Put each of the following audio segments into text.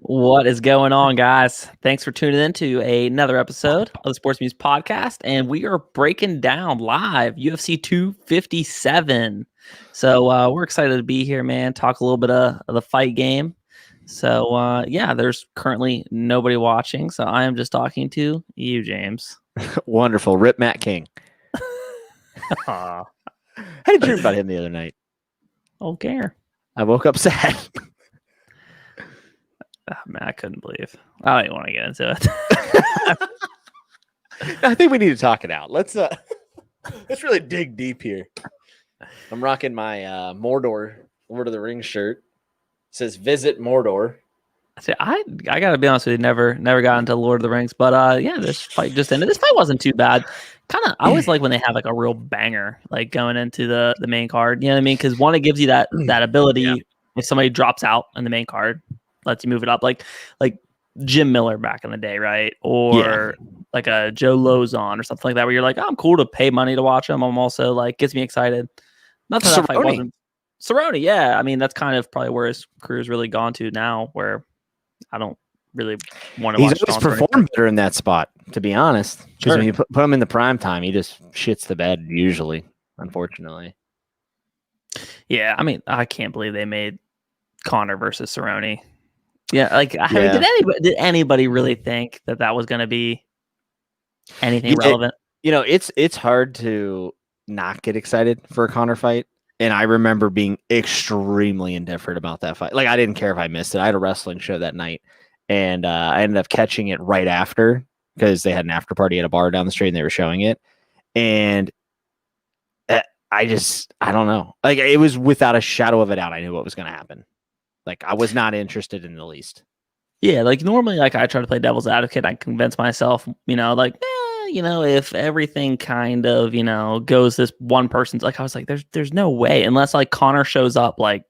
What is going on, guys? Thanks for tuning in to another episode of the Sports Muse Podcast, and we are breaking down live UFC 257. So we're excited to be here, man. Talk a little bit of the fight game. So yeah, there's currently nobody watching, so I am just talking to you, James. Wonderful. Rip Matt King. Aw, How did you hear about him the other night? don't care. I woke up sad. Oh, man, I couldn't believe. I don't even want to get into it. I think we need to talk it out. Let's really dig deep here. I'm rocking my Mordor Lord of the Rings shirt. It says "Visit Mordor." See, I gotta be honest with you, never got into Lord of the Rings, but yeah, this fight just ended. This fight wasn't too bad. I always like when they have like a real banger, like going into the main card. You know what I mean? Because one, it gives you that ability. Yeah. If somebody drops out in the main card, lets you move it up, like Jim Miller back in the day, right? Or like a Joe Lozon or something like that, where you're like, oh, I'm cool to pay money to watch him. I'm also like, gets me excited. Not that that fight wasn't. Cerrone, yeah. I mean, that's kind of probably where his career's really gone to now, where I don't really want to watch. He's always performed better in that spot, to be honest. Because when you put him in the prime time, he just shits the bed usually, unfortunately. Yeah, I mean, I can't believe they made Conor versus Cerrone. Yeah, like I mean, did anybody really think that was going to be anything relevant? You know, it's hard to not get excited for a Conor fight. And I remember being extremely indifferent about that fight. Like, I didn't care if I missed it. I had a wrestling show that night, and I ended up catching it right after because they had an after party at a bar down the street and they were showing it. And I don't know. Like, it was without a shadow of a doubt. I knew what was going to happen. Like, I was not interested in the least. Yeah, like normally, like I try to play devil's advocate. I convince myself, like, if everything kind of, goes this one person's, like, I was like, there's no way unless like Conor shows up like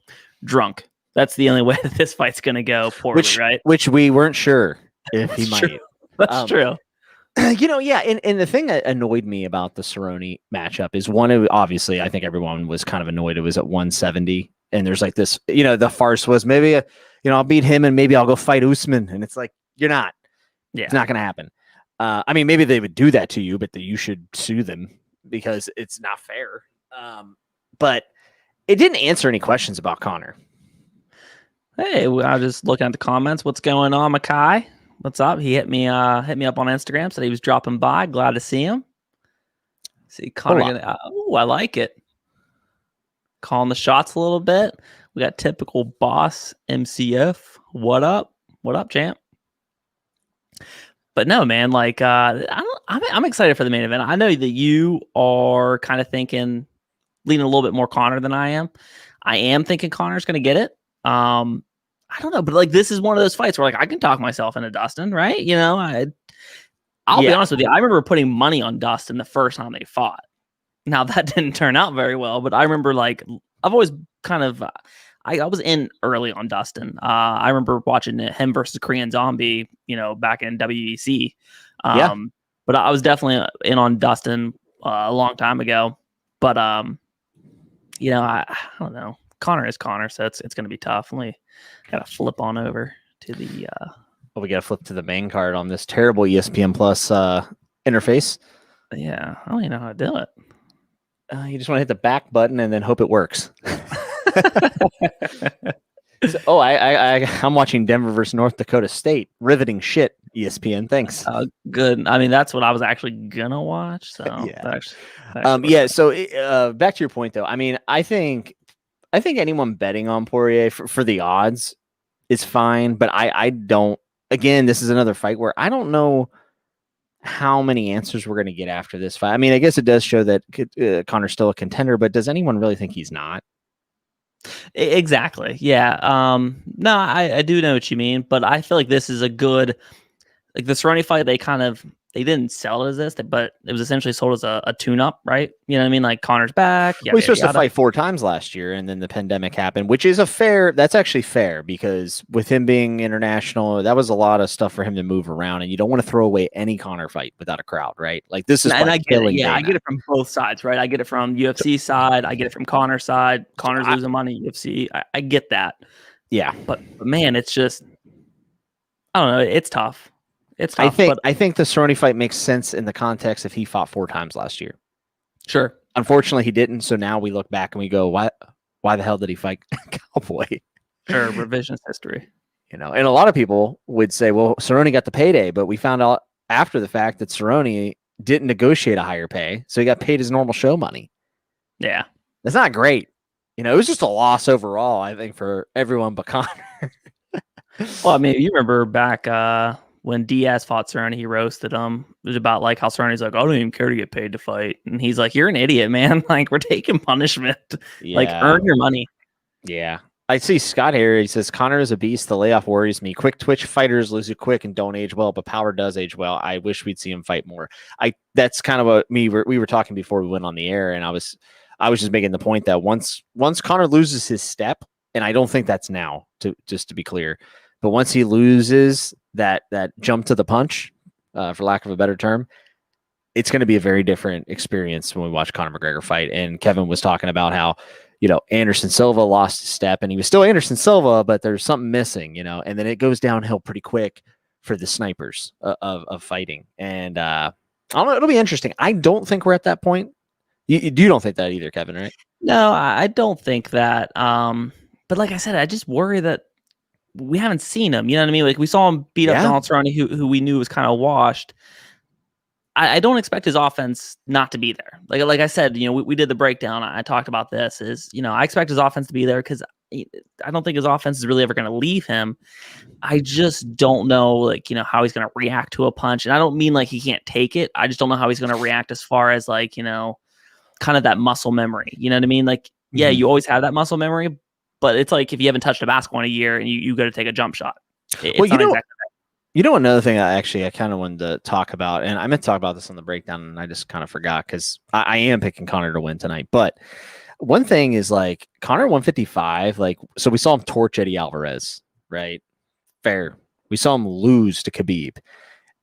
drunk. That's the only way that this fight's gonna go poorly, right? Which we weren't sure if he might. True. That's true. Yeah, and the thing that annoyed me about the Cerrone matchup is one, obviously, I think everyone was kind of annoyed. It was at 170, and there's like this, the farce was maybe, I'll beat him and maybe I'll go fight Usman, and it's like, you're not. Yeah, it's not going to happen. I mean, maybe they would do that to you, but you should sue them because it's not fair. But it didn't answer any questions about Conor. Hey, I was just looking at the comments. What's going on, Makai? What's up? He hit me up on Instagram, said he was dropping by. Glad to see him. See Conor. I like it. Calling the shots a little bit. We got typical boss MCF. What up? What up, champ? But no, man. Like, I'm excited for the main event. I know that you are kind of leaning a little bit more Conor than I am. I am thinking Conor's going to get it. I don't know, but like this is one of those fights where like I can talk myself into Dustin, right? I'll be honest with you. I remember putting money on Dustin the first time they fought. Now that didn't turn out very well, but I remember like I've always kind of I was in early on Dustin. I remember watching him versus Korean Zombie, back in WEC. But I was definitely in on Dustin a long time ago. But I don't know. Conor is Conor, so it's going to be tough. Got to flip on over to the. We got to flip to the main card on this terrible ESPN Plus interface. Yeah, I don't even know how to do it. You just want to hit the back button and then hope it works. I'm watching Denver versus North Dakota State. Riveting shit, ESPN. Thanks. Good. I mean, that's what I was actually gonna watch. So yeah. So back to your point, though. I mean, I think anyone betting on Poirier for the odds is fine, but I don't. Again, this is another fight where I don't know how many answers we're going to get after this fight. I mean, I guess it does show that Conor's still a contender, but does anyone really think he's not? Exactly. Yeah. No, I do know what you mean, but I feel like this is a good, like the Cerrone fight. They didn't sell it as this, but it was essentially sold as a tune-up, right? You know what I mean? Like Conor's back. Well, he's supposed to fight 4 times last year, and then the pandemic happened, which is that's actually fair because with him being international, that was a lot of stuff for him to move around, and you don't want to throw away any Conor fight without a crowd, right? Like this is and I get it. Yeah, I get it from both sides, right? I get it from UFC side. I get it from Conor's side. Conor's losing money, UFC. I get that. Yeah. But man, it's just I don't know. It's tough. It's tough, but I think the Cerrone fight makes sense in the context if he fought 4 times last year. sure. Unfortunately, he didn't. So now we look back and we go, why the hell did he fight Cowboy? Sure, revisionist history. And a lot of people would say, well, Cerrone got the payday, but we found out after the fact that Cerrone didn't negotiate a higher pay, so he got paid his normal show money. Yeah. That's not great. It was just a loss overall, I think, for everyone but Conor. Well, I mean, you remember back when Diaz fought Cerrone, he roasted him. It was about like how Cerrone's like, I don't even care to get paid to fight. And he's like, you're an idiot, man. Like, we're taking punishment. Yeah. Like, earn your money. Yeah. I see Scott here. He says, Conor is a beast. The layoff worries me. Quick twitch fighters lose it quick and don't age well, but power does age well. I wish we'd see him fight more. That's kind of what we were talking before we went on the air, and I was just making the point that once Conor loses his step, and I don't think that's now, just to be clear, but once he loses that jump to the punch, for lack of a better term, it's going to be a very different experience when we watch Conor McGregor fight. And Kevin was talking about how, Anderson Silva lost his step and he was still Anderson Silva, but there's something missing, and then it goes downhill pretty quick for the snipers of fighting. And I don't know, it'll be interesting. I don't think we're at that point. You don't think that either, Kevin, right? No, I don't think that. But like I said, I just worry that we haven't seen him. You know what I mean? Like we saw him beat up Donald Cerrone, who we knew was kind of washed. I don't expect his offense not to be there. Like I said, we did the breakdown. I talked about this. I expect his offense to be there because I don't think his offense is really ever going to leave him. I just don't know, how he's going to react to a punch. And I don't mean like he can't take it. I just don't know how he's going to react as far as kind of that muscle memory. You know what I mean? Like, yeah, you always have that muscle memory, but it's like if you haven't touched a basketball in a year and you got to take a jump shot. Another thing I kind of wanted to talk about, and I meant to talk about this on the breakdown, and I just kind of forgot because I am picking Conor to win tonight. But one thing is like Conor 155, so we saw him torch Eddie Alvarez, right? Fair. We saw him lose to Khabib.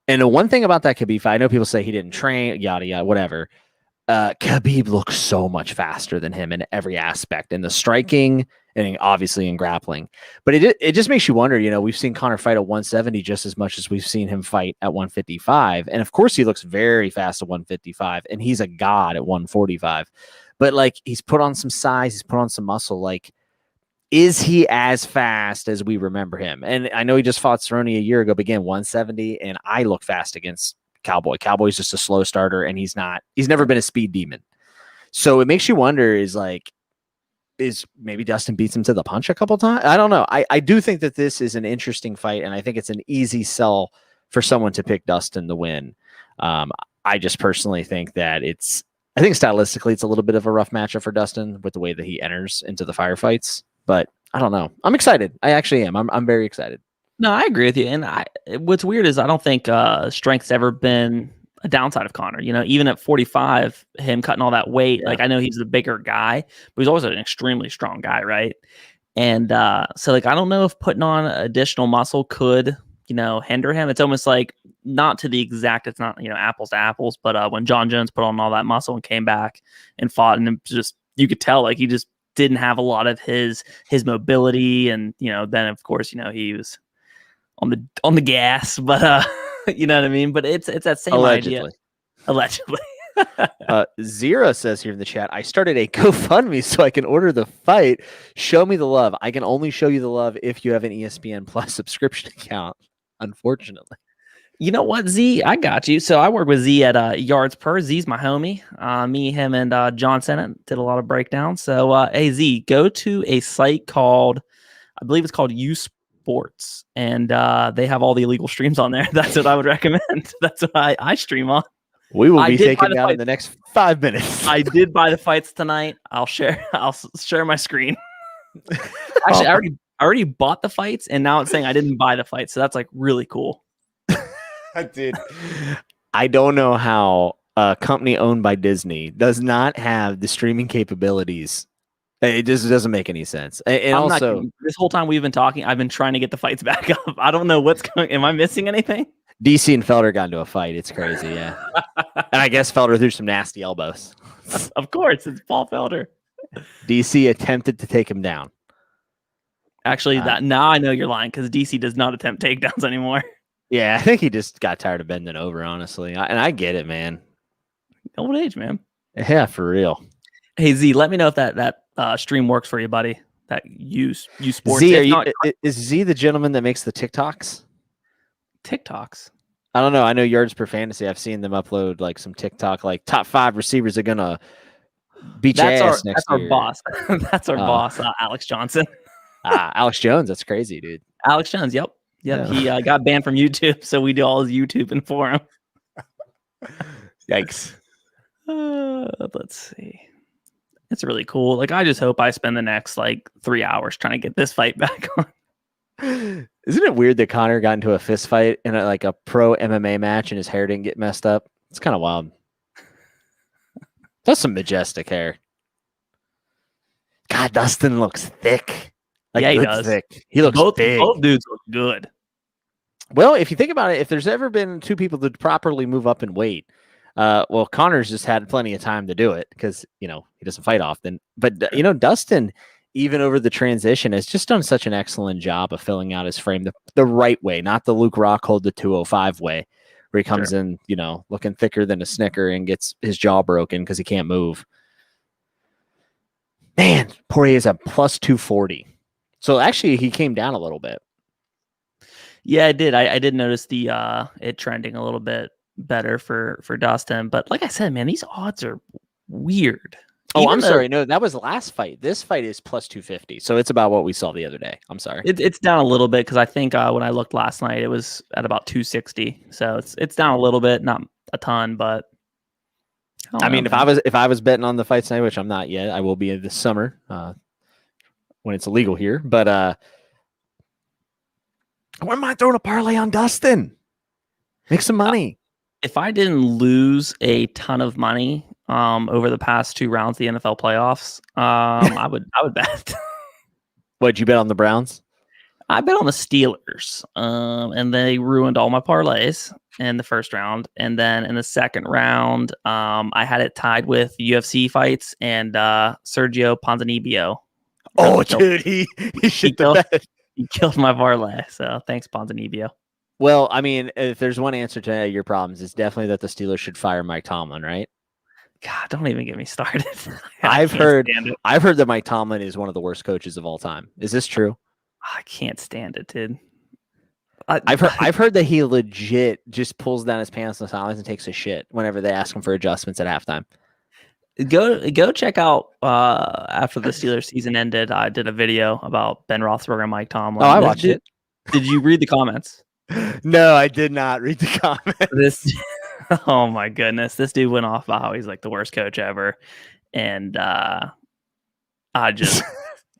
And the one thing about that Khabib fight, I know people say he didn't train, yada, yada, whatever. Khabib looks so much faster than him in every aspect, in the striking and obviously in grappling. But it just makes you wonder, we've seen Conor fight at 170 just as much as we've seen him fight at 155. And of course he looks very fast at 155 and he's a god at 145. But he's put on some size, he's put on some muscle. Is he as fast as we remember him? And I know he just fought Cerrone a year ago, but again, 170, and I look fast against Cowboy. Cowboy's just a slow starter, and he's never been a speed demon. So it makes you wonder, is maybe Dustin beats him to the punch a couple times? I don't know. I do think that this is an interesting fight, and I think it's an easy sell for someone to pick Dustin to win. I just personally think that I think stylistically it's a little bit of a rough matchup for Dustin with the way that he enters into the firefights, but I don't know. I'm excited. I actually am. I'm very excited. No, I agree with you. And what's weird is I don't think strength's ever been a downside of Conor. Even at 45, him cutting all that weight, I know he's the bigger guy, but he's always an extremely strong guy, right? And so I don't know if putting on additional muscle could, hinder him. It's almost like not to the exact, it's not, apples to apples, but when John Jones put on all that muscle and came back and fought, and just, you could tell he just didn't have a lot of his mobility. And, then of course, he was on the gas, but you know what I mean? But it's that same idea. Allegedly. Zira says here in the chat, I started a GoFundMe so I can order the fight. Show me the love. I can only show you the love if you have an ESPN Plus subscription account, unfortunately. You know what, Z? I got you. So I work with Z at Yards Per. Z's my homie. Me, him, and John Sennett did a lot of breakdowns. So, hey, Z, go to a site called, I believe it's called Sports, and they have all the illegal streams on there. That's what I would recommend. That's what I stream on. We will be taken down in the next 5 minutes. I did buy the fights tonight. I'll share my screen. Actually, I already bought the fights, and now it's saying I didn't buy the fights. So that's really cool. Dude, I don't know how a company owned by Disney does not have the streaming capabilities. It just doesn't make any sense. And also, this whole time we've been talking, I've been trying to get the fights back up. I don't know what's going. Am I missing anything? DC and Felder got into a fight. It's crazy, yeah. And I guess Felder threw some nasty elbows. Of course, it's Paul Felder. DC attempted to take him down. Actually, that now I know you're lying because DC does not attempt takedowns anymore. Yeah, I think he just got tired of bending over, honestly. And I get it, man. Old age, man. Yeah, for real. Hey Z, let me know if that stream works for you, buddy. That you sports. Z, is Z the gentleman that makes the TikToks? TikToks. I don't know. I know Yards Per Fantasy. I've seen them upload like some TikTok, like top 5 receivers are gonna beat your ass next year. That's our boss. That's our boss, Alex Johnson. Alex Jones. That's crazy, dude. Alex Jones. Yep. Yeah. He got banned from YouTube, so we do all his YouTubing for him. Yikes. Let's see. It's really cool. Like, I just hope I spend the next like 3 hours trying to get this fight back on. Isn't it weird that Conor got into a fist fight in like a pro MMA match and his hair didn't get messed up? It's kind of wild. That's some majestic hair. God, Dustin looks thick. Like, yeah, he does. Thick. He looks big. Both dudes look good. Well, if you think about it, if there's ever been 2 people to properly move up in weight, well, Conor's just had plenty of time to do it because, he doesn't fight often. But, Dustin, even over the transition, has just done such an excellent job of filling out his frame the right way, not the Luke Rockhold the 205 way, where he comes in, looking thicker than a Snicker and gets his jaw broken because he can't move. Man, Poirier is at plus 240. So actually, he came down a little bit. Yeah, I did. I did notice the it trending a little bit better for Dustin. But like I said, man, these odds are weird. Oh, I'm sorry. No, that was the last fight. This fight is plus 250. So it's about what we saw the other day. I'm sorry. It's down a little bit because I think when I looked last night, it was at about 260. So it's down a little bit, not a ton, but I mean, if I was betting on the fight tonight, which I'm not yet, I will be this summer when it's illegal here. But I wouldn't mind throwing a parlay on Dustin. Make some money. If I didn't lose a ton of money over the past 2 rounds of the NFL playoffs, I would bet. What'd you bet on the Browns? I bet on the Steelers, and they ruined all my parlays in the first round. And then in the second round, I had it tied with UFC fights and Sergio Ponzinibbio. Oh, dude, he killed my parlay. So thanks, Ponzinibbio. Well, I mean, if there's one answer to your problems, it's definitely that the Steelers should fire Mike Tomlin, right? God, don't even get me started. I've heard that Mike Tomlin is one of the worst coaches of all time. Is this true? I can't stand it, dude. I've heard that he legit just pulls down his pants on the sidelines and takes a shit whenever they ask him for adjustments at halftime. Go check out after the Steelers season ended. I did a video about Ben Roethlisberger and Mike Tomlin. Oh, I watched it. Did you read the comments? No, I did not read the comments. Oh my goodness, this dude went off about how he's like the worst coach ever, and I just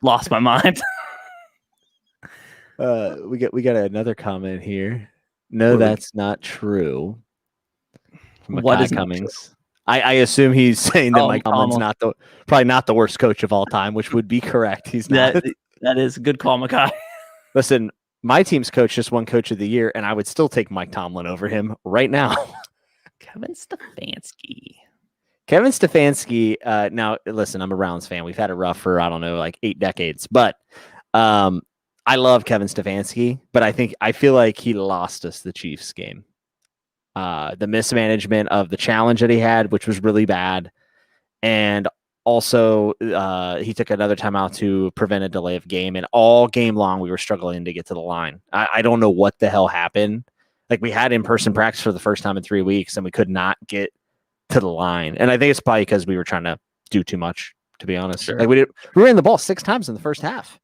lost my mind. We got another comment here. No, that's not true. What is Cummings? I assume he's saying that Mike Tomlin's probably not the worst coach of all time, which would be correct. He's not. That is a good call, Mackay. Listen, my team's coach just won Coach of the Year, and I would still take Mike Tomlin over him right now. Kevin Stefanski. Now, listen, I'm a Browns fan. We've had it rough for, I don't know, like 8 decades. But I love Kevin Stefanski, but I feel like he lost us the Chiefs game. The mismanagement of the challenge that he had, which was really bad. And also, he took another timeout to prevent a delay of game. And all game long, we were struggling to get to the line. I don't know what the hell happened. Like, we had in-person practice for the first time in 3 weeks, and we could not get to the line. And I think it's probably because we were trying to do too much, to be honest. Sure. Like, we ran the ball 6 times in the first half.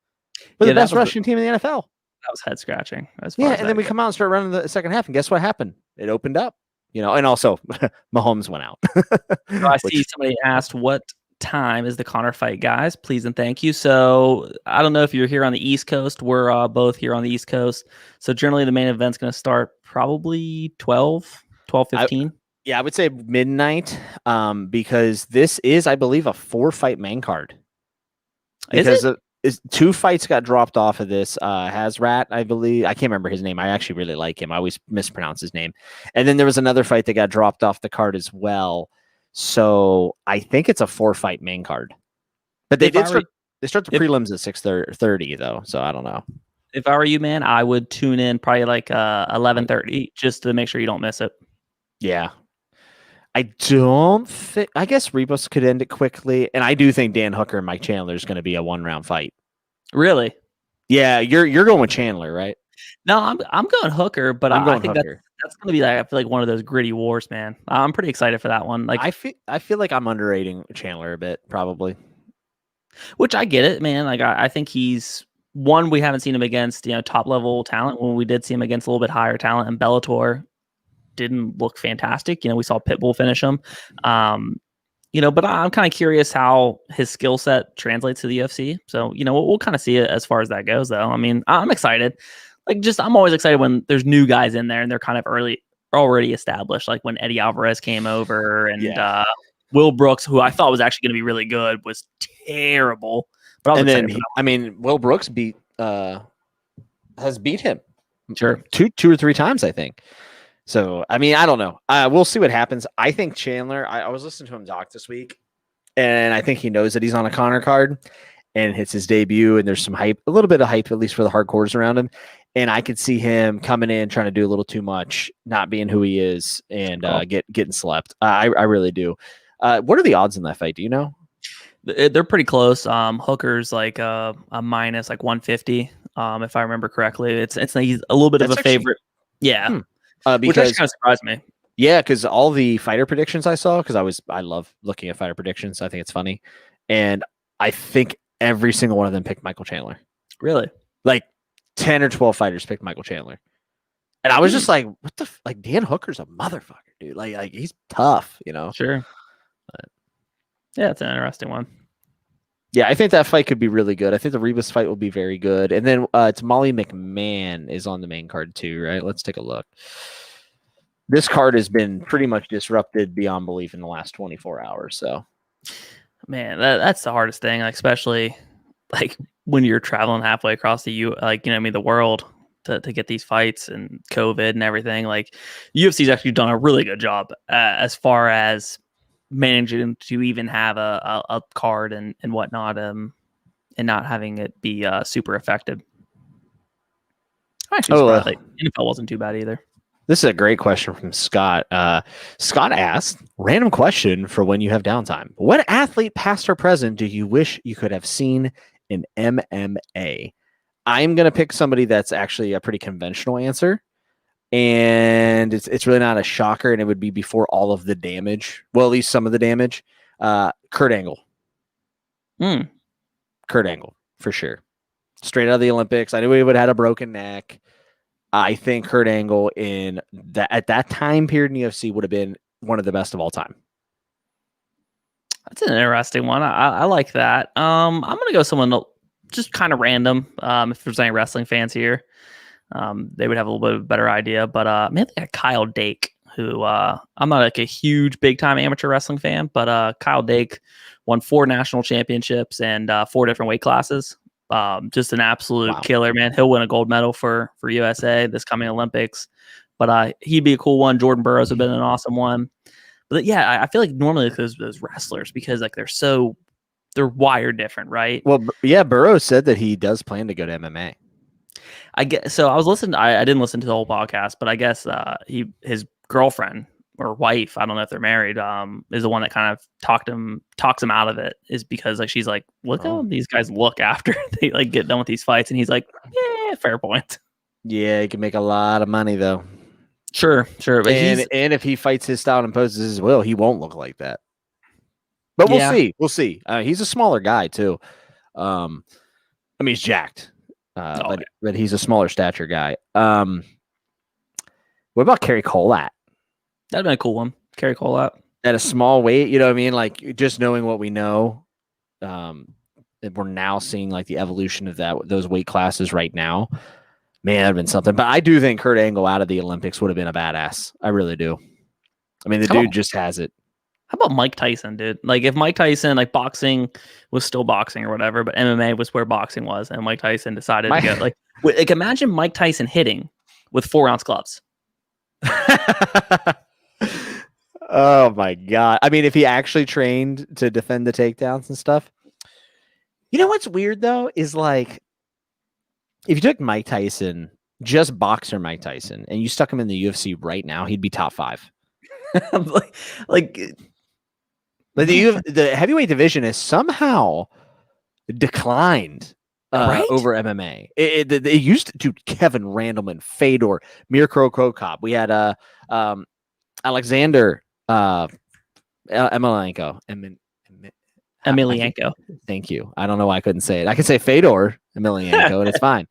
We're the best rushing team in the NFL. That was head scratching. And then we come out and start running the second half, and guess what happened? It opened up, and also Mahomes went out. So I see somebody asked, what time is the Conor fight, guys? Please and thank you. So I don't know if you're here on the East Coast. We're both here on the East Coast. So generally the main event's going to start probably 12:15. I would say midnight, because this is, I believe, a 4-fight main card. Because 2 fights got dropped off of this. Hazrat, I believe. I can't remember his name. I actually really like him. I always mispronounce his name. And then there was another fight that got dropped off the card as well. So I think it's a 4-fight main card. But they did They start the prelims at 6:30 though, so I don't know. If I were you, man, I would tune in probably like 11:30 just to make sure you don't miss it. Yeah. I don't think. I guess Rebus could end it quickly, and I do think Dan Hooker and Mike Chandler is going to be a 1-round fight. Really? Yeah, you're going with Chandler, right? No, I'm going Hooker, but I think Hooker. That's going to be like, I feel like one of those gritty wars, man. I'm pretty excited for that one. Like I feel like I'm underrating Chandler a bit, probably. Which I get it, man. Like I think he's one we haven't seen him against, top level talent. When we did see him against a little bit higher talent, and Bellator didn't look fantastic. We saw Pitbull finish him. But I'm kind of curious how his skill set translates to the UFC. So, we'll kind of see it as far as that goes, though. I mean, I'm excited. I'm always excited when there's new guys in there and they're kind of already established. Like when Eddie Alvarez came over and Will Brooks, who I thought was actually going to be really good, was terrible. But Will Brooks has beat him. Sure. Two or three times, I think. So, I don't know. We'll see what happens. I think Chandler, I was listening to him talk this week, and I think he knows that he's on a Conor card, and it's his debut, and there's some hype, a little bit of hype, at least for the hardcores around him. And I could see him coming in, trying to do a little too much, not being who he is, and getting slept. I really do. What are the odds in that fight? Do you know? They're pretty close. Hooker's like a minus like 150, if I remember correctly. It's he's a little bit of a favorite. Yeah. Which actually kind of surprised me. Yeah, because all the fighter predictions I saw, because I love looking at fighter predictions. I think it's funny. And I think every single one of them picked Michael Chandler. Really? Like 10 or 12 fighters picked Michael Chandler. And I was just like, what the like Dan Hooker's a motherfucker, dude. Like he's tough, Sure. But, yeah, it's an interesting one. Yeah, I think that fight could be really good. I think the Rebus fight will be very good. And then it's Molly McMahon is on the main card too, right? Let's take a look. This card has been pretty much disrupted beyond belief in the last 24 hours. So, man, that's the hardest thing, like, especially like when you're traveling halfway across the world to get these fights and COVID and everything. Like UFC's actually done a really good job as far as managing to even have a card and whatnot, and not having it be super effective. I'm actually surprised NFL wasn't too bad either. This is a great question from Scott. Scott asked, random question for when you have downtime. What athlete, past or present, do you wish you could have seen in MMA? I'm going to pick somebody that's actually a pretty conventional answer. And it's really not a shocker, and it would be before all of the damage. Well, at least some of the damage. Kurt Angle. Kurt Angle, for sure. Straight out of the Olympics. I knew he would have had a broken neck. I think Kurt Angle at that time period in UFC would have been one of the best of all time. That's an interesting one. I like that. I'm going to go someone just kind of random. If there's any wrestling fans here, they would have a little bit of a better idea. But maybe like Kyle Dake, who I'm not like a huge big time amateur wrestling fan, but Kyle Dake won 4 national championships and 4 different weight classes. Just an absolute killer, man. He'll win a gold medal for USA this coming Olympics. But he'd be a cool one. Jordan Burroughs would have been an awesome one. But yeah, I feel like normally those wrestlers, because like they're wired different, right? Well, yeah, Burroughs said that he does plan to go to MMA. I guess so. I was listening. I didn't listen to the whole podcast, but I guess his girlfriend or wife, I don't know if they're married, is the one that kind of talks him out of it. Is because like she's like, look how these guys look after they like get done with these fights, and he's like, yeah, fair point. Yeah, he can make a lot of money though. Sure. But and if he fights his style and imposes his will, he won't look like that. But we'll see. We'll see. He's a smaller guy too. He's jacked, but he's a smaller stature guy. What about Kerry Collat? That'd been a cool one. Kerry Collat at a small weight. You know what I mean? Like just knowing what we know, we're now seeing like the evolution of those weight classes right now. Man, that'd been something. But I do think Kurt Angle out of the Olympics would have been a badass. I really do. I mean, the dude just has it. How about Mike Tyson, dude? Like if Mike Tyson, like boxing was still boxing or whatever, but MMA was where boxing was, and Mike Tyson decided to go like imagine Mike Tyson hitting with 4-ounce gloves. Oh my God. I mean, if he actually trained to defend the takedowns and stuff, You know what's weird though is like if you took Mike Tyson, just boxer Mike Tyson, and you stuck him in the UFC right now, he'd be top 5. like But the heavyweight division has somehow declined right? over MMA. It used to Kevin Randleman, Fedor, Mirko Krokop. We had Alexander Emelianenko. Emelianenko. Thank you. I don't know why I couldn't say it. I can say Fedor Emelianenko, and it's fine.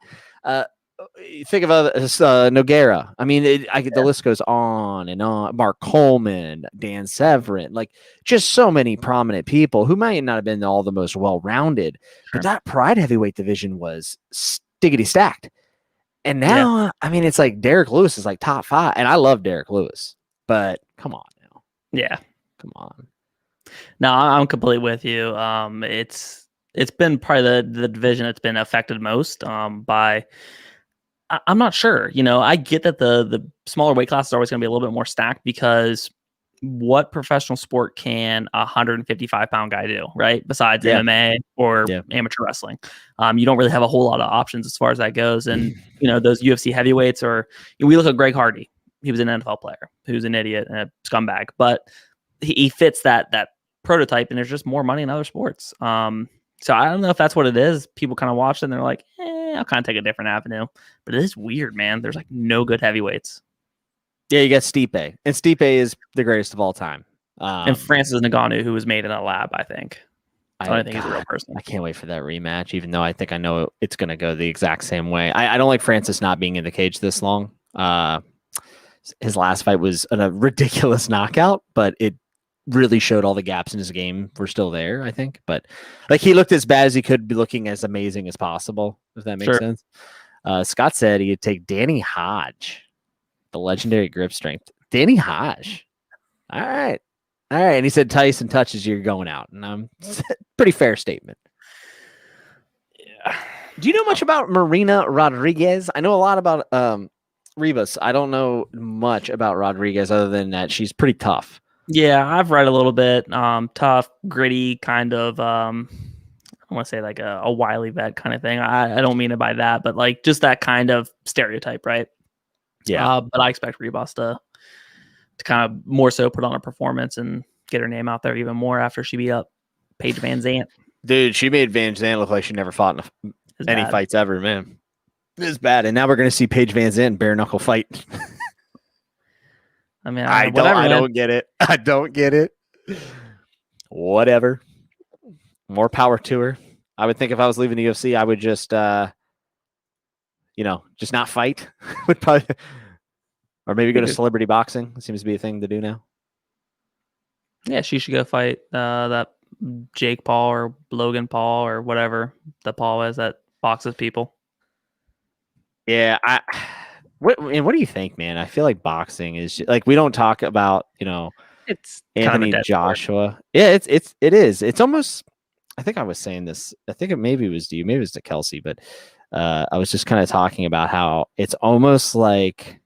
Think of Nogueira. I mean, the list goes on and on. Mark Coleman, Dan Severin, like just so many prominent people who might not have been all the most well-rounded, but that Pride heavyweight division was stickety stacked. And now, I mean, it's like Derek Lewis is like top 5, and I love Derek Lewis, but come on now. Yeah, come on. No, I'm completely with you. It's been probably the division that's been affected most by. I'm not sure. I get that the smaller weight classes are always going to be a little bit more stacked because what professional sport can a 155-pound guy do, right? Besides MMA or amateur wrestling, you don't really have a whole lot of options as far as that goes. And those UFC heavyweights, or we look at Greg Hardy. He was an NFL player who's an idiot and a scumbag, but he fits that prototype, and there's just more money in other sports. So I don't know if that's what it is. People kind of watch it and they're like, I'll kind of take a different avenue. But it is weird, man. There's like no good heavyweights. Yeah, you got Stipe. And Stipe is the greatest of all time. And Francis Ngannou, who was made in a lab, I think. I don't think he's a real person. I can't wait for that rematch, even though I think I know it's going to go the exact same way. I don't like Francis not being in the cage this long. His last fight was a ridiculous knockout, but it really showed all the gaps in his game were still there, I think. But like he looked as bad as he could be looking as amazing as possible, if that makes sense. Scott said he'd take Danny Hodge, the legendary grip strength. Danny Hodge. All right. And he said Tyson touches you're going out. And pretty fair statement. Yeah. Do you know much about Marina Rodriguez? I know a lot about Rivas. I don't know much about Rodriguez other than that she's pretty tough. Yeah, I've read a little bit. Tough, gritty, kind of. I want to say like a wily vet kind of thing. I don't mean it by that, but like just that kind of stereotype, right? Yeah. But I expect Rivas to kind of more so put on a performance and get her name out there even more after she beat up Paige Van Zandt. Dude, she made Van Zandt look like she never fought in any fights ever, man. It's bad. And now we're going to see Paige Van Zandt bare knuckle fight. I mean, I don't get it. I don't get it. Whatever. More power to her. I would think if I was leaving the UFC, I would just, just not fight. Would probably, or maybe go to celebrity boxing. It seems to be a thing to do now. Yeah, she should go fight that Jake Paul or Logan Paul or whatever the Paul is that boxes people. Yeah, What do you think, man? I feel like boxing is just, like we don't talk about, it's Anthony Joshua. Sport. Yeah, it is. It's almost. I think I was saying this. I think maybe it was to you, maybe it was to Kelsey, but I was just kind of talking about how it's almost like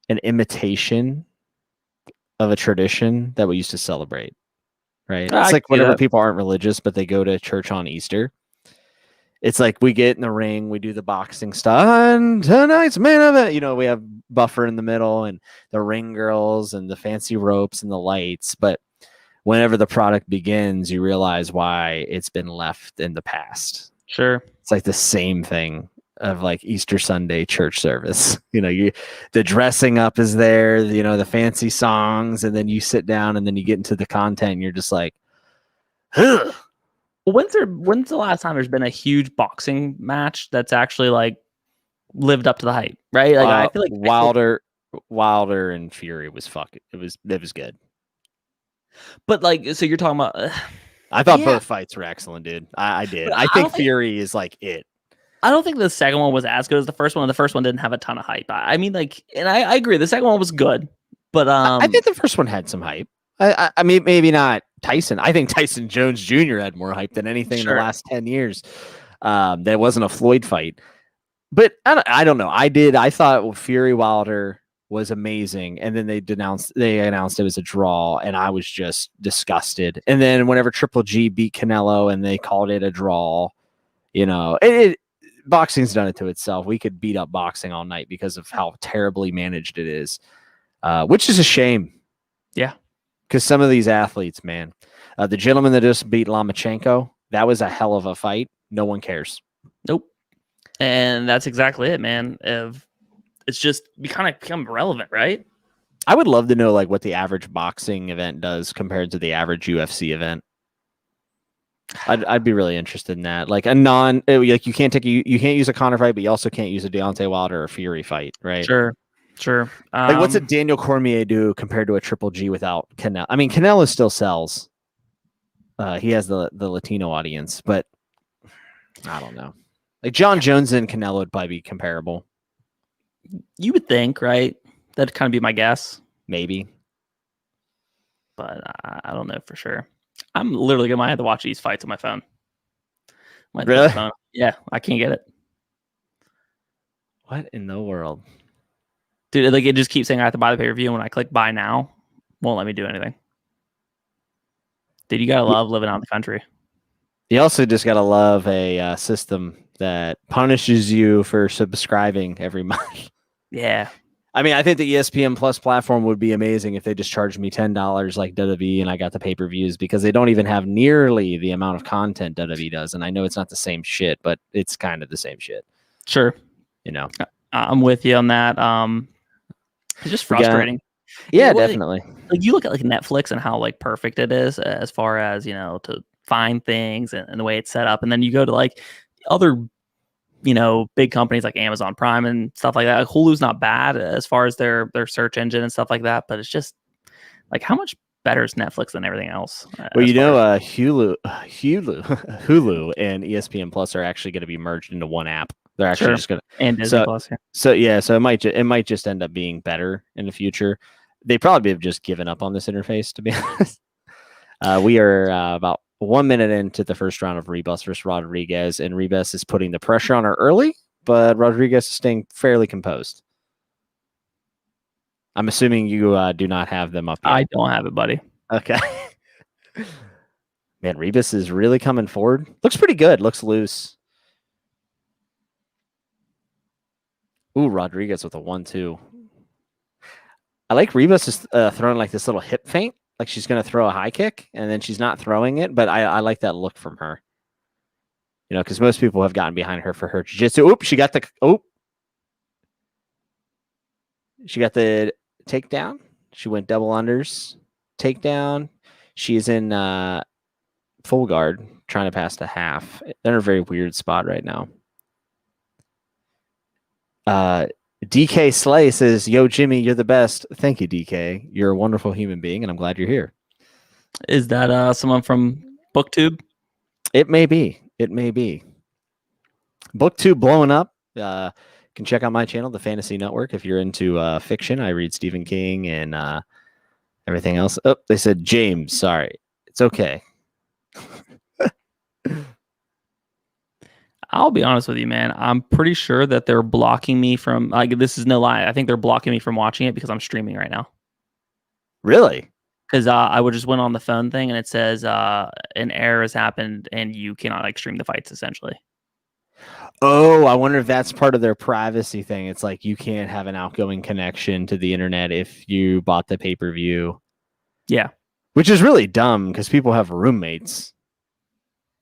an imitation of a tradition that we used to celebrate. Right? It's like whenever people aren't religious, but they go to church on Easter. It's like we get in the ring, we do the boxing stuff, and tonight's main event. We have Buffer in the middle and the ring girls and the fancy ropes and the lights. But whenever the product begins, you realize why it's been left in the past. Sure. It's like the same thing of like Easter Sunday church service. The dressing up is there, the fancy songs, and then you sit down and then you get into the content and you're just like, ugh. When's the last time there's been a huge boxing match that's actually like lived up to the hype, right? Like I feel like Wilder and Fury was fucking. It was good. But like, so you're talking about? I thought both fights were excellent, dude. I did. I think Fury is like it. I don't think the second one was as good as the first one. And the first one didn't have a ton of hype. I mean, like, and I agree. The second one was good, but I think the first one had some hype. I mean, maybe not Tyson. I think Tyson Jones Jr. had more hype than anything in the last 10 years. That wasn't a Floyd fight. But I don't know. I thought Fury Wilder was amazing, and then they announced it was a draw, and I was just disgusted. And then whenever Triple G beat Canelo and they called it a draw, boxing's done it to itself. We could beat up boxing all night because of how terribly managed it is, which is a shame. Yeah, because some of these athletes, man, the gentleman that just beat Lomachenko, that was a hell of a fight. No one cares. Nope. And that's exactly it, man. It's just become relevant, right? I would love to know like what the average boxing event does compared to the average UFC event. I'd be really interested in that. Like you can't use a Conor fight, but you also can't use a Deontay Wilder or Fury fight, right? Sure. Like what's a Daniel Cormier do compared to a Triple G without Canelo? I mean, Canelo still sells. He has the Latino audience, but I don't know. Like John Jones and Canelo would probably be comparable. You would think, right? That'd kind of be my guess. Maybe. But I don't know for sure. I'm literally going to have to watch these fights on my phone. Really? Phone. Yeah, I can't get it. What in the world? Dude, like it just keeps saying I have to buy the pay-per-view, and when I click buy now, won't let me do anything. Dude, you got to love living out in the country. You also just got to love a system that punishes you for subscribing every month. Yeah. I mean, I think the ESPN Plus platform would be amazing if they just charged me $10 like WWE and I got the pay-per-views, because they don't even have nearly the amount of content WWE does. And I know it's not the same shit, but it's kind of the same shit. Sure. I'm with you on that. It's just frustrating. Yeah, definitely. Like you look at like Netflix and how like perfect it is as far as, to find things and the way it's set up. And then you go to like other big companies like Amazon Prime and stuff like that. Like Hulu's not bad as far as their search engine and stuff like that, but it's just like how much better is Netflix than everything else? Well, Hulu and ESPN Plus are actually going to be merged into one app. They're actually just going to, and Disney Plus. Yeah. So it might just end up being better in the future. They probably have just given up on this interface, to be honest. We are about 1 minute into the first round of Ribas versus Rodriguez, and Ribas is putting the pressure on her early, but Rodriguez is staying fairly composed. I'm assuming you do not have them up yet. I don't have it, buddy. Okay. Man, Ribas is really coming forward. Looks pretty good. Looks loose. Ooh, Rodriguez with a 1-2. I like Ribas is throwing like this little hip feint. Like she's going to throw a high kick, and then she's not throwing it. But I like that look from her. Because most people have gotten behind her for her jiu-jitsu. Oop, she got the takedown. She went double unders. Takedown. She is in full guard, trying to pass to half. They're in a very weird spot right now. DK Slay says, "Yo, Jimmy, you're the best." Thank you, DK. You're a wonderful human being, and I'm glad you're here. Is that someone from BookTube? It may be. BookTube blowing up. You can check out my channel, The Fantasy Network, if you're into fiction. I read Stephen King and everything else. Oh, they said James. Sorry. It's okay. I'll be honest with you, man. I'm pretty sure that they're blocking me from, like, this is no lie. I think they're blocking me from watching it because I'm streaming right now. Really? Because I would just went on the phone thing and it says an error has happened and you cannot like stream the fights essentially. Oh, I wonder if that's part of their privacy thing. It's like you can't have an outgoing connection to the internet if you bought the pay-per-view. Yeah. Which is really dumb because people have roommates.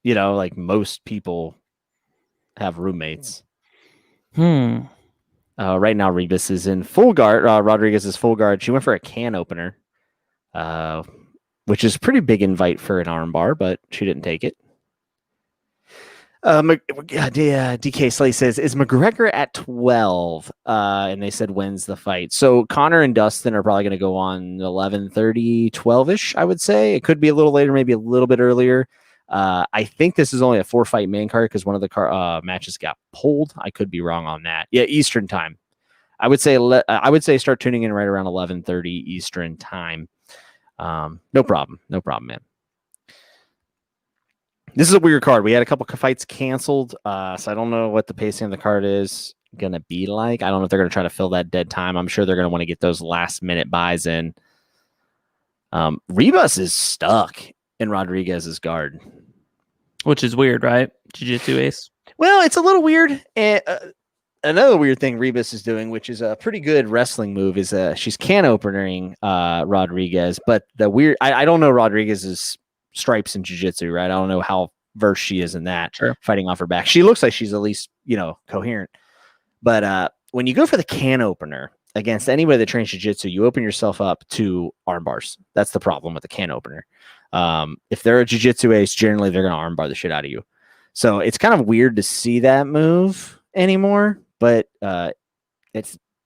Like most people have roommates. Right now, Ribas is in full guard. Rodriguez is full guard. She went for a can opener, which is a pretty big invite for an armbar, but she didn't take it. DK Slay says, "Is McGregor at 12?" And they said, "When's the fight?" So Conor and Dustin are probably going to go on 11:30, 12-ish, I would say. It could be a little later, maybe a little bit earlier. I think this is only a 4-fight main card because one of the matches got pulled. I could be wrong on that. Yeah, Eastern time. I would say start tuning in right around 11:30 Eastern time. No problem, man. This is a weird card. We had a couple of fights canceled, so I don't know what the pacing of the card is. gonna be like. I don't know if they're gonna try to fill that dead time. I'm sure they're gonna want to get those last minute buys in. Ribas is stuck in Rodriguez's guard, which is weird, right? Jiu-Jitsu ace. Well, it's a little weird. And another weird thing Ribas is doing, which is a pretty good wrestling move, is she's can opening Rodriguez. But the weird, I don't know Rodriguez's stripes in jiu-jitsu, right? I don't know how versed she is in that. Sure. Fighting off her back. She looks like she's at least, coherent. But when you go for the can opener against anybody that trains jiu-jitsu, you open yourself up to arm bars. That's the problem with the can opener. If they're a jiu-jitsu ace, generally they're going to arm bar the shit out of you. So it's kind of weird to see that move anymore, but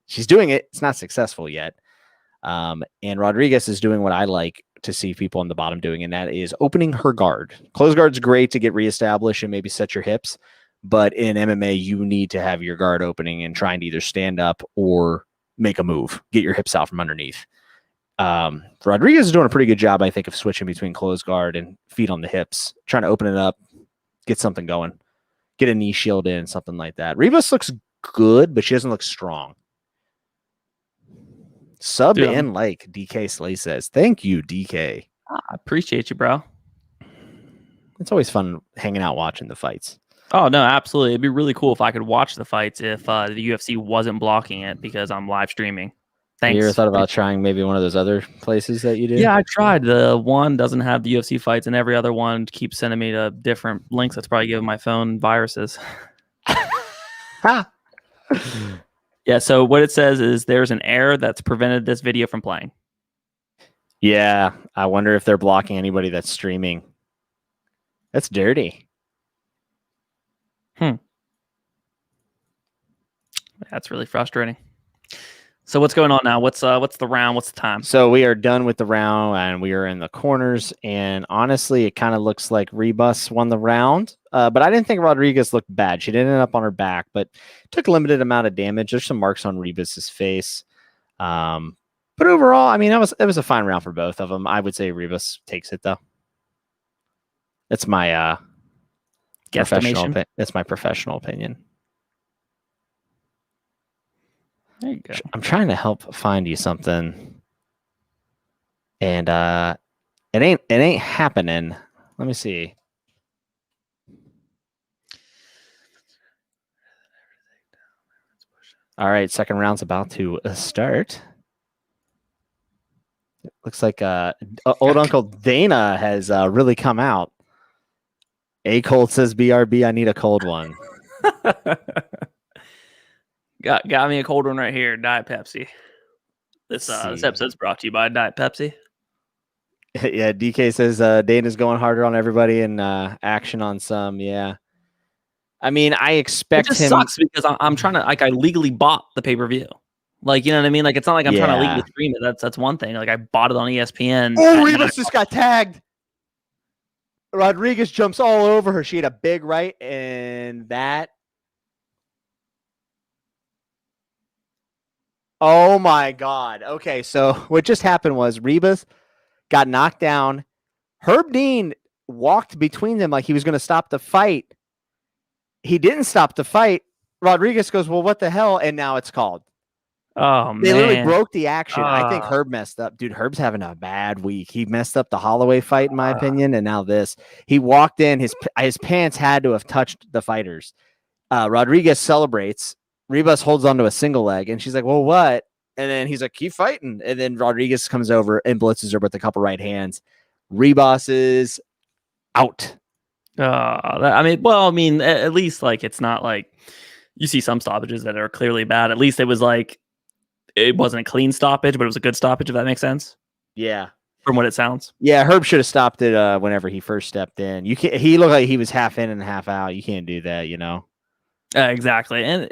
she's doing it. It's not successful yet. And Rodriguez is doing what I like to see people on the bottom doing, and that is opening her guard. Closed guard's great to get reestablished and maybe set your hips, but in MMA, you need to have your guard opening and trying to either stand up or make a move, get your hips out from underneath. Rodriguez is doing a pretty good job, I think, of switching between closed guard and feet on the hips, trying to open it up, get something going, get a knee shield in, something like that. Ribas looks good, but she doesn't look strong. Sub in like DK Slay says. Thank you, DK. I appreciate you, bro. It's always fun hanging out watching the fights. Oh, no, absolutely. It'd be really cool if I could watch the fights if the UFC wasn't blocking it because I'm live streaming. Thanks. You ever thought about trying maybe one of those other places that you do? Yeah, I tried. The one doesn't have the UFC fights, and every other one keeps sending me to different links. That's probably giving my phone viruses. Yeah, so what it says is there's an error that's prevented this video from playing. Yeah, I wonder if they're blocking anybody that's streaming. That's dirty. That's really frustrating. So what's going on now? What's the round? What's the time? So we are done with the round, and we are in the corners. And honestly, it kind of looks like Ribas won the round. But I didn't think Rodriguez looked bad. She didn't end up on her back, but took a limited amount of damage. There's some marks on Ribas's face. But overall, I mean, it was a fine round for both of them. I would say Ribas takes it though. That's my that's my professional opinion. There you go. I'm trying to help find you something, and it ain't happening. Let me see. All right, second round's about to start. It looks like old Uncle Dana has really come out. A Cold says BRB, I need a cold one. Got me a cold one right here, Diet Pepsi. This episode's brought to you by Diet Pepsi. Yeah, DK says Dana's going harder on everybody and action on some. Yeah, I mean, I expect it just him. Sucks because I'm trying to I legally bought the pay-per-view. Like, you know what I mean? Like, it's not like I'm trying to legally stream it. That's one thing. Like, I bought it on ESPN. Oh, Ribas just got tagged. Rodriguez jumps all over her. She had a big right, and that. Oh my God. Okay, so what just happened was Ribas got knocked down. Herb Dean walked between them like he was going to stop the fight. He didn't stop the fight. Rodriguez goes, well, what the hell? And now it's called. Oh, man. They literally broke the action. I think Herb messed up. Dude, Herb's having a bad week. He messed up the Holloway fight, in my opinion, and now this. He walked in. His pants had to have touched the fighters. Rodriguez celebrates. Ribas holds onto a single leg, and she's like, well, what? And then he's like, keep fighting. And then Rodriguez comes over and blitzes her with a couple right hands. Ribas is out. At least like it's not like you see some stoppages that are clearly bad. At least it was like it wasn't a clean stoppage, but it was a good stoppage, if that makes sense. Yeah. From what it sounds. Yeah, Herb should have stopped it whenever he first stepped in. He looked like he was half in and half out. You can't do that, you know. Exactly. And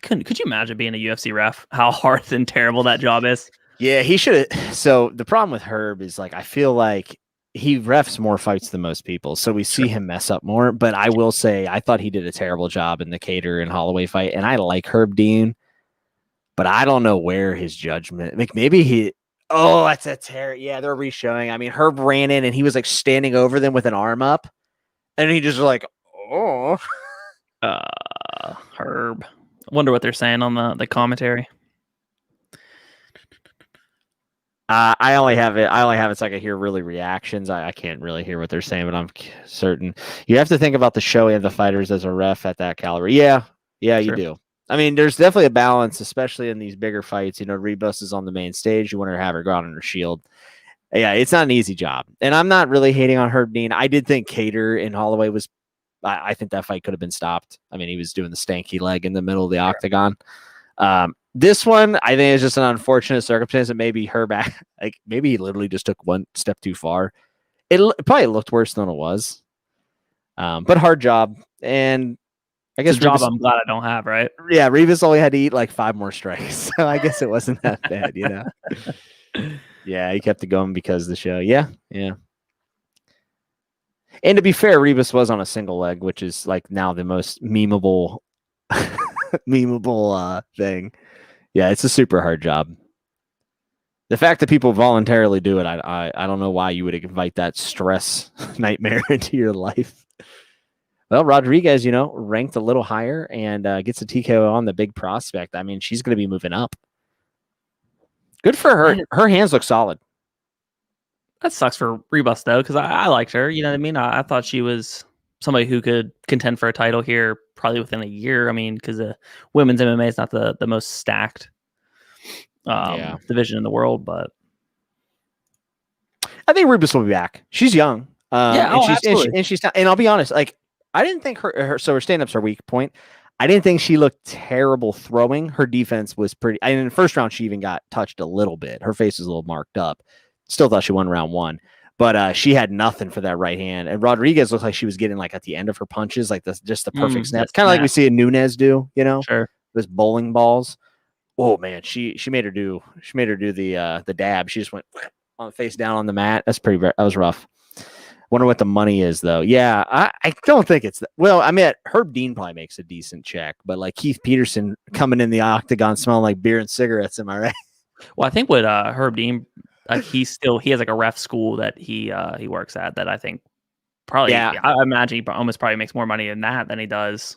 could you imagine being a UFC ref? How hard and terrible that job is? Yeah, he should have. So the problem with Herb is like I feel like he refs more fights than most people. So we see him mess up more. But I will say I thought he did a terrible job in the Cater and Holloway fight. And I like Herb Dean, but I don't know where his judgment. Like maybe he. Oh, that's a terror. Yeah, they're re-showing. I mean, Herb ran in and he was like standing over them with an arm up, and he just like, oh. Herb. I wonder what they're saying on the commentary. I only have it so I can hear really reactions. I can't really hear what they're saying, but I'm certain you have to think about the show and the fighters as a ref at that caliber. Yeah, you Sure. do. I mean, there's definitely a balance, especially in these bigger fights. You know, Rebus is on the main stage. You want her to have her go out on her shield. Yeah, it's not an easy job. And I'm not really hating on Herb Dean. I did think Cater in Holloway was, I think that fight could have been stopped. I mean, he was doing the stanky leg in the middle of the octagon. This one, I think, is just an unfortunate circumstance that maybe Herb, like maybe he literally just took one step too far. It probably looked worse than it was. But hard job. And I guess it's a job I'm glad I don't have, right? Yeah, Revis only had to eat like 5 more strikes. So I guess it wasn't that bad, you know? Yeah, he kept it going because of the show. Yeah. And to be fair, Revis was on a single leg, which is like now the most memeable thing. Yeah, it's a super hard job. The fact that people voluntarily do it, I don't know why you would invite that stress nightmare into your life. Well, Rodriguez, ranked a little higher and gets a TKO on the big prospect. I mean, she's going to be moving up. Good for her. Her hands look solid. That sucks for Rebus, though, because I liked her. You know what I mean? I thought she was somebody who could contend for a title here probably within a year. I mean, because the women's MMA is not the most stacked division in the world, but I think Rebus will be back. She's young. Absolutely. And I'll be honest, like, I didn't think her stand-up's her weak point. I didn't think she looked terrible throwing. Her defense was pretty. In the first round, she even got touched a little bit. Her face was a little marked up. Still thought she won round 1, but she had nothing for that right hand. And Rodriguez looked like she was getting like at the end of her punches, like just the perfect snap, kind of like we see a Nunes do. Sure. Those bowling balls. Oh man, she made her do the dab. She just went on face down on the mat. That was rough. Wonder what the money is though. Yeah, I don't think it's well. I mean, Herb Dean probably makes a decent check, but like Keith Peterson coming in the octagon smelling like beer and cigarettes. Am I right? Well, I think with Herb Dean, like he has like a ref school that he works at that I think probably I imagine he almost probably makes more money in that than he does.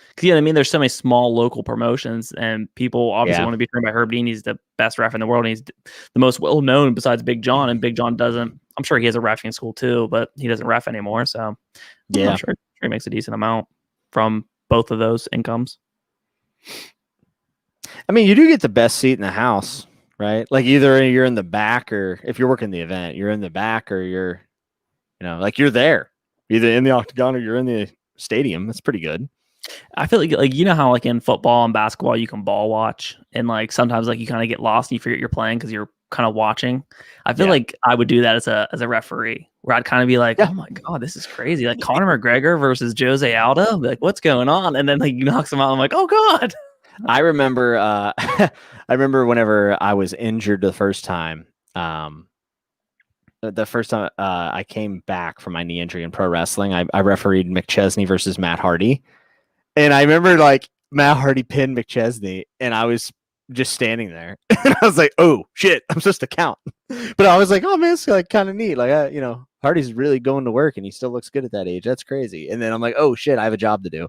Because you know what I mean, there's so many small local promotions, and people obviously want to be trained by Herb Dean. He's the best ref in the world, and he's the most well known besides Big John. And Big John doesn't. I'm sure he has a reffing school too, but he doesn't ref anymore. So I'm sure he makes a decent amount from both of those incomes. I mean, you do get the best seat in the house, right? Like either you're in the back, or if you're working the event, you're in the back, or you're, like you're there, either in the octagon or you're in the stadium. That's pretty good. I feel like how like in football and basketball you can ball watch, and like sometimes like you kind of get lost and you forget you're playing because you're kind of watching. I feel like I would do that as a referee, where I'd kind of be like, oh my god, this is crazy, like Conor McGregor versus Jose Aldo, like what's going on? And then like he knocks him out. I'm like, oh god. I remember whenever I was injured the first time. I came back from my knee injury in pro wrestling, I refereed McChesney versus Matt Hardy. And I remember like Matt Hardy pinned McChesney, and I was just standing there. And I was like, oh shit, I'm supposed to count. But I was like, oh man, it's like kind of neat. Like, Hardy's really going to work and he still looks good at that age. That's crazy. And then I'm like, oh shit, I have a job to do.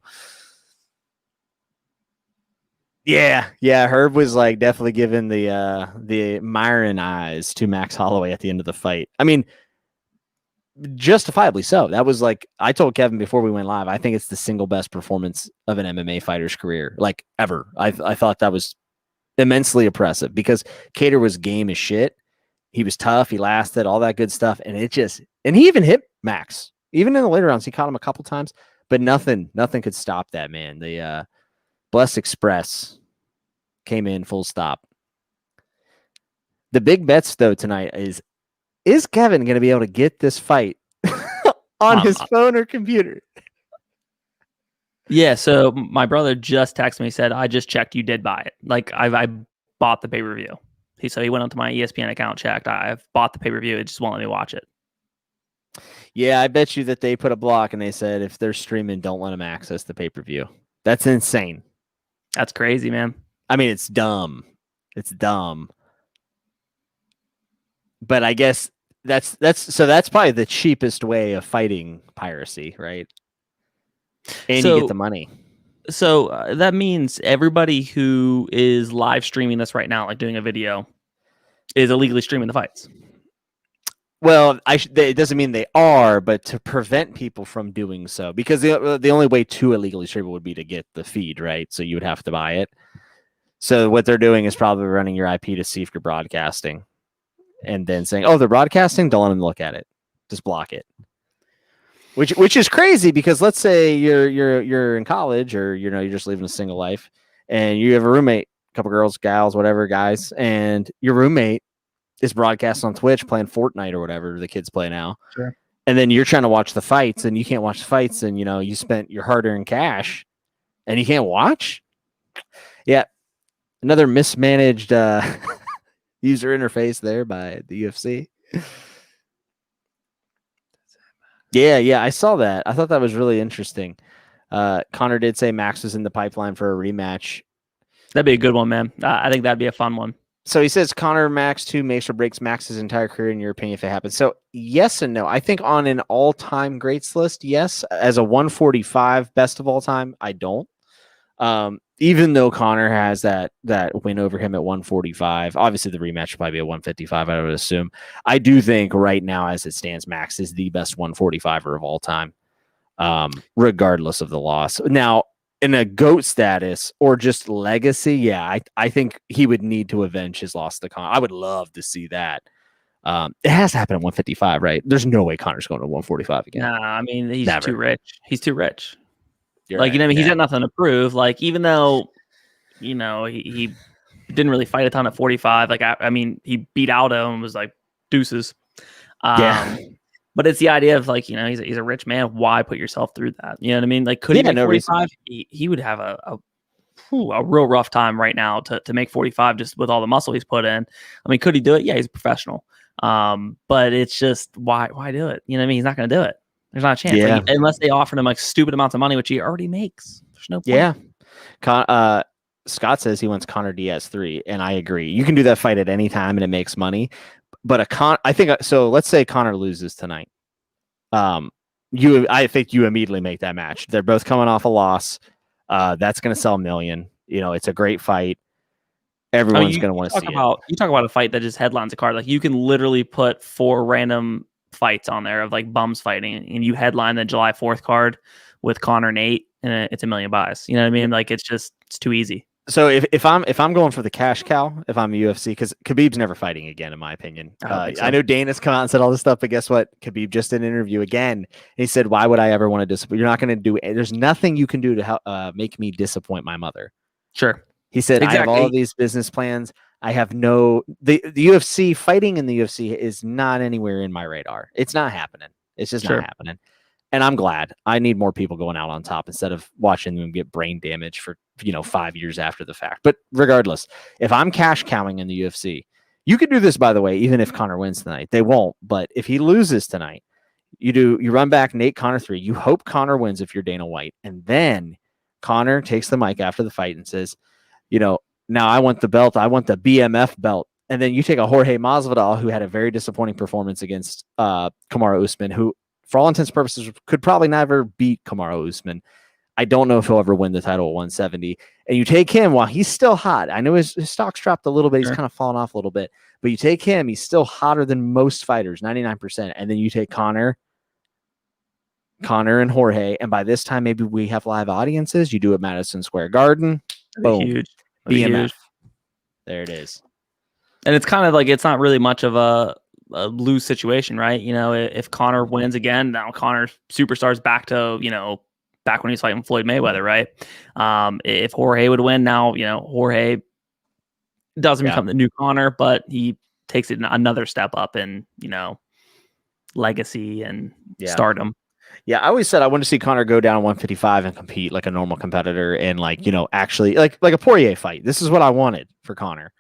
Yeah. Herb was like definitely giving the Myron eyes to Max Holloway at the end of the fight. I mean, justifiably so. That was like, I told Kevin before we went live, I think it's the single best performance of an MMA fighter's career, like ever. I thought that was immensely impressive because Cater was game as shit. He was tough. He lasted, all that good stuff. And he even hit Max. Even in the later rounds, he caught him a couple times, but nothing could stop that, man. The Bless Express came in full stop. The big bets though tonight is Kevin going to be able to get this fight on his phone or computer? Yeah, so my brother just texted me, said, I just checked, you did buy it. Like, I bought the pay-per-view. He went onto my ESPN account, checked, I've bought the pay-per-view, it just won't let me watch it. Yeah, I bet you that they put a block and they said, if they're streaming, don't let them access the pay-per-view. That's insane. That's crazy, man. I mean, it's dumb. But I guess that's probably the cheapest way of fighting piracy, right? And you get the money. So that means everybody who is live streaming this right now, like doing a video, is illegally streaming the fights. Well, it doesn't mean they are, but to prevent people from doing so, because the only way to illegally stream it would be to get the feed, right? So you would have to buy it. So what they're doing is probably running your IP to see if you're broadcasting, and then saying, "Oh, they're broadcasting. Don't let them look at it. Just block it." Which is crazy, because let's say you're in college, or you're just living a single life, and you have a roommate, a couple girls, gals, whatever, guys, and your roommate is broadcasting on Twitch playing Fortnite or whatever the kids play now. Sure. And then you're trying to watch the fights, and you can't watch the fights, and you spent your hard-earned cash and you can't watch. Yeah. Another mismanaged user interface there by the UFC. Yeah, I saw that. I thought that was really interesting. Conor did say Max was in the pipeline for a rematch. That'd be a good one, man. I think that'd be a fun one. So he says Conor Max 2 makes or breaks Max's entire career, in your opinion, if it happens. So yes and no. I think on an all-time greats list, yes. As a 145 best of all time, I don't. Even though Conor has that win over him at 145, obviously the rematch will probably be at 155, I would assume. I do think right now, as it stands, Max is the best 145er of all time, regardless of the loss. Now, in a GOAT status or just legacy, yeah, I think he would need to avenge his loss to Conor. I would love to see that. It has to happen at 155, right? There's no way Conor's going to 145 again. Nah, I mean, he's Never. too rich. He's too rich. You're like, right. you know, I mean, Yeah. he's got nothing to prove. Like, even though, he didn't really fight a ton at 45. Like, I mean, he beat Aldo and was like deuces. Yeah. But it's the idea of, like, he's a rich man. Why put yourself through that? You know what I mean? Like, could he make 45? He would have a real rough time right now to make 45 just with all the muscle he's put in. I mean, could he do it? Yeah, he's a professional. But it's just why do it? You know what I mean? He's not going to do it. There's not a chance. Yeah. Like, unless they offered him like stupid amounts of money, which he already makes. There's no point. Yeah. Scott says he wants Conor Diaz 3, and I agree. You can do that fight at any time and it makes money. But I think so. Let's say Conor loses tonight. I think you immediately make that match. They're both coming off a loss. That's going to sell a million. It's a great fight. Everyone's going to want to see it. You talk about a fight that just headlines a card. Like, you can literally put 4 random fights on there of like bums fighting, and you headline the July 4th card with Conor Nate, and it's $1 million buys. You know what I mean? Like, it's too easy. So if I'm going for the cash cow, if I'm UFC, because Khabib's never fighting again, in my opinion. I know Dana's come out and said all this stuff, but guess what? Khabib just did an interview again. And he said, "Why would I ever want to disappoint? You're not going to do it. There's nothing you can do to help make me disappoint my mother." Sure. He said, "I have all of these business plans. I have the UFC, fighting in the UFC is not anywhere in my radar. It's not happening. It's just not happening." And I'm glad. I need more people going out on top instead of watching them get brain damage for 5 years after the fact. But regardless, if I'm cash cowing in the UFC, you could do this, by the way, even if Conor wins tonight. They won't. But if he loses tonight, you run back Nate Conor 3. You hope Conor wins if you're Dana White. And then Conor takes the mic after the fight and says, now I want the belt. I want the BMF belt. And then you take a Jorge Masvidal, who had a very disappointing performance against Kamaru Usman, who, for all intents and purposes, could probably never beat Kamaru Usman. I don't know if he'll ever win the title at 170. And you take him while he's still hot. I know his stock's dropped a little bit. He's kind of fallen off a little bit. But you take him, he's still hotter than most fighters, 99%. And then you take Conor and Jorge. And by this time, maybe we have live audiences. You do it Madison Square Garden. Boom. Huge. BMF. There it is. And it's kind of like, it's not really much of a lose situation, right? If Conor wins again, now Conor's superstar's back to, back when he's fighting Floyd Mayweather, right? If Jorge would win now, Jorge doesn't become the new Conor, but he takes it another step up in, legacy and stardom. Yeah, I always said I wanted to see Conor go down 155 and compete like a normal competitor, and actually like a Poirier fight. This is what I wanted for Conor,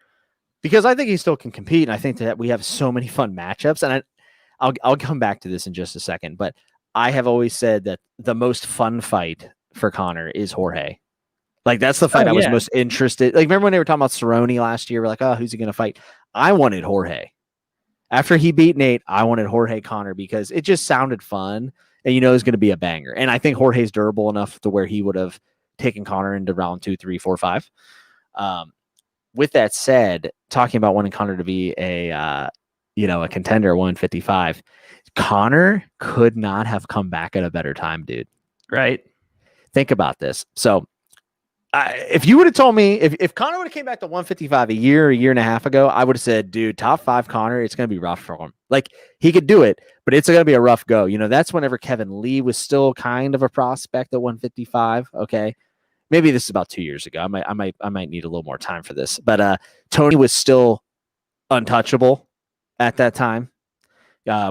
because I think he still can compete, and I think that we have so many fun matchups. And I'll come back to this in just a second, but I have always said that the most fun fight for Conor is Jorge. Like, that's the fight I was most interested. Like, remember when they were talking about Cerrone last year? We're like, oh, who's he going to fight? I wanted Jorge. After he beat Nate, I wanted Jorge Conor because it just sounded fun, and it's going to be a banger. And I think Jorge's durable enough to where he would have taking Conor into round 2, 3, 4, 5. With that said, talking about wanting Conor to be a contender at 155, Conor could not have come back at a better time, dude. Right. Think about this. So if you would have told me, if Conor would have came back to 155 a year and a half ago, I would have said, dude, top 5 Conor, it's going to be rough for him. Like, he could do it, but it's going to be a rough go. That's whenever Kevin Lee was still kind of a prospect at 155. Okay. Maybe this is about 2 years ago. I might need a little more time for this, but Tony was still untouchable at that time.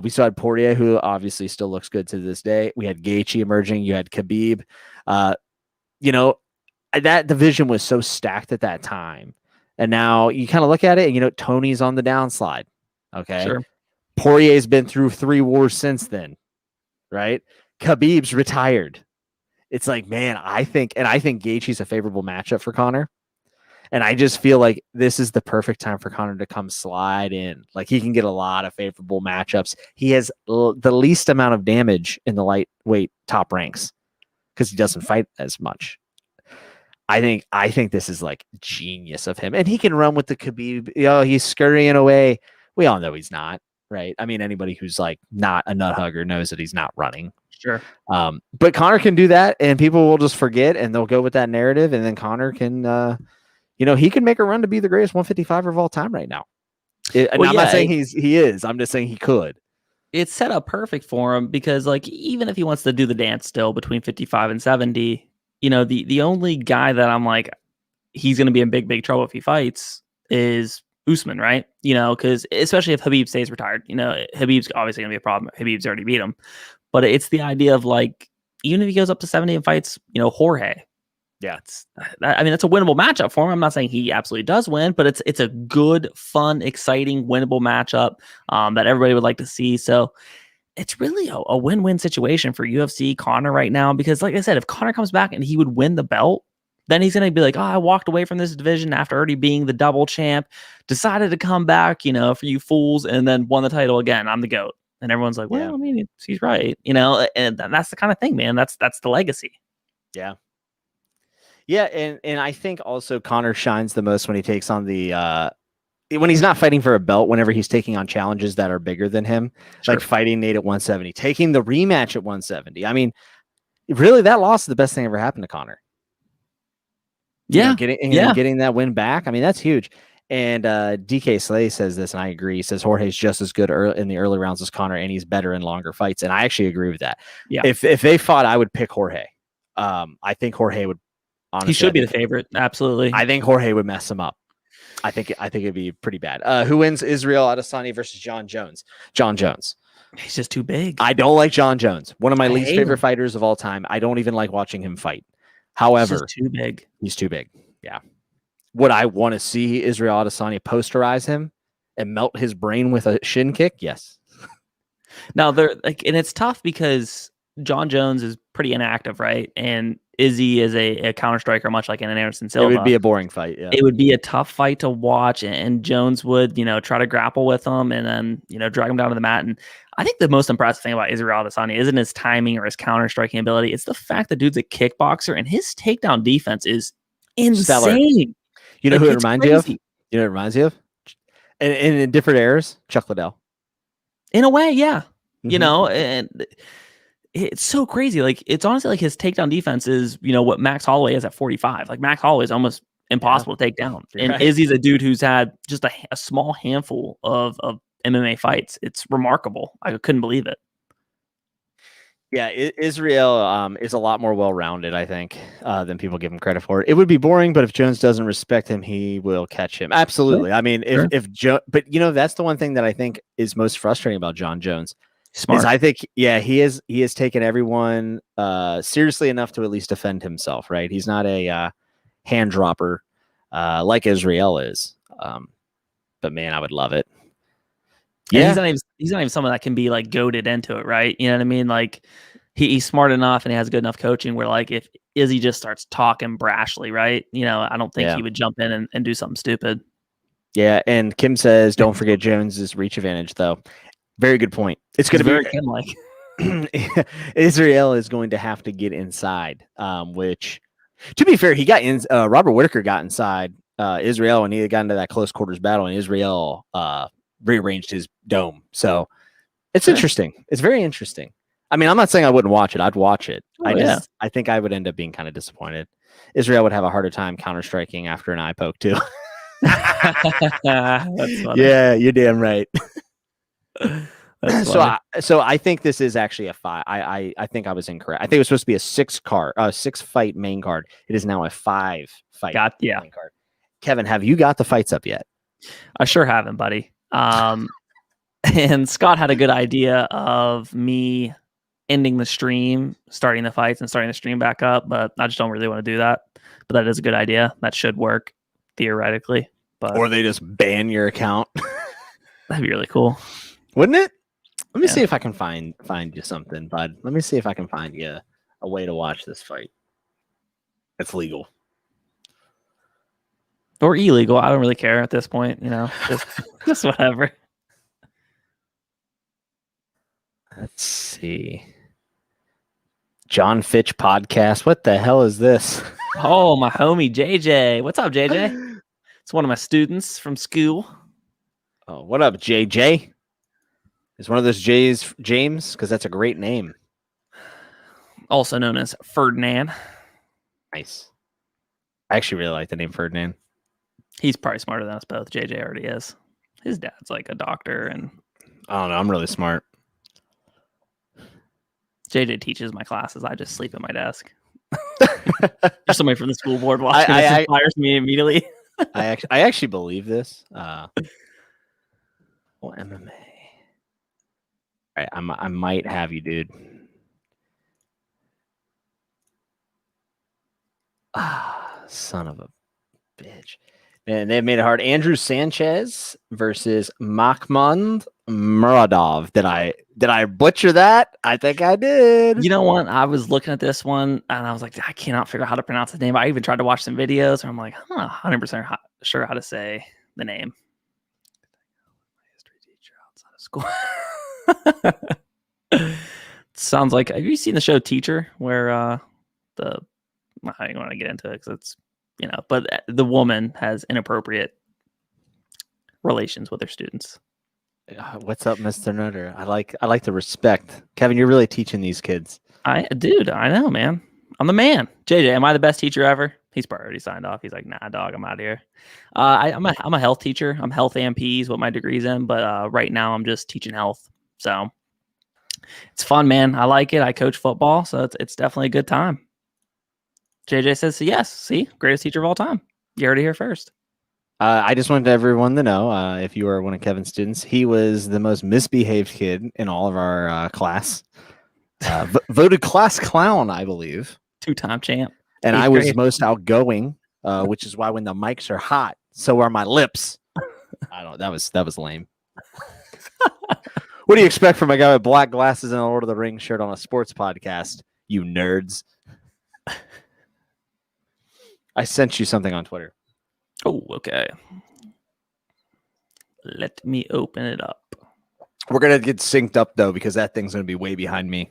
We still had Poirier, who obviously still looks good to this day. We had Gaethje emerging. You had Khabib. That division was so stacked at that time. And now you kind of look at it and, Tony's on the downslide. Okay. Sure. Poirier's been through 3 wars since then, right? Khabib's retired. It's like, man, I think Gaethje's a favorable matchup for Conor. And I just feel like this is the perfect time for Conor to come slide in. Like, he can get a lot of favorable matchups. He has the least amount of damage in the lightweight top ranks because he doesn't fight as much. I think this is like genius of him. And he can run with the Khabib. He's scurrying away. We all know he's not, right? I mean, anybody who's like not a nut hugger knows that he's not running. Sure. But Conor can do that, and people will just forget, and they'll go with that narrative, and then Conor can, he can make a run to be the greatest 155er of all time right now. I'm not saying he is. I'm just saying he could. It's set up perfect for him because, like, even if he wants to do the dance still between 55 and 70, the only guy that I'm like, he's going to be in big trouble if he fights is Usman, right? Because especially if Khabib stays retired, Khabib's obviously going to be a problem. Khabib's already beat him. But it's the idea of, like, even if he goes up to 70 and fights, Jorge. Yeah. That's a winnable matchup for him. I'm not saying he absolutely does win, but it's a good, fun, exciting, winnable matchup that everybody would like to see. So it's really a win-win situation for UFC Conor right now because, like I said, if Conor comes back and he would win the belt, then he's going to be like, I walked away from this division after already being the double champ, decided to come back, for you fools, and then won the title again. I'm the GOAT. And everyone's like, well, yeah. I mean, he's right, and that's the kind of thing, man. That's the legacy. Yeah. Yeah, and I think also Conor shines the most when he takes on when he's not fighting for a belt, whenever he's taking on challenges that are bigger than him, like fighting Nate at 170, taking the rematch at 170. I mean, really, that loss is the best thing ever happened to Conor. Yeah. Getting that win back. I mean, that's huge. And DK Slay says this, and I agree. He says Jorge's just as good in the early rounds as Conor, and he's better in longer fights. And I actually agree with that. Yeah. If they fought, I would pick Jorge. I think Jorge would. Honestly, he should be the favorite. Absolutely. I think Jorge would mess him up. I think it'd be pretty bad. Who wins? Israel Adesanya versus John Jones. John Jones. He's just too big. I don't like John Jones. One of my least favorite fighters of all time. I don't even like watching him fight. However, he's just too big. He's too big. Yeah. Would I want to see Israel Adesanya posterize him and melt his brain with a shin kick? Yes. Now and it's tough because John Jones is pretty inactive, right? And Izzy is a counter striker, much like an Anderson Silva. It would be a boring fight. Yeah. It would be a tough fight to watch, and Jones would, try to grapple with him and then, drag him down to the mat. And I think the most impressive thing about Israel Adesanya isn't his timing or his counter striking ability. It's the fact that dude's a kickboxer and his takedown defense is insane. Stellar. You know who it reminds you of? You know what it reminds you of? And in different eras, Chuck Liddell. In a way, yeah. Mm-hmm. And it's so crazy. Like, it's honestly like his takedown defense is, what Max Holloway is at 45. Like, Max Holloway is almost impossible to take down. And right. Izzy's a dude who's had just a small handful of MMA fights. It's remarkable. I couldn't believe it. Yeah, Israel is a lot more well-rounded, I think, than people give him credit for. It would be boring, but if Jones doesn't respect him, he will catch him. Absolutely. Sure. I mean, if but that's the one thing that I think is most frustrating about John Jones. Smart. I think, he has taken everyone seriously enough to at least defend himself, right? He's not a hand dropper like Israel is. But man, I would love it. Yeah, he's not even someone that can be like goaded into it, right? You know what I mean? Like he's smart enough and he has good enough coaching where, like, if Izzy just starts talking brashly, right? I don't think he would jump in and do something stupid. Yeah, and Kim says, don't forget Jones's reach advantage, though. Very good point. It's going to be very Kim-like. Israel is going to have to get inside, which To be fair, he got in. Robert Whitaker got inside Israel, and he got into that close quarters battle, and Israel rearranged his dome. So it's interesting. It's very interesting. I mean, I'm not saying I wouldn't watch it. I'd watch it. I think I would end up being kind of disappointed. Israel would have a harder time counter striking after an eye poke too. That's funny. Yeah, you're damn right. So I think this is actually a 5. I think I was incorrect. I think it was supposed to be a 6-fight main card. It is now a 5-fight main card. Kevin, have you got the fights up yet? I sure haven't, buddy. And Scott had a good idea of me ending the stream, starting the fights, and starting the stream back up, but I just don't really want to do that. But that is a good idea. That should work theoretically. Or they just ban your account. That'd be really cool, wouldn't it? Let me see if I can find you something, bud. Let me see if I can find you a way to watch this fight. It's legal or illegal. I don't really care at this point. Just whatever. Let's see. John Fitch podcast. What the hell is this? Oh, my homie JJ. What's up, JJ? It's one of my students from school. Oh, what up, JJ? Is one of those J's James? Because that's a great name. Also known as Ferdinand. Nice. I actually really like the name Ferdinand. He's probably smarter than us both. JJ already is. His dad's like a doctor, and I don't know. I'm really smart. JJ teaches my classes. I just sleep at my desk. There's somebody from the school board watching. This inspires me immediately. I actually believe this. Well, MMA. All right, I might have you, dude. Son of a bitch. And they've made it hard. Andrew Sanchez versus Makhmud Muradov. Did I butcher that? I think I did. You know what? I was looking at this one and I was like, I cannot figure out how to pronounce the name. I even tried to watch some videos and I'm like, I'm not 100% sure how to say the name. History teacher outside of school. Sounds like, have you seen the show Teacher where I don't want to get into it because it's, but the woman has inappropriate relations with her students. What's up, Mr. Nutter? I like the respect. Kevin, you're really teaching these kids. I know, man. I'm the man. JJ, am I the best teacher ever? He's probably already signed off. He's like, nah, dog, I'm out of here. I'm a health teacher. I'm health AMP is what my degree's in, but right now I'm just teaching health. So it's fun, man. I like it. I coach football, so it's definitely a good time. JJ says yes. See, greatest teacher of all time. You heard it here first. I just wanted everyone to know, if you are one of Kevin's students, he was the most misbehaved kid in all of our class. Voted class clown, I believe. 2-time champ. And I was most outgoing, which is why when the mics are hot, so are my lips. That was lame. What do you expect from a guy with black glasses and a Lord of the Rings shirt on a sports podcast, you nerds? I sent you something on Twitter. Oh, okay. Let me open it up. We're going to get synced up, though, because that thing's going to be way behind me.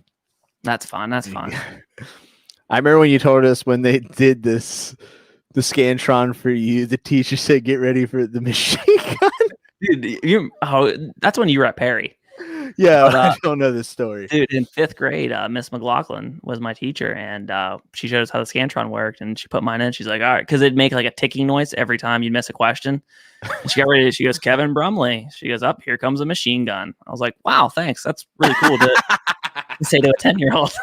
That's fine. That's fine. I remember when you told us when they did the Scantron for you, the teacher said, get ready for the machine gun. Dude, that's when you were at Perry. Yeah, but, I don't know this story. Dude, in 5th grade, Miss McLaughlin was my teacher, and she showed us how the Scantron worked, and she put mine in. She's like, all right, because it'd make like a ticking noise every time you'd miss a question. And she got ready. She goes, Kevin Brumley. She goes, up, here comes a machine gun. I was like, wow, thanks. That's really cool to say to a 10-year-old.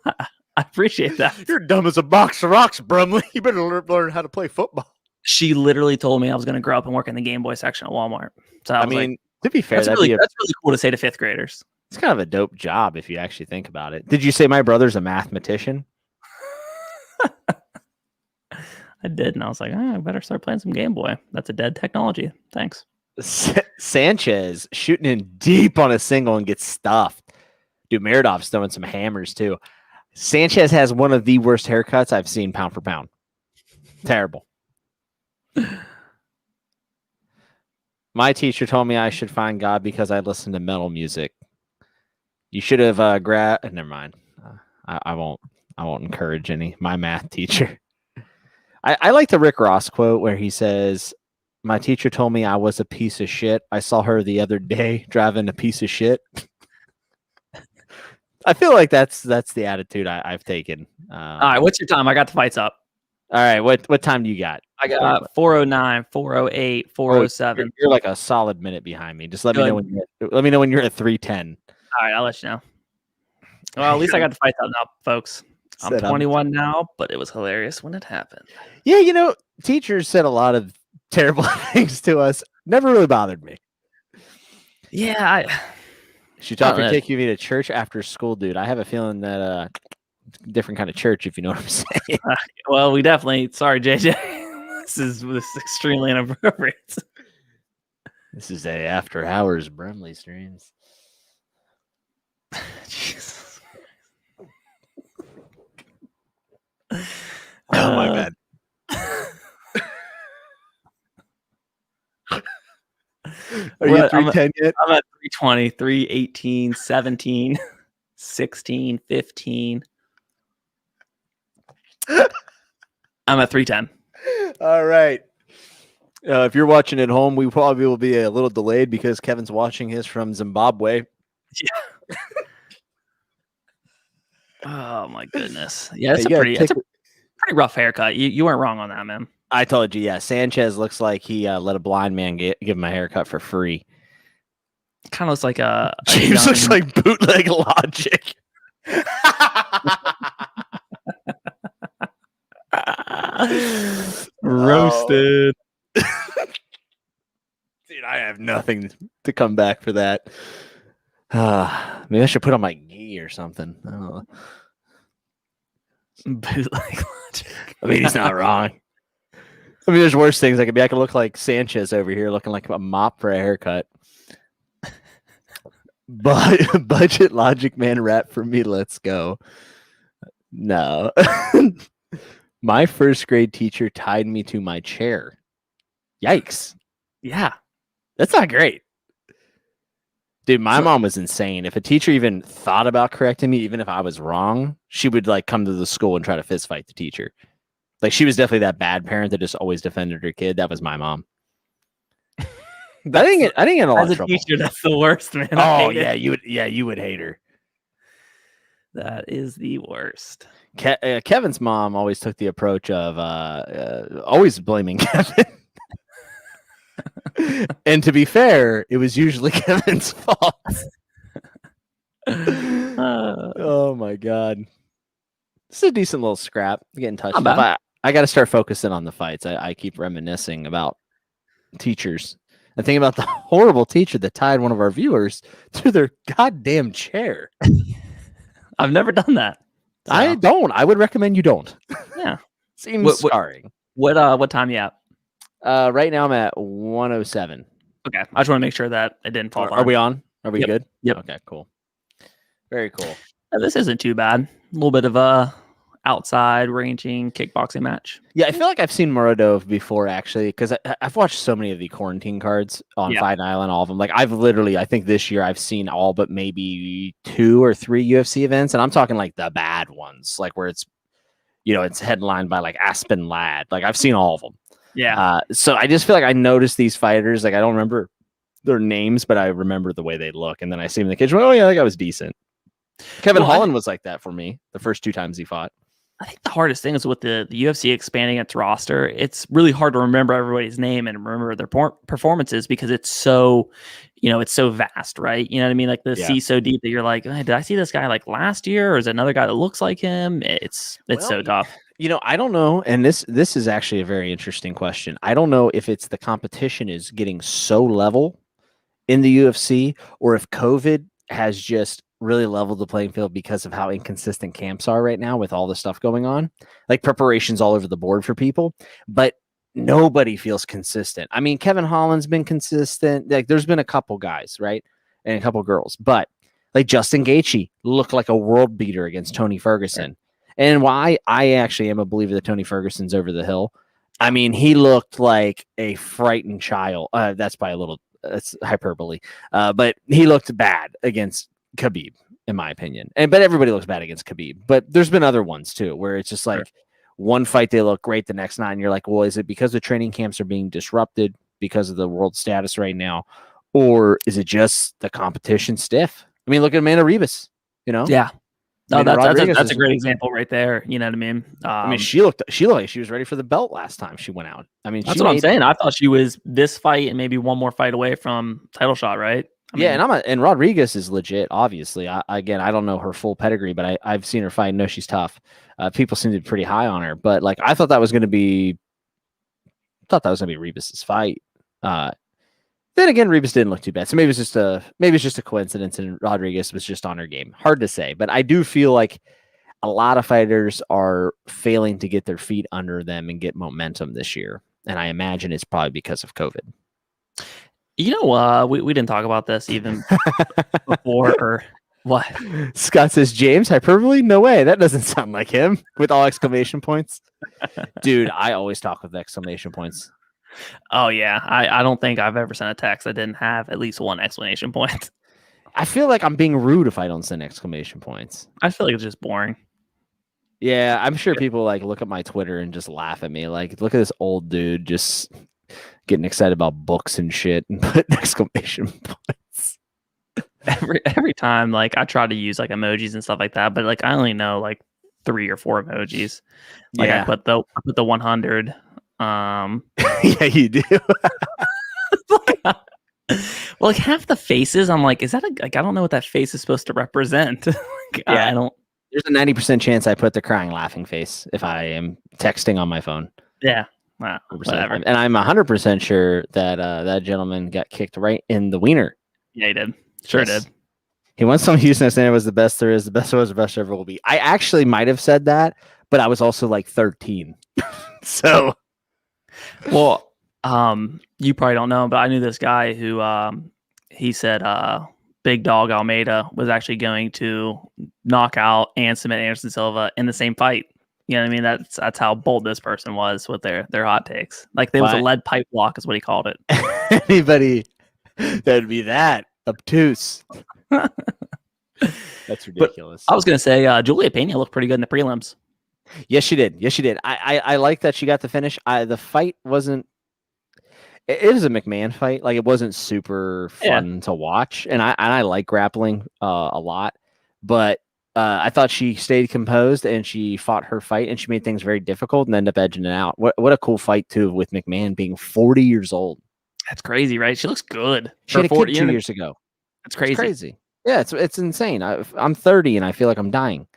I appreciate that. You're dumb as a box of rocks, Brumley. You better learn how to play football. She literally told me I was going to grow up and work in the Game Boy section at Walmart. So I mean, like, to be fair, that's really cool to say to 5th graders. It's kind of a dope job if you actually think about it. Did you say my brother's a mathematician? I did, and I was like, I better start playing some Game Boy. That's a dead technology. Thanks. Sanchez shooting in deep on a single and gets stuffed. Dude, Meredov's throwing some hammers, too. Sanchez has one of the worst haircuts I've seen pound for pound. Terrible. My teacher told me I should find God because I listened to metal music. You should have never mind. I won't encourage any. My math teacher. I like the Rick Ross quote where he says, "My teacher told me I was a piece of shit. I saw her the other day driving a piece of shit." I feel like that's the attitude I've taken. All right, what's your time? I got the fights up. All right, what time do you got? I got 409, 408, 407. You're like a solid minute behind me. Just let me know when you're at 310. All right, I'll let you know. Well, at least I got the fights out now, folks. I'm 21 now, but it was hilarious when it happened. Yeah, teachers said a lot of terrible things to us. Never really bothered me. Yeah, Should talk or take you to church after school, dude. I have a feeling that different kind of church, if you know what I'm saying. Well, we definitely. Sorry, JJ. This is extremely inappropriate. This is a after hours Brimley streams. Jesus. Oh, my bad. Are you at 310 yet? I'm at 320, 318, 17, 16, 15. I'm at 310. All right. If you're watching at home, we probably will be a little delayed because Kevin's watching his from Zimbabwe. Yeah. Oh my goodness. Yeah, it's a pretty rough haircut. You weren't wrong on that, man. I told you, yeah. Sanchez looks like he let a blind man give him a haircut for free. Kind of looks like a James looks like bootleg Logic. Roasted. Dude, I have nothing to come back for that. Maybe I should put on my gi or something. I don't know. Bootleg Logic. I mean, he's not wrong. I mean, there's worse things I could be. I could look like Sanchez over here, looking like a mop for a haircut. But budget Logic Man rap for me. Let's go. No. My first grade teacher tied me to my chair. Yikes. Yeah. That's not great. Dude, my mom was insane. If a teacher even thought about correcting me, even if I was wrong, she would like come to the school and try to fist fight the teacher. Like she was definitely that bad parent that just always defended her kid. That was my mom. I didn't get a lot of trouble. As a teacher, that's the worst, man. Oh yeah, you would hate her. That is the worst. Kevin's mom always took the approach of always blaming Kevin. And to be fair, it was usually Kevin's fault. Oh my god. This is a decent little scrap. Getting touched up. I got to start focusing on the fights. I keep reminiscing about teachers and thinking about the horrible teacher that tied one of our viewers to their goddamn chair. I've never done that. So. I don't. I would recommend you don't. Yeah. Seems scarring. What time you at? Right now I'm at 107. Okay. I just want to make sure that it didn't fall. Are we on? Are we good? Yep. Okay, cool. Very cool. This isn't too bad. A little bit of a outside ranging kickboxing match. Yeah, I feel like I've seen Muradov before actually, because I've watched so many of the quarantine cards on Fight Island, all of them. Like I think this year I've seen all but maybe 2 or 3 UFC events, and I'm talking like the bad ones, like where it's it's headlined by like Aspen Ladd. Like I've seen all of them. Yeah. So I just feel like I noticed these fighters. Like I don't remember their names, but I remember the way they look, and then I see them in the cage. Oh yeah, that guy was decent. Kevin Holland was like that for me the first 2 times he fought. I think the hardest thing is with the UFC expanding its roster. It's really hard to remember everybody's name and remember their performances because it's so, it's so vast, right? You know what I mean? Like the sea so deep that you're like, hey, did I see this guy like last year, or is it another guy that looks like him? It's so tough. I don't know. And this is actually a very interesting question. I don't know if it's the competition is getting so level in the UFC or if COVID has just really leveled the playing field because of how inconsistent camps are right now with all the stuff going on. Like preparations all over the board for people, but nobody feels consistent. I mean, Kevin Holland's been consistent. Like there's been a couple guys, right? And a couple girls, but like Justin Gaethje looked like a world beater against Tony Ferguson. Right. And why I actually am a believer that Tony Ferguson's over the hill. I mean, he looked like a frightened child. That's hyperbole. But he looked bad against Khabib, in my opinion. But everybody looks bad against Khabib. But there's been other ones too, where it's just like, one fight they look great, the next 9 you're like, well, is it because the training camps are being disrupted because of the world status right now, or is it just the competition stiff? I mean, look at Amanda Ribas, Yeah. No, that's a great example right there. You know what I mean? I mean, she looked like she was ready for the belt last time she went out. I mean, that's what I'm saying. I thought she was this fight and maybe one more fight away from title shot, right? I mean, and Rodriguez is legit. Obviously, I don't know her full pedigree, but I've seen her fight and know she's tough. People seem to be pretty high on her, but like I thought that was going to be Ribas's fight. Then again, Ribas didn't look too bad, so maybe it's just a coincidence, and Rodriguez was just on her game. Hard to say, but I do feel like a lot of fighters are failing to get their feet under them and get momentum this year, and I imagine it's probably because of COVID. We didn't talk about this even before or what? Scott says, James, hyperbole? No way. That doesn't sound like him with all exclamation points. Dude, I always talk with exclamation points. Oh, yeah. I don't think I've ever sent a text that didn't have at least one exclamation point. I feel like I'm being rude if I don't send exclamation points. I feel like it's just boring. Yeah, I'm sure people like look at my Twitter and just laugh at me. Like, look at this old dude just getting excited about books and shit and put exclamation points. Every time, like I try to use like emojis and stuff like that, but like I only know like 3 or 4 emojis. Like I put the 100. Yeah, you do. Well, like half the faces, I'm like, is that I don't know what that face is supposed to represent. I don't. There's a 90% chance I put the crying laughing face if I am texting on my phone. Yeah. Wow, whatever. And I'm 100% sure that that gentleman got kicked right in the wiener. Yeah, he did. Sure did. He wants some Houston saying it was the best there is, the best was, the best ever will be. I actually might have said that, but I was also like 13. So, well, you probably don't know, but I knew this guy who he said Big Dog Almeida was actually going to knock out and submit Anderson Silva in the same fight. You know what I mean? That's how bold this person was with their hot takes. Like there was a lead pipe block is what he called it. Anybody that'd be that obtuse. That's ridiculous. But I was going to say Julia Pena looked pretty good in the prelims. Yes, she did. I like that she got the finish. The fight wasn't. It was a McMahon fight. Like it wasn't super fun to watch, and I like grappling a lot, but I thought she stayed composed and she fought her fight and she made things very difficult and ended up edging it out. What a cool fight too, with McMahon being 40 years old. That's crazy, right? She looks good. She had a kid 2 years ago. That's crazy. It's crazy. Yeah, it's insane. I'm 30 and I feel like I'm dying.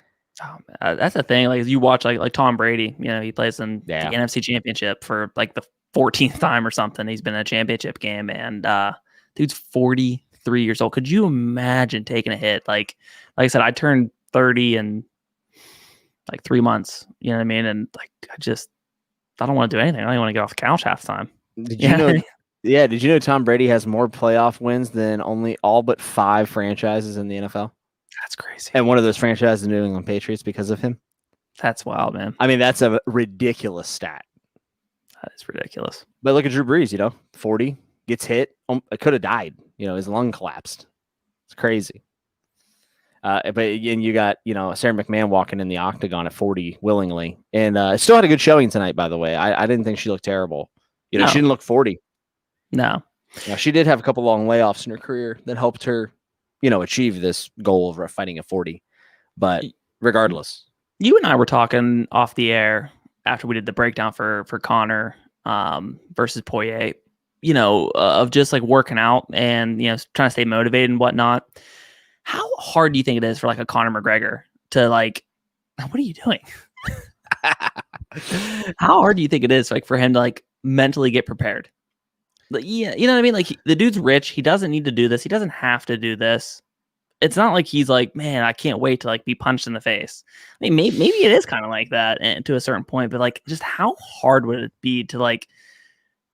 Oh, that's the thing. Like you watch like Tom Brady, he plays in the NFC Championship for like the 14th time or something. He's been in a championship game, and dude's 43 years old. Could you imagine taking a hit? Like I said, I turned 30 in like 3 months. You know what I mean? And like I don't want to do anything. I don't even want to get off the couch half the time. Did you know? Yeah, did you know Tom Brady has more playoff wins than all but 5 franchises in the NFL? That's crazy. And one of those franchises, the New England Patriots, because of him. That's wild, man. I mean, that's a ridiculous stat. That is ridiculous. But look at Drew Brees, 40, gets hit. Could have died. His lung collapsed. It's crazy. But again, you got, Sarah McMahon walking in the octagon at 40 willingly. And still had a good showing tonight, by the way. I didn't think she looked terrible. She didn't look 40. No. She did have a couple long layoffs in her career that helped her, achieve this goal of fighting at 40. But regardless. You and I were talking off the air after we did the breakdown for Conor versus Poirier, of just like working out and, trying to stay motivated and whatnot. How hard do you think it is for like a Conor McGregor to like, what are you doing? How hard do you think it is like for him to like mentally get prepared? Like, yeah, you know what I mean? Like the dude's rich. He doesn't need to do this. He doesn't have to do this. It's not like he's like, man, I can't wait to like be punched in the face. I mean, maybe it is kind of like that and to a certain point, but like, just how hard would it be to like,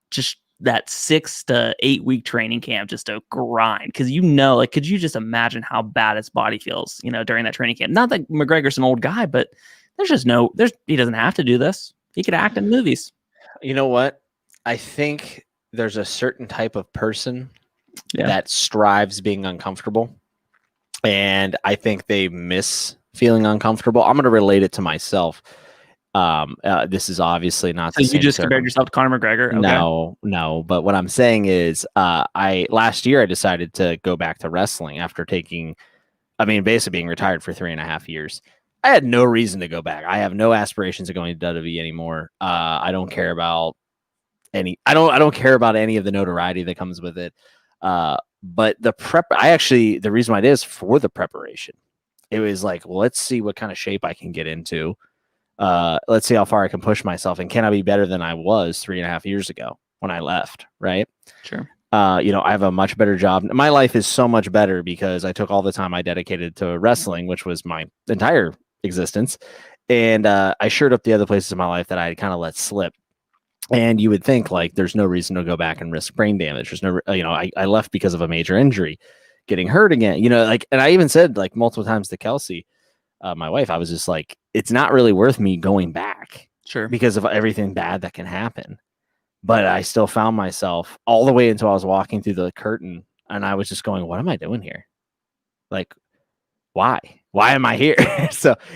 just that 6 to 8 week training camp just to grind? Because like, could you just imagine how bad his body feels, during that training camp? Not that McGregor's an old guy, but he doesn't have to do this. He could act in movies. You know what? I think there's a certain type of person that strives being uncomfortable. And I think they miss feeling uncomfortable. I'm going to relate it to myself. This is obviously not So the you same just compared yourself to Conor McGregor? Okay. No. But what I'm saying is, last year I decided to go back to wrestling after basically being retired for 3.5 years. I had no reason to go back. I have no aspirations of going to WWE anymore. I don't care about I don't care about any of the notoriety that comes with it. But the reason why it is for the preparation. It was like, well, let's see what kind of shape I can get into. Let's see how far I can push myself, and can I be better than I was 3.5 years ago when I left, right? Sure. I have a much better job. My life is so much better because I took all the time I dedicated to wrestling, which was my entire existence. And I shored up the other places in my life that I kind of let slip. And you would think like there's no reason to go back and risk brain damage. There's no, I left because of a major injury, getting hurt again, and I even said like multiple times to Kelsey, my wife, I was just like, it's not really worth me going back. Sure. Because of everything bad that can happen. But I still found myself all the way until I was walking through the curtain and I was just going, what am I doing here? Like, why? Why am I here?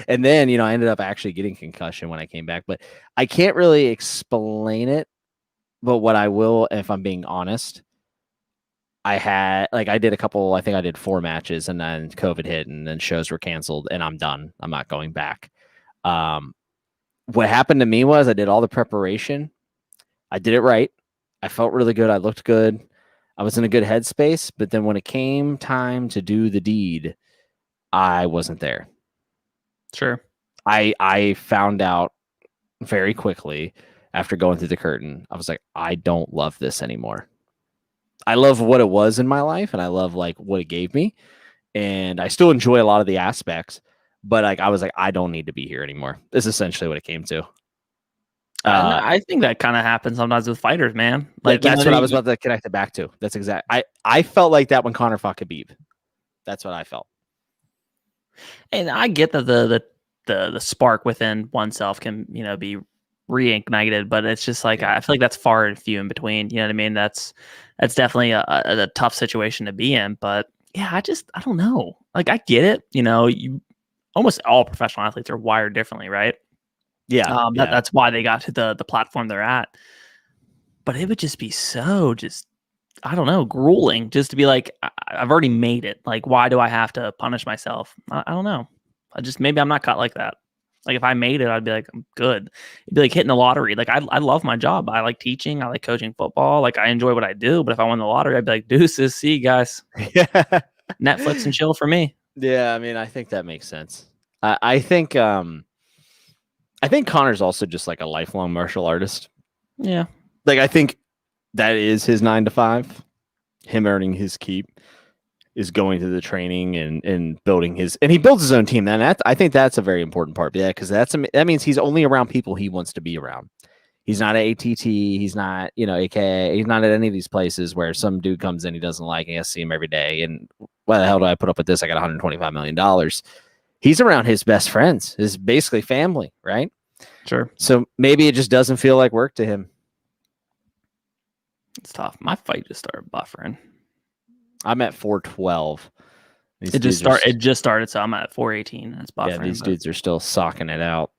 And then, I ended up actually getting concussion when I came back, but I can't really explain it. But what I will, if I'm being honest, I did I think I did 4 matches and then COVID hit and then shows were canceled and I'm done. I'm not going back. What happened to me was I did all the preparation. I did it right. I felt really good. I looked good. I was in a good headspace. But then when it came time to do the deed, I wasn't there. Sure. I found out very quickly after going through the curtain. I was like, I don't love this anymore. I love what it was in my life, and I love like what it gave me. And I still enjoy a lot of the aspects. But I was like, I don't need to be here anymore. This is essentially what it came to. I think that kind of happens sometimes with fighters, man. Like that's what I was about to connect it back to. That's exact. I felt like that when Conor fought Khabib. That's what I felt. And I get that the spark within oneself can be reignited, but it's just like I feel like that's far and few in between. You know what I mean? That's definitely a tough situation to be in. But yeah, I don't know. Like I get it. You almost all professional athletes are wired differently, right? Yeah, that's why they got to the platform they're at. But it would just be so I don't know, grueling just to be like, I've already made it. Like, why do I have to punish myself? I don't know. Maybe I'm not cut like that. Like if I made it, I'd be like, I'm good. It'd be like hitting the lottery. Like I love my job. I like teaching. I like coaching football. Like I enjoy what I do. But if I won the lottery, I'd be like, deuces, see you guys. Netflix and chill for me. Yeah, I mean, I think that makes sense. I think Conor's also just like a lifelong martial artist. Yeah. Like I think that is his 9 to 5. Him earning his keep is going to the training and building and he builds his own team. And I think that's a very important part. Yeah, because that means he's only around people he wants to be around. He's not at ATT. He's not, AKA. He's not at any of these places where some dude comes in he doesn't like and he has to see him every day. And why the hell do I put up with this? I got $125 million. He's around his best friends, his basically family, right? Sure. So maybe it just doesn't feel like work to him. It's tough. My fight just started buffering. I'm at 412. It just started, so I'm at 418. That's buffering. Yeah, these dudes are still socking it out.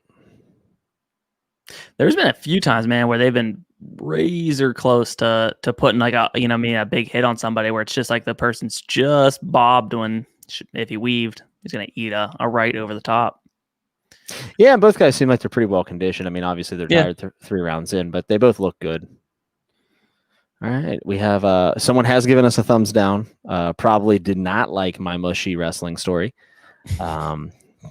There's been a few times, man, where they've been razor close to putting like a big hit on somebody where it's just like the person's just bobbed when if he weaved, he's gonna eat a right over the top. Yeah, and both guys seem like they're pretty well conditioned. I mean, obviously they're tired 3 rounds in, but they both look good. All right, we have someone has given us a thumbs down. Probably did not like my mushy wrestling story,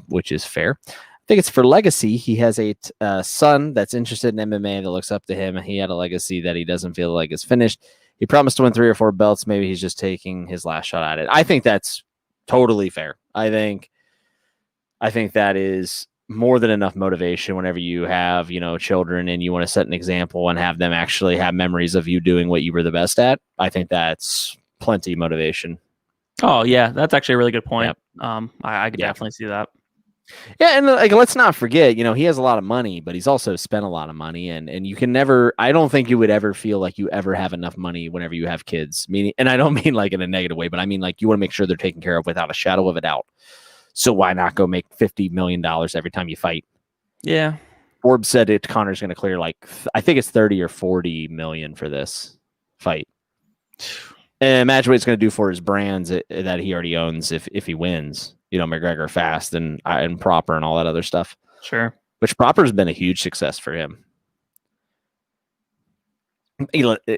which is fair. I think it's for legacy. He has a son that's interested in MMA that looks up to him. He had a legacy that he doesn't feel like is finished. He promised to win 3 or 4 belts. Maybe he's just taking his last shot at it. I think that's totally fair. I think that is more than enough motivation whenever you have, children and you want to set an example and have them actually have memories of you doing what you were the best at. I think that's plenty of motivation. Oh yeah. That's actually a really good point. Yep. I could definitely see that. Yeah. And let's not forget, he has a lot of money, but he's also spent a lot of money and you can never, I don't think you would ever feel like you ever have enough money whenever you have kids, meaning, and I don't mean like in a negative way, but I mean like you want to make sure they're taken care of without a shadow of a doubt. So why not go make $50 million every time you fight? Yeah. Forbes said Conor's going to clear I think it's 30 or 40 million for this fight. And imagine what it's going to do for his brands that he already owns if he wins. McGregor Fast and Proper and all that other stuff. Sure. Which Proper's been a huge success for him.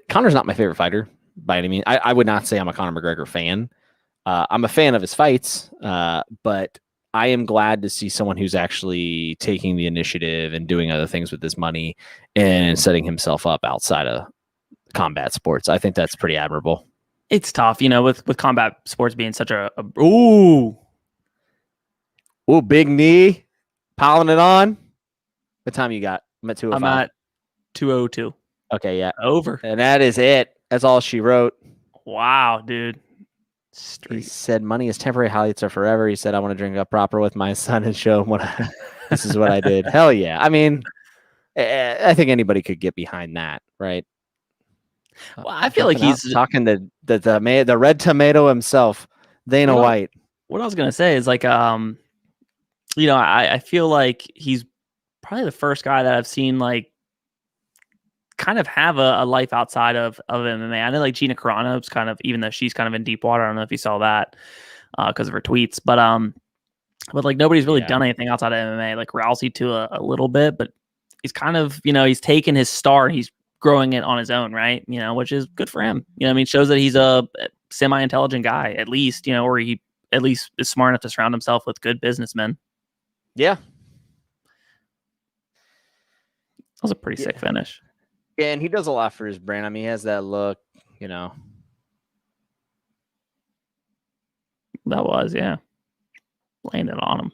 Conor's not my favorite fighter by any means. I would not say I'm a Conor McGregor fan. I'm a fan of his fights, but I am glad to see someone who's actually taking the initiative and doing other things with his money and setting himself up outside of combat sports. I think that's pretty admirable. It's tough, with combat sports being such a ooh, big knee, piling it on. What time you got? I'm at 2:05. I'm at 2:02. Okay, yeah. Over. And that is it. That's all she wrote. Wow, dude. He said, money is temporary, highlights are forever. He said, I want to drink up Proper with my son and show him this is what I did. Hell yeah. I mean, I think anybody could get behind that, right? Well, I feel like he's talking the red tomato himself, Dana White. What I was going to say is I feel like he's probably the first guy that I've seen kind of have a life outside of MMA. I know Gina Carano's kind of, even though she's kind of in deep water. I don't know if you saw that because of her tweets, but nobody's really done anything outside of MMA. Rousey to a little bit, but he's kind of, he's taken his star and he's growing it on his own, right? Which is good for him. Shows that he's a semi-intelligent guy, at least, or he at least is smart enough to surround himself with good businessmen. Yeah. That was a pretty sick finish. Yeah, and he does a lot for his brand. I mean, he has that look, That was, yeah. Landed on him.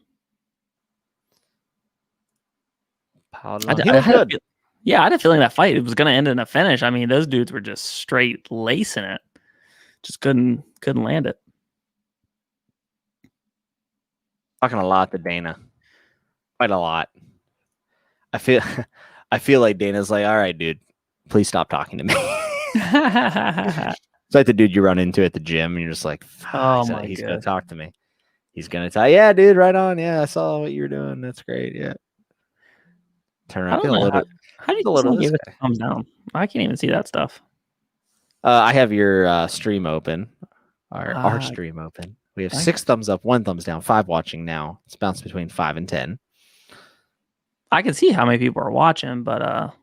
I had a feeling that fight, it was going to end in a finish. I mean, those dudes were just straight lacing it. Just couldn't land it. Talking a lot to Dana. Quite a lot. I feel like Dana's like, all right, dude, please stop talking to me. It's like the dude you run into at the gym and you're just like, he's going to talk to me. He's going to tell, yeah, dude, right on. Yeah, I saw what you were doing. That's great. Yeah. Turn around. How do you give it thumbs down? I can't even see that stuff. I have your stream open. Our stream open. We have 6 thumbs up, 1 thumbs down, 5 watching now. It's bounced between 5 and 10. I can see how many people are watching, but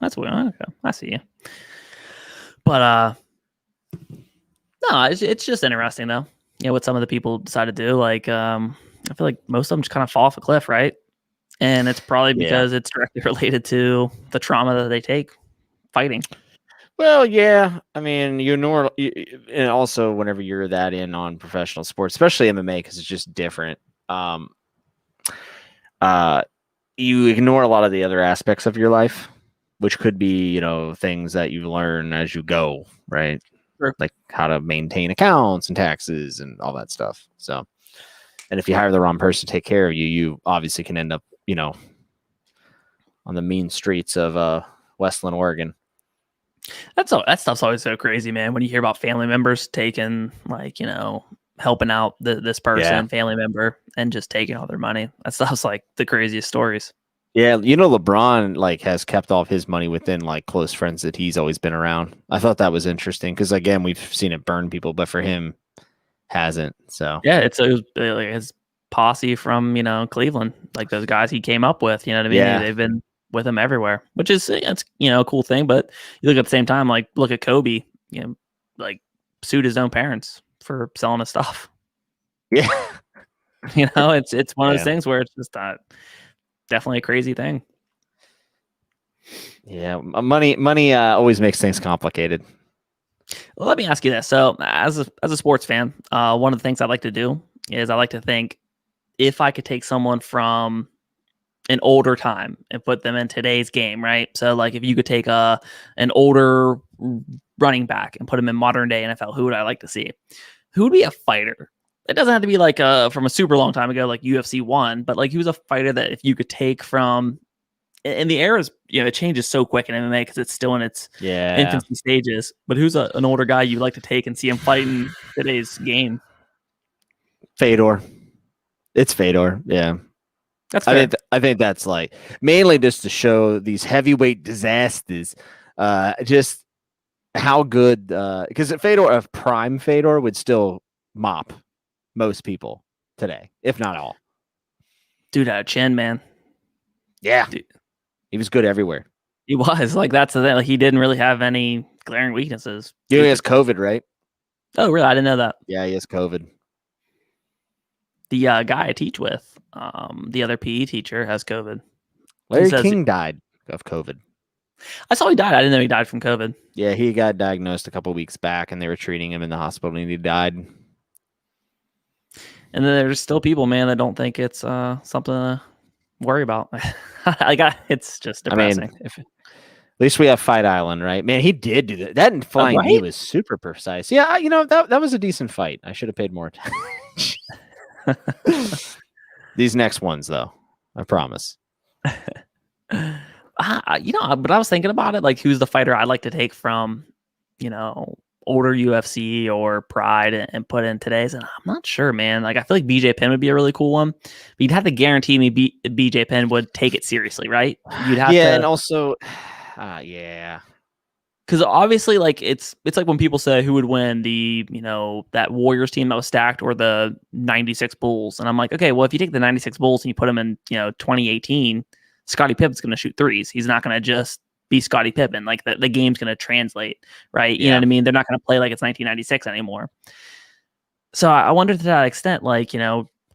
that's weird. Okay, I see you. But no, it's just interesting though. What some of the people decide to do. I feel like most of them just kind of fall off a cliff, right? And it's probably because it's directly related to the trauma that they take fighting. Well, yeah. I mean, and also whenever you're that in on professional sports, especially MMA, because it's just different. You ignore a lot of the other aspects of your life, which could be, things that you learn as you go, right? Sure. Like how to maintain accounts and taxes and all that stuff. So, and if you hire the wrong person to take care of you, you obviously can end up, on the mean streets of Westland, Oregon. That stuff's always so crazy, man. When you hear about family members taking, helping out this person, family member, and just taking all their money. That stuff's the craziest stories. Yeah, LeBron has kept all of his money within close friends that he's always been around. I thought that was interesting because again, we've seen it burn people, but for him, hasn't. So yeah, it was his posse from Cleveland, those guys he came up with. You know what I mean? Yeah. They've been with him everywhere, which is it's a cool thing. But you look at the same time, look at Kobe. Sued his own parents for selling his stuff. Yeah, it's one of those things where it's just definitely a crazy thing. Yeah, money always makes things complicated. Well, let me ask you this. So, as a sports fan, one of the things I like to do is I like to think if I could take someone from an older time and put them in today's game, right? So, if you could take an older running back and put him in modern day NFL, who would I like to see? Who would be a fighter? It doesn't have to be from a super long time ago, like UFC 1, but he was a fighter that if you could take from, and the era's, it changes so quick in MMA because it's still in its infancy stages. But who's an older guy you'd like to take and see him fight in today's game? Fedor. It's Fedor. Yeah. That's fair. I think that's like mainly just to show these heavyweight disasters, just how good. Because Fedor, of prime Fedor, would still mop most people today, if not all. Dude had a chin, man. Yeah, Dude, he was good everywhere. he was like that's the thing. Like he didn't really have any glaring weaknesses. He has COVID, right? Oh, really? I didn't know that. Yeah, he has COVID. The guy I teach with, the other PE teacher, has COVID. Larry King died of COVID. I saw he died. I didn't know he died from COVID. Yeah, he got diagnosed a couple weeks back, and they were treating him in the hospital, and he died. And then there's still people, man, that don't think it's something to worry about. It's just depressing. I mean, at least we have Fight Island, right? Man, he did do that. That flying knee was super precise. Yeah, that was a decent fight. I should have paid more attention. These next ones, though, I promise. But I was thinking about it, like who's the fighter I'd like to take from, older UFC or Pride and put in today's, and I'm not sure, man. Like I feel like BJ Penn would be a really cool one, but you'd have to guarantee me BJ Penn would take it seriously, right? You'd have to, and also, yeah. Because obviously, like it's like when people say who would win the that Warriors team that was stacked or the '96 Bulls, and I'm like, okay, well if you take the '96 Bulls and you put them in 2018, Scottie Pippen's going to shoot threes. He's not going to just be Scottie Pippen. Like the game's going to translate, right? You know what I mean? They're not going to play like it's 1996 anymore. So I wonder to that extent, like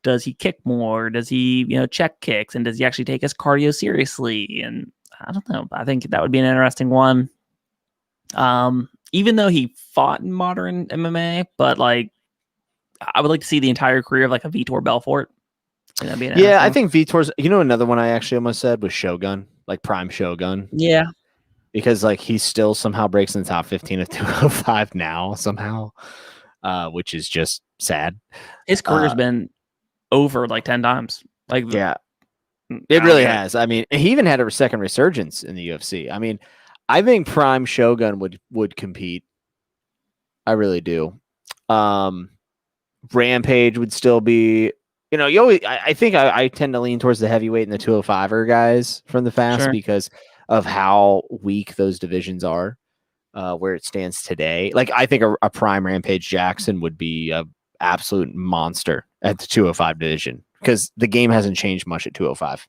does he kick more? Does he check kicks, and does he actually take his cardio seriously? And I don't know. I think that would be an interesting one. Even though he fought in modern MMA, but like I would like to see the entire career of like a Vitor Belfort. I think Vitor's. Another one I actually almost said was Shogun, like prime Shogun. Yeah, because like he still somehow breaks in the top 15 of 205 now somehow, which is just sad. His career's been over like 10 times. Like yeah, it really has. I mean, he even had a second resurgence in the UFC. I mean, I think prime Shogun would compete. I really do. Rampage would still be, you always, I think I tend to lean towards the heavyweight and the 205er guys from the fast because of how weak those divisions are, where it stands today. Like I think a prime Rampage Jackson would be a absolute monster at the 205 division because the game hasn't changed much at 205.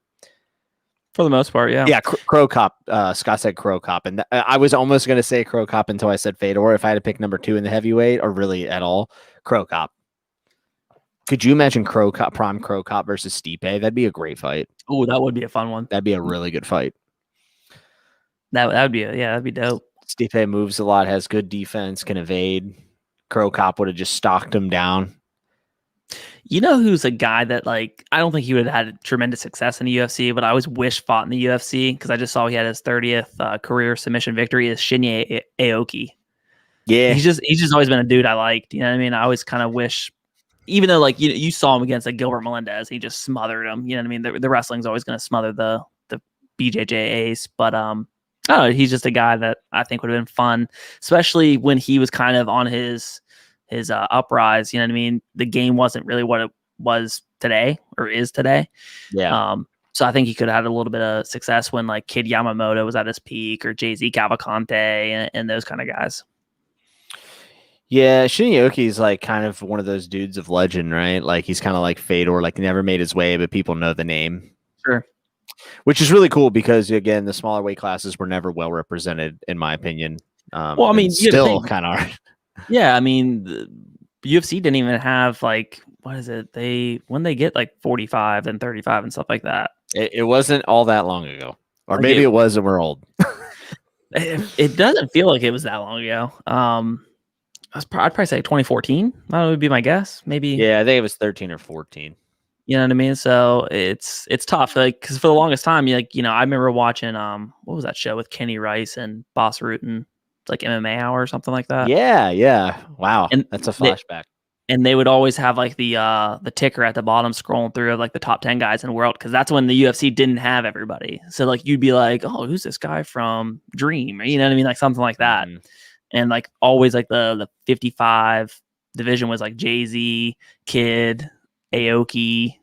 For the most part, yeah. Yeah, Crow Cop. Scott said Crow Cop, and I was almost going to say Crow Cop until I said Fedor. If I had to pick number 2 in the heavyweight, or really at all, Crow Cop. Could you imagine prime Crow Cop versus Stipe? That'd be a great fight. Oh, that would be a fun one. That'd be a really good fight. That would be that'd be dope. Stipe moves a lot, has good defense, can evade. Crow Cop would have just stalked him down. Who's a guy that like I don't think he would have had tremendous success in the UFC, but I always wish fought in the UFC because I just saw he had his 30th career submission victory is Shinya Aoki. Yeah, he's just always been a dude I liked. You know what I mean? I always kind of wish, even though like you saw him against like Gilbert Melendez, he just smothered him. You know what I mean? The wrestling's always going to smother the BJJ ace, but I don't know, he's just a guy that I think would have been fun, especially when he was kind of on his uprise. You know what I mean? The game wasn't really what it was today or is today. Yeah. So I think he could have had a little bit of success when like Kid Yamamoto was at his peak or Jay-Z Cavalcante and those kind of guys. Yeah, Shinyaoki is like kind of one of those dudes of legend, right? Like he's kind of like Fedor, like never made his way, but people know the name. Sure. Which is really cool because again, the smaller weight classes were never well represented, in my opinion. Well, I mean, still kind of are. Yeah, I mean, the UFC didn't even have like what is it? When they get like 45 and 35 and stuff like that. It wasn't all that long ago, or like maybe it was, and we're old. It doesn't feel like it was that long ago. I'd probably say 2014. That would be my guess. Maybe. Yeah, I think it was 13 or 14. You know what I mean? So it's tough, like because for the longest time, I remember watching what was that show with Kenny Rice and Boss Rutan? It's like MMA Hour or something like that. Yeah. Wow, and that's a flashback. And they would always have like the ticker at the bottom scrolling through of like the top 10 guys in the world because that's when the UFC didn't have everybody. So like you'd be like, oh, who's this guy from Dream? Or, you know what I mean? Like something like that. Mm-hmm. And like always like the 55 division was like Jay-Z, Kid, Aoki,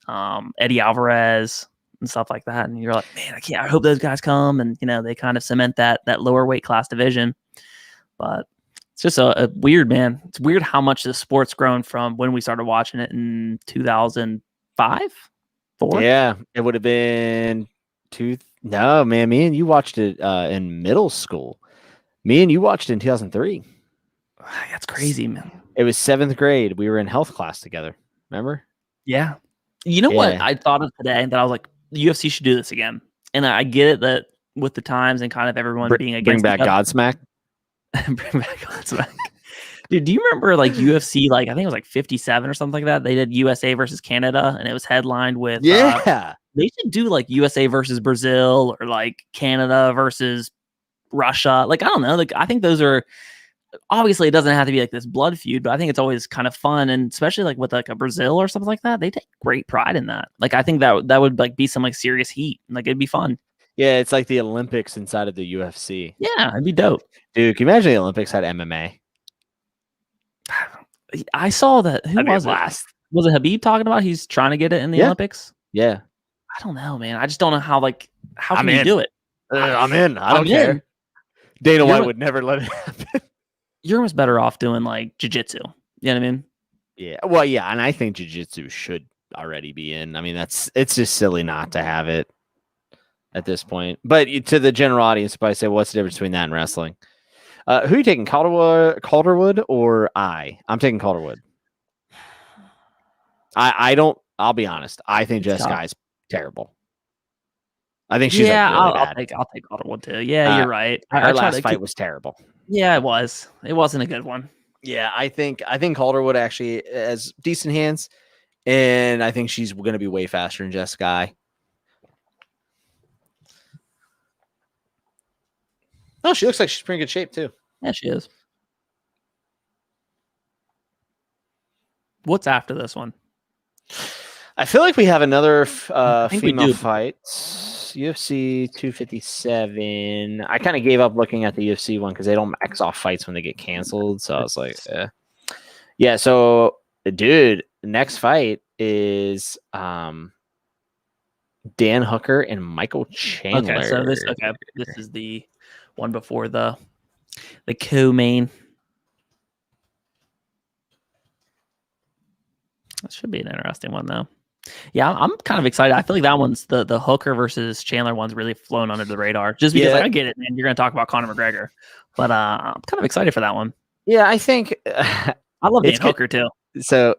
Eddie Alvarez and stuff like that. And you're like, man, I hope those guys come, and they kind of cement that lower weight class division. But it's just a weird, man. It's weird how much the sport's grown from when we started watching it in 2005, 4. Yeah, it would have been No, man, me and you watched it in middle school. Me and you watched it in 2003. That's crazy, man. It was 7th grade. We were in health class together. Remember? Yeah. You know what I thought of today that I was like, the UFC should do this again. And I get it that with the times and kind of everyone being against bring back Godsmack. Bring back Godsmack. Dude, do you remember like UFC, like I think it was like 57 or something like that? They did USA versus Canada, and it was headlined with they should do like USA versus Brazil, or like Canada versus Russia. Like, I don't know. Like, I think those are, obviously it doesn't have to be like this blood feud, but I think it's always kind of fun, and especially like with like a Brazil or something like that, they take great pride in that. Like, I think that would like be some like serious heat. Like, it'd be fun. Yeah, it's like the Olympics inside of the UFC. Yeah, it'd be dope. Dude, can you imagine the Olympics had MMA? I saw that. Who was it? Was it Habib talking about he's trying to get it in the Olympics? Yeah. I don't know, man. I just don't know how can you do it? I'm in. I don't care. Dana White would never let it happen. You're almost better off doing like jiu-jitsu. You know what I mean? Yeah. Well, yeah, and I think jiu-jitsu should already be in. I mean, it's just silly not to have it at this point. But to the general audience, if I say, what's the difference between that and wrestling? Who are you taking, Calderwood or I? I'm taking Calderwood. I'll be honest. I think Jessica's terrible. I think she's really bad. I'll take Calderwood too. Yeah, you're right. Her last fight was terrible. Yeah, it was. It wasn't a good one. Yeah, I think Calderwood actually has decent hands, and I think she's going to be way faster than Jessica. Oh, she looks like she's in pretty good shape too. Yeah, she is. What's after this one? I feel like we have another female fight. UFC 257. I kind of gave up looking at the UFC one because they don't max off fights when they get canceled. So I was like, yeah. So, dude, the next fight is Dan Hooker and Michael Chandler. Okay, so this is the one before the co-main. That should be an interesting one, though. Yeah, I'm kind of excited. I feel like that one's the Hooker versus Chandler one's really flown under the radar. Just because I get it, man. You're going to talk about Conor McGregor, but I'm kind of excited for that one. Yeah, I think I love Dan Hooker too. So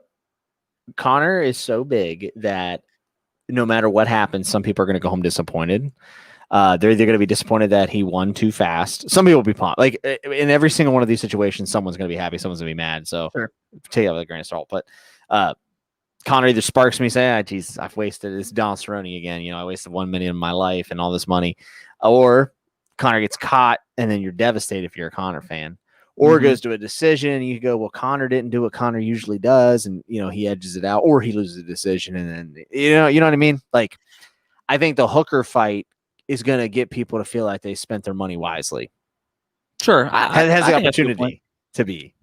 Conor is so big that no matter what happens, some people are going to go home disappointed. They're either going to be disappointed that he won too fast. Some people will be pumped. Like in every single one of these situations, someone's going to be happy, someone's going to be mad. So take it with a grain of salt. But Conor either sparks me saying, geez, I've wasted this Don Cerrone again. You know, I wasted 1 minute of my life and all this money. Or Conor gets caught and then you're devastated if you're a Conor fan. Or goes to a decision and you go, well, Conor didn't do what Conor usually does. And, you know, he edges it out or he loses a decision. And then, you know what I mean? Like, I think the Hooker fight is going to get people to feel like they spent their money wisely. Sure. It has the opportunity to be.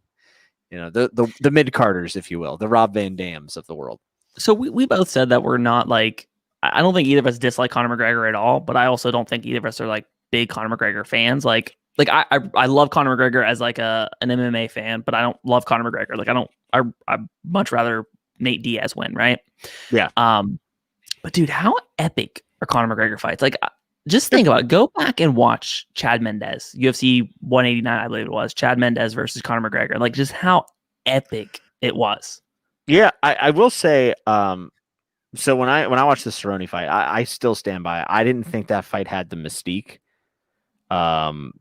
You know, the mid-carders, if you will, the Rob Van Dams of the world. So we both said that we're not like, I don't think either of us dislike Conor McGregor at all, but I also don't think either of us are like big Conor McGregor fans. Like I love Conor McGregor as like an MMA fan, but I don't love Conor McGregor. Like I much rather Nate Diaz win, right? Yeah. But dude, how epic are Conor McGregor fights? Like, just think about it. Go back and watch Chad Mendez, UFC 189, I believe it was. Chad Mendez versus Conor McGregor. Like, just how epic it was. Yeah, I will say. So when I watched the Cerrone fight, I still stand by it. I didn't think that fight had the mystique,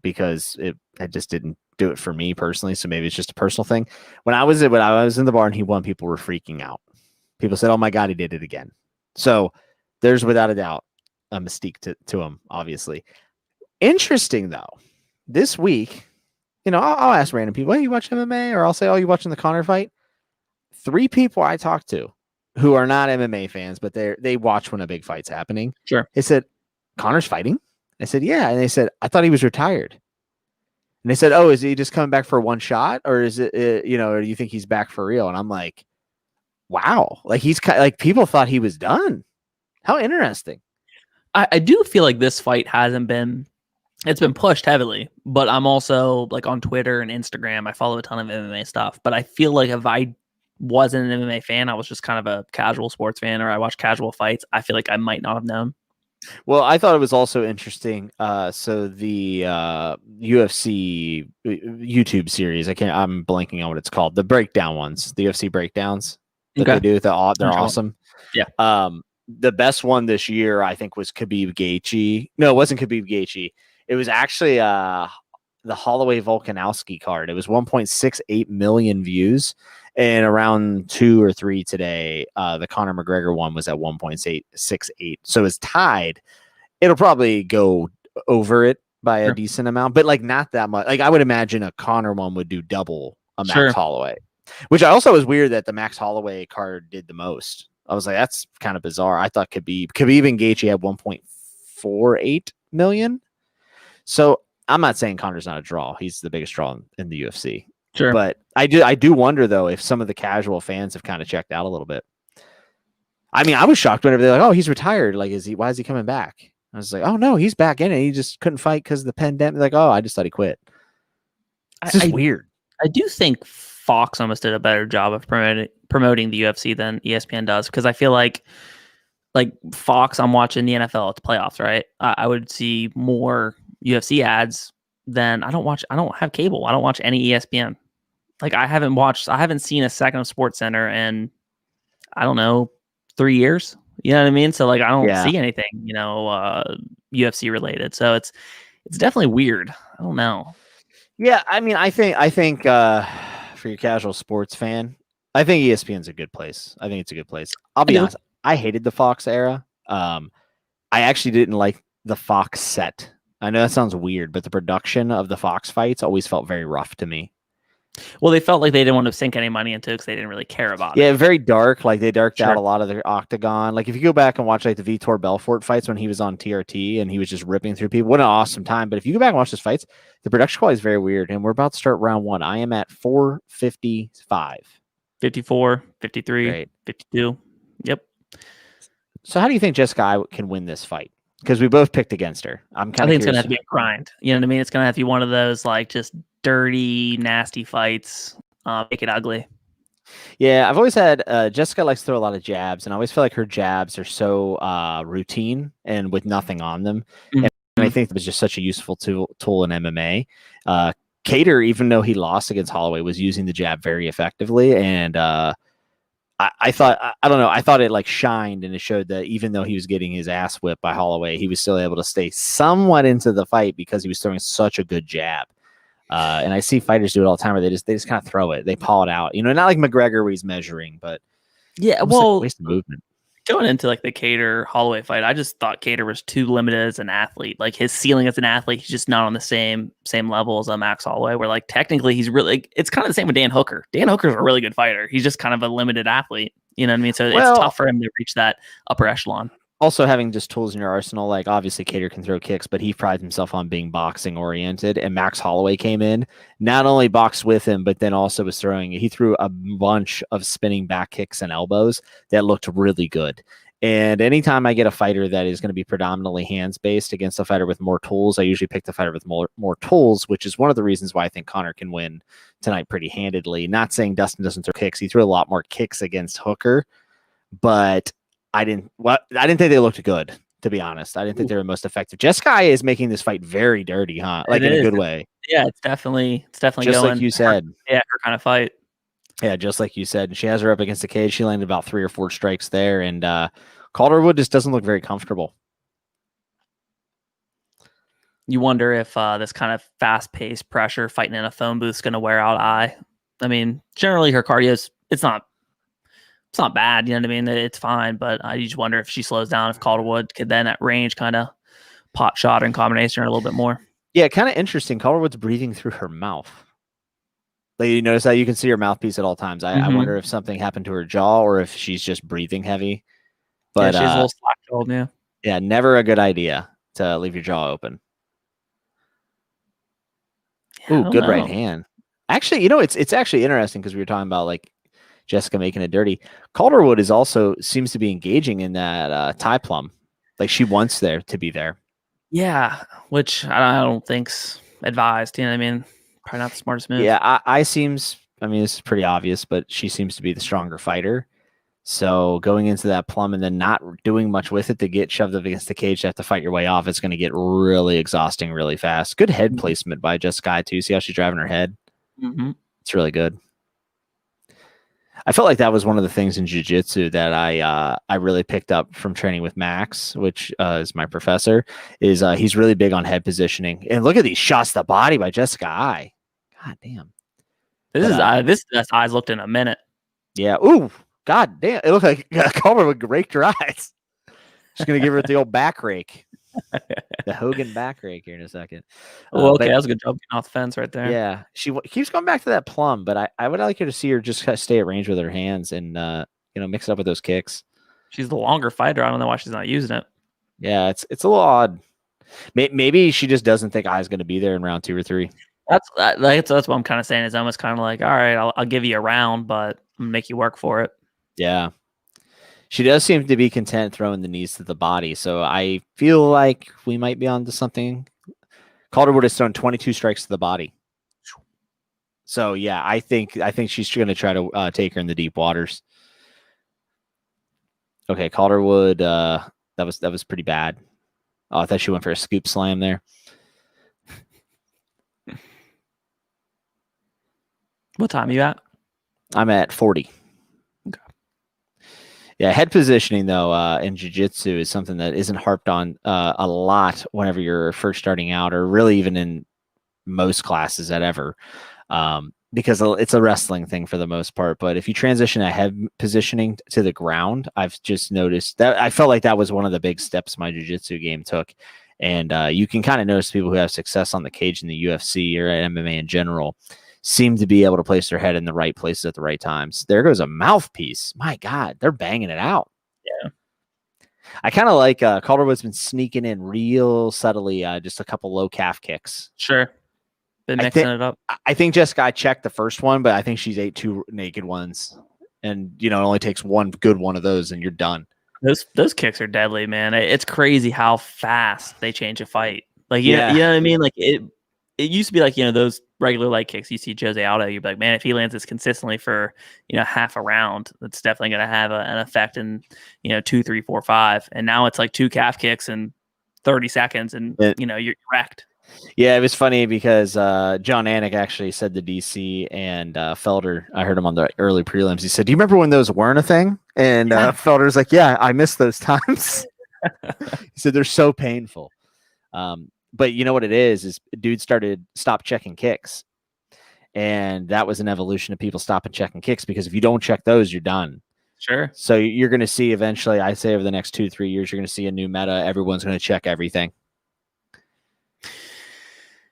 because it just didn't do it for me personally. So maybe it's just a personal thing. When I was in the bar and he won, people were freaking out. People said, "Oh my God, he did it again." So there's without a doubt a mystique to him, obviously. Interesting though, this week, you know, I'll ask random people, "Hey, you watch MMA?" Or I'll say, "Oh, you watching the Conor fight?" 3 people I talked to who are not MMA fans, but they watch when a big fight's happening. Sure. They said, "Conor's fighting?" I said, "Yeah." And they said, "I thought he was retired." And they said, "Oh, is he just coming back for one shot? Or is it, or do you think he's back for real?" And I'm like, Wow. Like like people thought he was done. How interesting. I do feel like this fight hasn't been, it's been pushed heavily, but I'm also like on Twitter and Instagram. I follow a ton of MMA stuff, but I feel like if I wasn't an MMA fan, I was just kind of a casual sports fan, or I watch casual fights, I feel like I might not have known. Well, I thought it was also interesting. So the UFC YouTube series, I'm blanking on what it's called. The breakdown ones, the UFC breakdowns that they do. They're awesome. Yeah. The best one this year, I think, was Khabib Gaethje. No, it wasn't Khabib Gaethje. It was actually the Holloway Volkanovski card. It was 1.68 million views, and around 2 or 3 today, the Conor McGregor one was at 1.68. So it's tied. It'll probably go over it by a decent amount, but like not that much. Like I would imagine a Conor one would do double a Max Holloway, which I also was weird that the Max Holloway card did the most. I was like, that's kind of bizarre. I thought Khabib and Gaethje had 1.48 million. So I'm not saying Conor's not a draw. He's the biggest draw in the UFC. Sure. But I do wonder though if some of the casual fans have kind of checked out a little bit. I mean, I was shocked whenever they're like, "Oh, he's retired. Like, why is he coming back?" I was like, "Oh no, he's back in it. He just couldn't fight because of the pandemic." Like, "Oh, I just thought he quit." It's just weird. I do think Fox almost did a better job of promoting the UFC than ESPN does, because I feel like Fox, I'm watching the NFL, it's playoffs, right? I would see more UFC ads than I don't have cable. I don't watch any ESPN. Like I haven't seen a second of SportsCenter in, I don't know, 3 years. You know what I mean? So like I don't see anything, UFC related. So it's definitely weird. I don't know. Yeah, I mean, I think for your casual sports fan, I think ESPN's a good place. I think it's a good place. I'll be honest, I hated the Fox era. I actually didn't like the Fox set. I know that sounds weird, but the production of the Fox fights always felt very rough to me. Well, they felt like they didn't want to sink any money into it because they didn't really care about it. Yeah, very dark. Like they darked out a lot of the octagon. Like if you go back and watch like the Vitor Belfort fights when he was on TRT and he was just ripping through people, what an awesome time. But if you go back and watch those fights, the production quality is very weird. And we're about to start round 1. I am at 455. 54, 53, right. 52. Yep. So how do you think Jessica can win this fight? Because we both picked against her. I think it's going to have to be a grind. You know what I mean? It's going to have to be one of those like just dirty, nasty fights. Make it ugly. Yeah, I've always had Jessica likes to throw a lot of jabs, and I always feel like her jabs are so routine and with nothing on them. Mm-hmm. And I think it was just such a useful tool in MMA. Cater, even though he lost against Holloway, was using the jab very effectively. And I thought, I don't know, I thought it like shined, and it showed that even though he was getting his ass whipped by Holloway, he was still able to stay somewhat into the fight because he was throwing such a good jab. And I see fighters do it all the time where they just kind of throw it. They paw it out. Not like McGregor where he's measuring, but waste of movement. Going into like the Cater Holloway fight, I just thought Cater was too limited as an athlete. Like his ceiling as an athlete, he's just not on the same level as Max Holloway, where like technically he's really, it's kind of the same with Dan Hooker. Dan Hooker's a really good fighter. He's just kind of a limited athlete. You know what I mean? So it's tough for him to reach that upper echelon. Also, having just tools in your arsenal, like obviously Cater can throw kicks, but he prides himself on being boxing oriented. And Max Holloway came in, not only boxed with him, but then also was he threw a bunch of spinning back kicks and elbows that looked really good. And anytime I get a fighter that is going to be predominantly hands based against a fighter with more tools, I usually pick the fighter with more tools, which is one of the reasons why I think Conor can win tonight pretty handedly. Not saying Dustin doesn't throw kicks. He threw a lot more kicks against Hooker, but I didn't think they looked good, to be honest. I didn't think they were most effective. Jessica is making this fight very dirty, huh? Like in a good way. Yeah, it's definitely just going, like you said. Her kind of fight. Yeah, just like you said. And she has her up against the cage. She landed about 3 or 4 strikes there, and Calderwood just doesn't look very comfortable. You wonder if this kind of fast-paced pressure fighting in a phone booth is going to wear out Eye. I mean, generally her cardio it's not bad, you know what I mean? It's fine, but I just wonder if she slows down, if Calderwood could then at range kind of pot shot her in combination a little bit more. Yeah, kind of interesting. Calderwood's breathing through her mouth. Like, you notice that you can see her mouthpiece at all times. I wonder if something happened to her jaw or if she's just breathing heavy. But yeah, she's a little slack-jawed, yeah. Yeah, never a good idea to leave your jaw open. Yeah, good right hand. Actually, it's actually interesting because we were talking about like Jessica making it dirty. Calderwood is also seems to be engaging in that tie plum. Like she wants there to be there. Yeah, which I don't think's advised. You know what I mean? Probably not the smartest move. Yeah, I mean, this is pretty obvious, but she seems to be the stronger fighter. So going into that plum and then not doing much with it to get shoved up against the cage to have to fight your way off, it's going to get really exhausting really fast. Good head placement by Jessica too. See how she's driving her head? Mm-hmm. It's really good. I felt like that was one of the things in jiu-jitsu that I really picked up from training with Max, which is my professor, is he's really big on head positioning. And look at these shots to the body by Jessica I. God damn. This is the best eyes looked in a minute. Yeah. Ooh, God damn. It looked like Calder would rake her eyes. She's going to give her the old back rake. The Hogan back rake here in a second. Oh, okay. That was a good job getting off the fence right there. Yeah. She keeps going back to that plum, but I would like her to see her just kind of stay at range with her hands and, mix it up with those kicks. She's the longer fighter. I don't know why she's not using it. Yeah, it's a little odd. Maybe she just doesn't think I's going to be there in round 2 or 3. That's what I'm kind of saying. Is almost kind of like, all right, I'll give you a round, but I'm gonna make you work for it. Yeah, she does seem to be content throwing the knees to the body. So I feel like we might be onto something. Calderwood has thrown 22 strikes to the body. So yeah, I think she's going to try to take her in the deep waters. Okay, Calderwood. That was pretty bad. Oh, I thought she went for a scoop slam there. What time are you at? I'm at 40. Okay. Yeah, head positioning, though, in jiu-jitsu is something that isn't harped on a lot whenever you're first starting out, or really even in most classes at ever, because it's a wrestling thing for the most part. But if you transition a head positioning to the ground, I've just noticed that I felt like that was one of the big steps my jiu-jitsu game took. And you can kind of notice people who have success on the cage in the UFC or at MMA in general seem to be able to place their head in the right places at the right times. There goes a mouthpiece. My God, they're banging it out. Yeah. I kind of like Calderwood's been sneaking in real subtly, just a couple low calf kicks. Sure. Been mixing it up. I think Jessica checked the first one, but I think she's ate 2 naked ones. And, it only takes one good one of those and you're done. Those kicks are deadly, man. It's crazy how fast they change a fight. Like, you know what I mean? Like, it used to be like, those regular leg kicks you see Jose Aldo, you'd be like, man, if he lands this consistently for, half a round, that's definitely going to have an effect in, 2, 3, 4, 5. And now it's like 2 calf kicks in 30 seconds and, you're wrecked. Yeah, it was funny because John Anik actually said to DC and Felder, I heard him on the early prelims. He said, do you remember when those weren't a thing? And Felder's like, yeah, I missed those times. He said, they're so painful. But you know what it is dude stopped checking kicks. And that was an evolution of people stopping checking kicks, because if you don't check those, you're done. Sure. So you're going to see eventually, I say over the next 2-3 years, you're going to see a new meta. Everyone's going to check everything.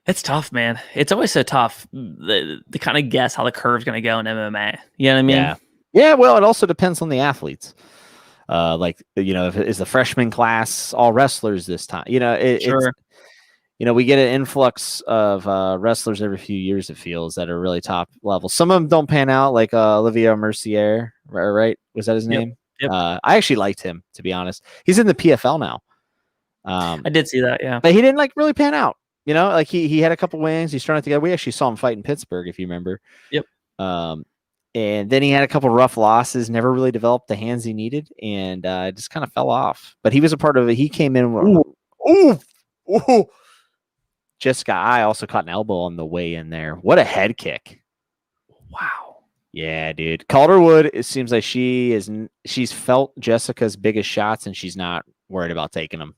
It's tough, man. It's always so tough to kind of guess how the curve's going to go in MMA. You know what I mean? Yeah. Well, it also depends on the athletes. If is the freshman class all wrestlers this time? Sure. We get an influx of wrestlers every few years, it feels, that are really top level. Some of them don't pan out, like Olivier Mercier, right? Was that his name? Yep. I actually liked him, to be honest. He's in the PFL now. I did see that, yeah. But he didn't really pan out. He had a couple wins. He's trying to get. We actually saw him fight in Pittsburgh, if you remember. Yep. And then he had a couple rough losses, never really developed the hands he needed, and just kind of fell off. But he was a part of it. He came in. Ooh. Jessica I also caught an elbow on the way in there. What a head kick. Wow. Yeah, dude. Calderwood, it seems like she's felt Jessica's biggest shots, and she's not worried about taking them.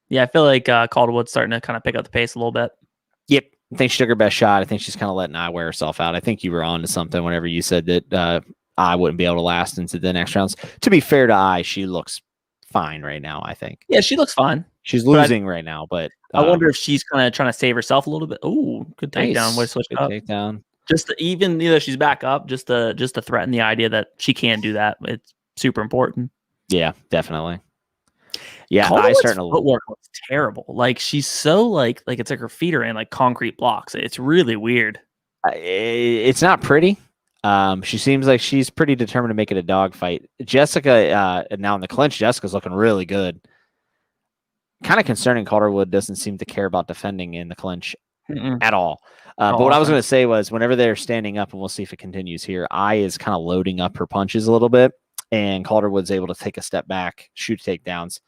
Yeah, I feel like Calderwood's starting to kind of pick up the pace a little bit. Yep. I think she took her best shot. I think she's kind of letting I wear herself out. I think you were on to something whenever you said that I wouldn't be able to last into the next rounds. To be fair to I, she looks fine right now, I think. Yeah, she looks fine. She's losing right now, but I wonder if she's kind of trying to save herself a little bit. Ooh, good takedown. Nice. Switch good up. Takedown. Just even she's back up, just to threaten the idea that she can do that. It's super important. Yeah, definitely. Yeah, Calderwood's footwork looks terrible. Like, she's so like it's like her feet are in like concrete blocks. It's really weird. It's not pretty. She seems like she's pretty determined to make it a dog fight. Jessica, now in the clinch, Jessica's looking really good. Kind of concerning Calderwood doesn't seem to care about defending in the clinch at all. But what I was going to say was whenever they're standing up, and we'll see if it continues here, Ai is kind of loading up her punches a little bit, and Calderwood's able to take a step back, shoot takedowns.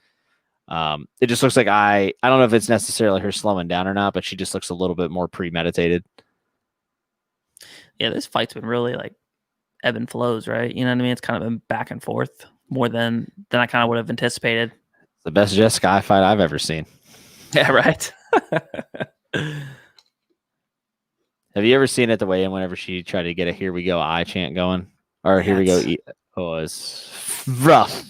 It just looks like I don't know if it's necessarily her slowing down or not, but she just looks a little bit more premeditated. Yeah, this fight's been really like ebb and flows, right? You know what I mean? It's kind of been back and forth more than I kind of would have anticipated. It's the best Jessica fight I've ever seen. Yeah, right. Have you ever seen it the way in whenever she tried to get a "Here we go" I chant going, or "Here we go"? Oh, it's rough.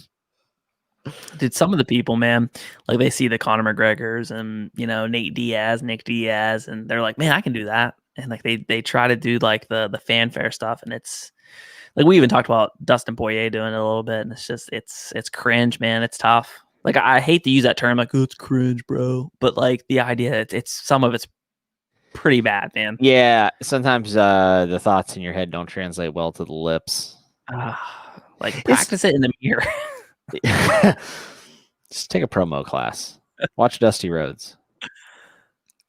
Dude, some of the people, man, like they see the Conor McGregors and Nick Diaz, and they're like, man, I can do that. And like they try to do like the fanfare stuff, and it's like we even talked about Dustin Poirier doing it a little bit, and it's just it's cringe, man. It's tough. Like I hate to use that term, like, oh, it's cringe, bro. But like the idea, it's some of it's pretty bad, man. Yeah, sometimes the thoughts in your head don't translate well to the lips. Like practice it in the mirror. Just take a promo class. Watch Dusty Rhodes.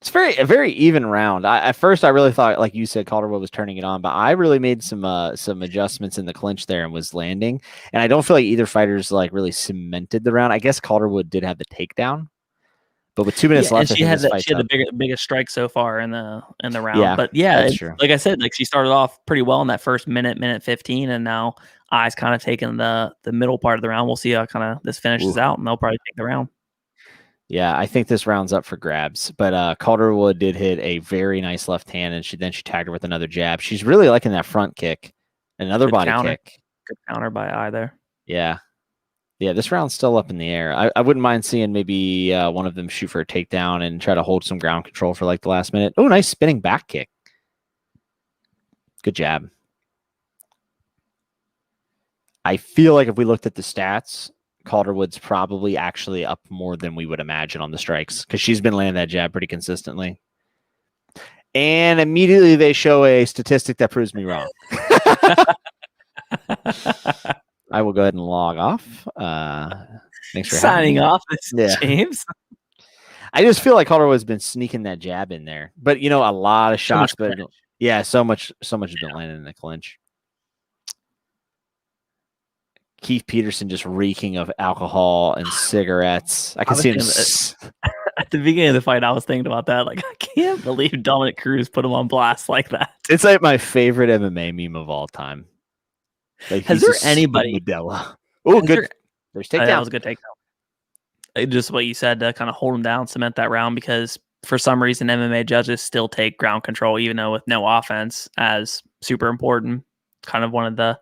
It's a very even round. At first, I really thought, like you said, Calderwood was turning it on, but I really made some adjustments in the clinch there and was landing. And I don't feel like either fighter's like really cemented the round. I guess Calderwood did have the takedown, but with 2 minutes left, she had the biggest strike so far in the round. Yeah, but yeah, true. Like I said, like she started off pretty well in that first minute 15, and now Ai's kind of taking the middle part of the round. We'll see how kind of this finishes out, and they'll probably take the round. Yeah, I think this round's up for grabs. But Calderwood did hit a very nice left hand, and she tagged her with another jab. She's really liking that front kick, another Good body counter. kick. Good counter by Ai there. Yeah. Yeah, this round's still up in the air. I wouldn't mind seeing maybe one of them shoot for a takedown and try to hold some ground control for like the last minute. Oh, nice spinning back kick. Good jab. I feel like if we looked at the stats, Calderwood's probably actually up more than we would imagine on the strikes because she's been landing that jab pretty consistently. And immediately they show a statistic that proves me wrong. I will go ahead and log off. Thanks for signing off. This is James. I just feel like Calderwood's been sneaking that jab in there, but a lot of shots. But yeah, so much has been landing in the clinch. Keith Peterson just reeking of alcohol and cigarettes. I can see him. At the beginning of the fight, I was thinking about that. Like, I can't believe Dominic Cruz put him on blast like that. It's like my favorite MMA meme of all time. Like, has there anybody? Oh, good. There's takedown. That was a good takedown. Just what you said to kind of hold him down, cement that round, because for some reason MMA judges still take ground control, even though with no offense, as super important. Kind of one of the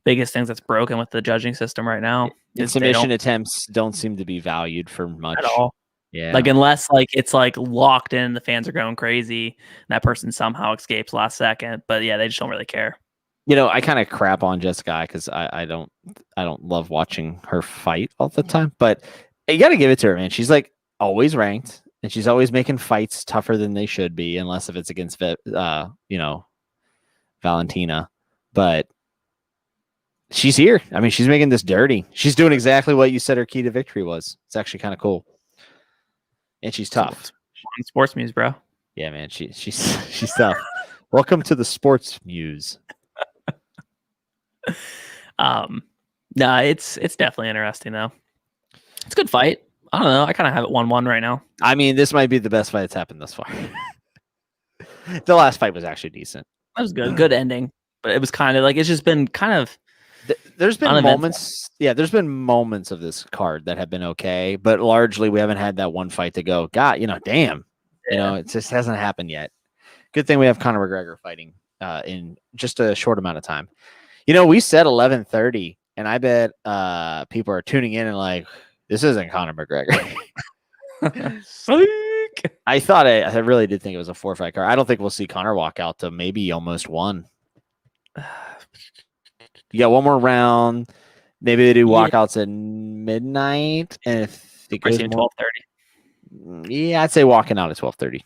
biggest things that's broken with the judging system right now. Submission attempts don't seem to be valued for much at all. Yeah. Like unless like it's like locked in, the fans are going crazy, and that person somehow escapes last second. But yeah, they just don't really care. I kind of crap on Jessica because I don't love watching her fight all the time. But you got to give it to her, man. She's like always ranked, and she's always making fights tougher than they should be, unless if it's against Valentina. But she's here. I mean, she's making this dirty. She's doing exactly what you said her key to victory was. It's actually kind of cool. And she's tough. Sports Muse, bro. Yeah, man. She's tough. Welcome to the Sports Muse. No, it's definitely interesting though. It's a good fight. I don't know. I kind of have it 1-1 right now. I mean, this might be the best fight that's happened thus far. The last fight was actually decent. That was good. Good ending. But it was kind of like, it's just been kind of. There's been moments. Yeah, there's been moments of this card that have been okay, but largely we haven't had that one fight to go, God, damn. Yeah. It just hasn't happened yet. Good thing we have Conor McGregor fighting in just a short amount of time. We said 11:30, and I bet people are tuning in and like, this isn't Conor McGregor. I really did think it was a 4-fight card. I don't think we'll see Conor walk out to maybe almost 1. You got one more round. Maybe they do walkouts at midnight. And if it goes 12:30. Yeah, I'd say walking out at 12:30.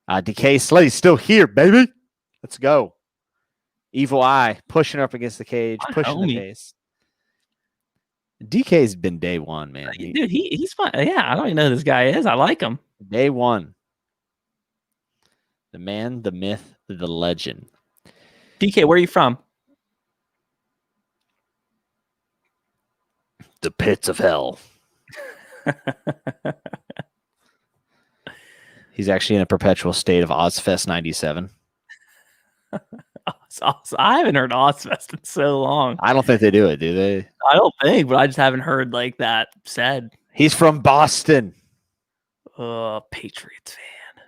Yeah. DK Slay's still here, baby. Let's go. Evil Eye pushing up against the cage, pushing the pace. DK's been day one, man. Dude, he's fun. Yeah, I don't even know who this guy is. I like him. Day one. The man, the myth, the legend. DK, where are you from? The pits of hell. He's actually in a perpetual state of Ozfest 97. I haven't heard Ozfest in so long. I don't think they do it, do they? I don't think, but I just haven't heard like that said. He's from Boston. Patriots fan.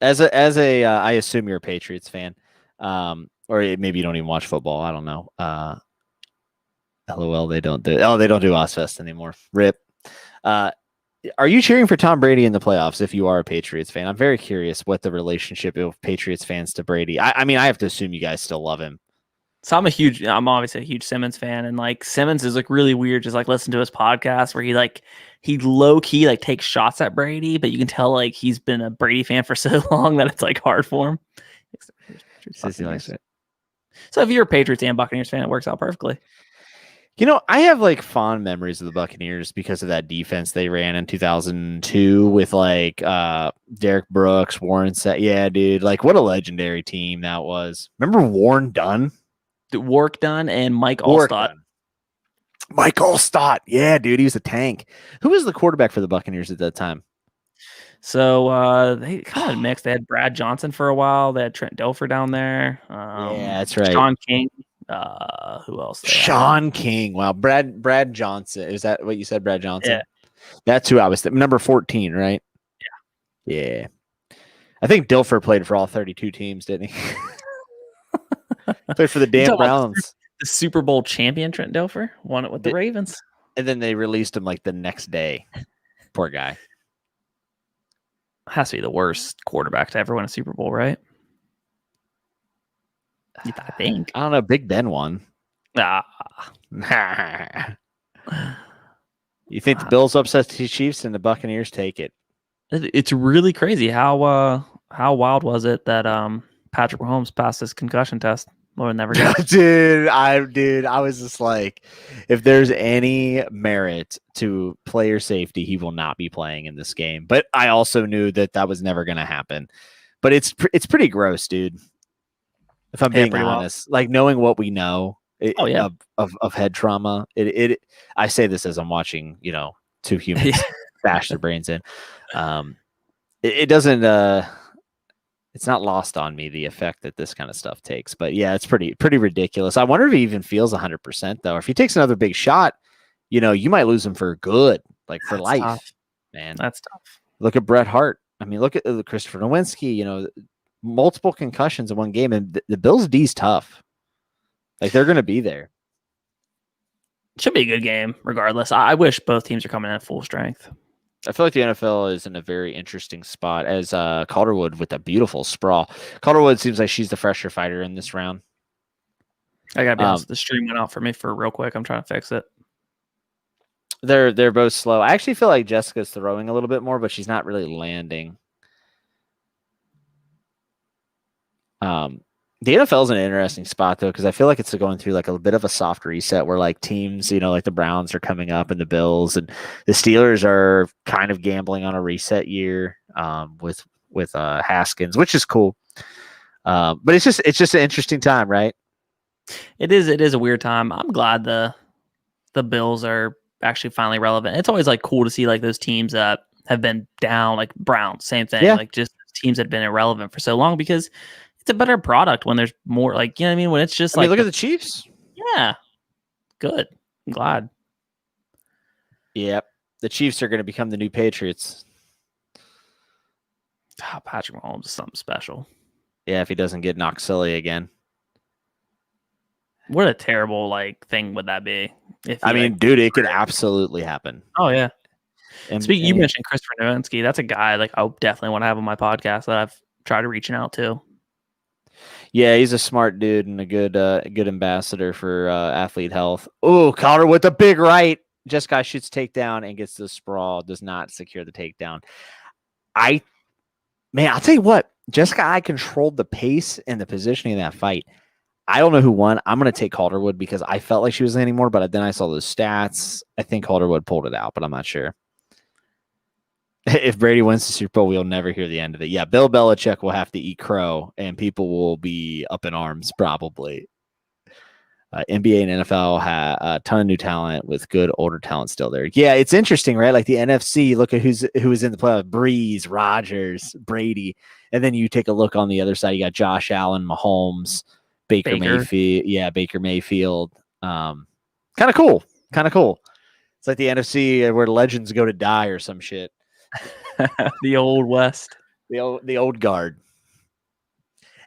As a I assume you're a Patriots fan. Or maybe you don't even watch football. I don't know. LOL, they don't do Ozfest anymore. RIP. Are you cheering for Tom Brady in the playoffs if you are a Patriots fan? I'm very curious what the relationship of Patriots fans to Brady. I mean, I have to assume you guys still love him. So I'm obviously a huge Simmons fan, and like Simmons is like really weird. Just like listen to his podcast where he low key like takes shots at Brady, but you can tell like he's been a Brady fan for so long that it's like hard for him. So if you're a Patriots and Buccaneers fan, it works out perfectly. You know, I have like fond memories of the Buccaneers because of that defense they ran in 2002 with like Derek Brooks, Warren Sapp. Yeah, dude, like what a legendary team that was. Remember Warren Dunn? Warwick Dunn and Mike Allstott. Mike Allstott. Yeah, dude, he was a tank. Who was the quarterback for the Buccaneers at that time? So they kind of mixed. They had Brad Johnson for a while. They had Trent Dilfer down there. Yeah, that's right. Sean King. Who else? Sean King. Wow, Brad Johnson. Is that what you said, Brad Johnson? Yeah. That's who I was. Number 14, right? Yeah. Yeah. I think Dilfer played for all 32 teams, didn't he? Played for the damn Browns. The Super Bowl champion Trent Dilfer won it with the Ravens. And then they released him like the next day. Poor guy. Has to be the worst quarterback to ever win a Super Bowl, right? I think. I don't know. Big Ben won. You think the Bills upset the Chiefs and the Buccaneers take it? It's really crazy. How wild was it that Patrick Mahomes passed his concussion test? We'll never get dude, I was just like, if there's any merit to player safety, he will not be playing in this game. But I also knew that was never going to happen. But it's pretty gross, dude. If I'm being honest, like knowing what we know of head trauma, I say this as I'm watching, two humans bash their brains in. It doesn't. It's not lost on me the effect that this kind of stuff takes. But yeah, it's pretty ridiculous. I wonder if he even feels 100% though. If he takes another big shot, you might lose him for good, like for life. Tough. Man, that's tough. Look at Bret Hart. I mean, look at Christopher Nowinski. Multiple concussions in one game, and the Bills D's tough. Like they're going to be there. Should be a good game, regardless. I wish both teams are coming in at full strength. I feel like the NFL is in a very interesting spot as Calderwood with a beautiful sprawl. Calderwood seems like she's the fresher fighter in this round. I gotta be honest, the stream went out for me for real quick. I'm trying to fix it. They're both slow. I actually feel like Jessica's throwing a little bit more, but she's not really landing. The NFL is an interesting spot though, because I feel like it's going through like a bit of a soft reset where like teams, like the Browns are coming up and the Bills and the Steelers are kind of gambling on a reset year with Haskins, which is cool. But it's just an interesting time, right? It is a weird time. I'm glad the Bills are actually finally relevant. It's always like cool to see like those teams that have been down, like Browns, same thing. Yeah. Like just teams that have been irrelevant for so long because it's a better product when there's more, like, you know what I mean? When it's just look at the Chiefs. Yeah. Good. I'm glad. Yep. The Chiefs are going to become the new Patriots. Oh, Patrick Mahomes is something special. Yeah, if he doesn't get knocked silly again. What a terrible thing would that be? Dude, it could absolutely happen. Oh yeah. And you mentioned Christopher Nowinski. That's a guy I definitely want to have on my podcast that I've tried reaching out to. Yeah, he's a smart dude and a good ambassador for athlete health. Oh, Connor with the big right. Just guy shoots takedown and gets the sprawl. Does not secure the takedown. I'll tell you what. Jessica I controlled the pace and the positioning of that fight. I don't know who won. I'm going to take Calderwood because I felt like she was landing more, but then I saw those stats. I think Calderwood pulled it out, but I'm not sure. If Brady wins the Super Bowl, we'll never hear the end of it. Yeah, Bill Belichick will have to eat crow, and people will be up in arms probably. NBA and NFL have a ton of new talent with good older talent still there. Yeah, it's interesting, right? Like the NFC, look at who was in the playoff: Breeze, Rodgers, Brady, and then you take a look on the other side. You got Josh Allen, Mahomes, Baker Mayfield. Yeah, Baker Mayfield. Kind of cool. Kind of cool. It's like the NFC where legends go to die or some shit. The old West. The old guard.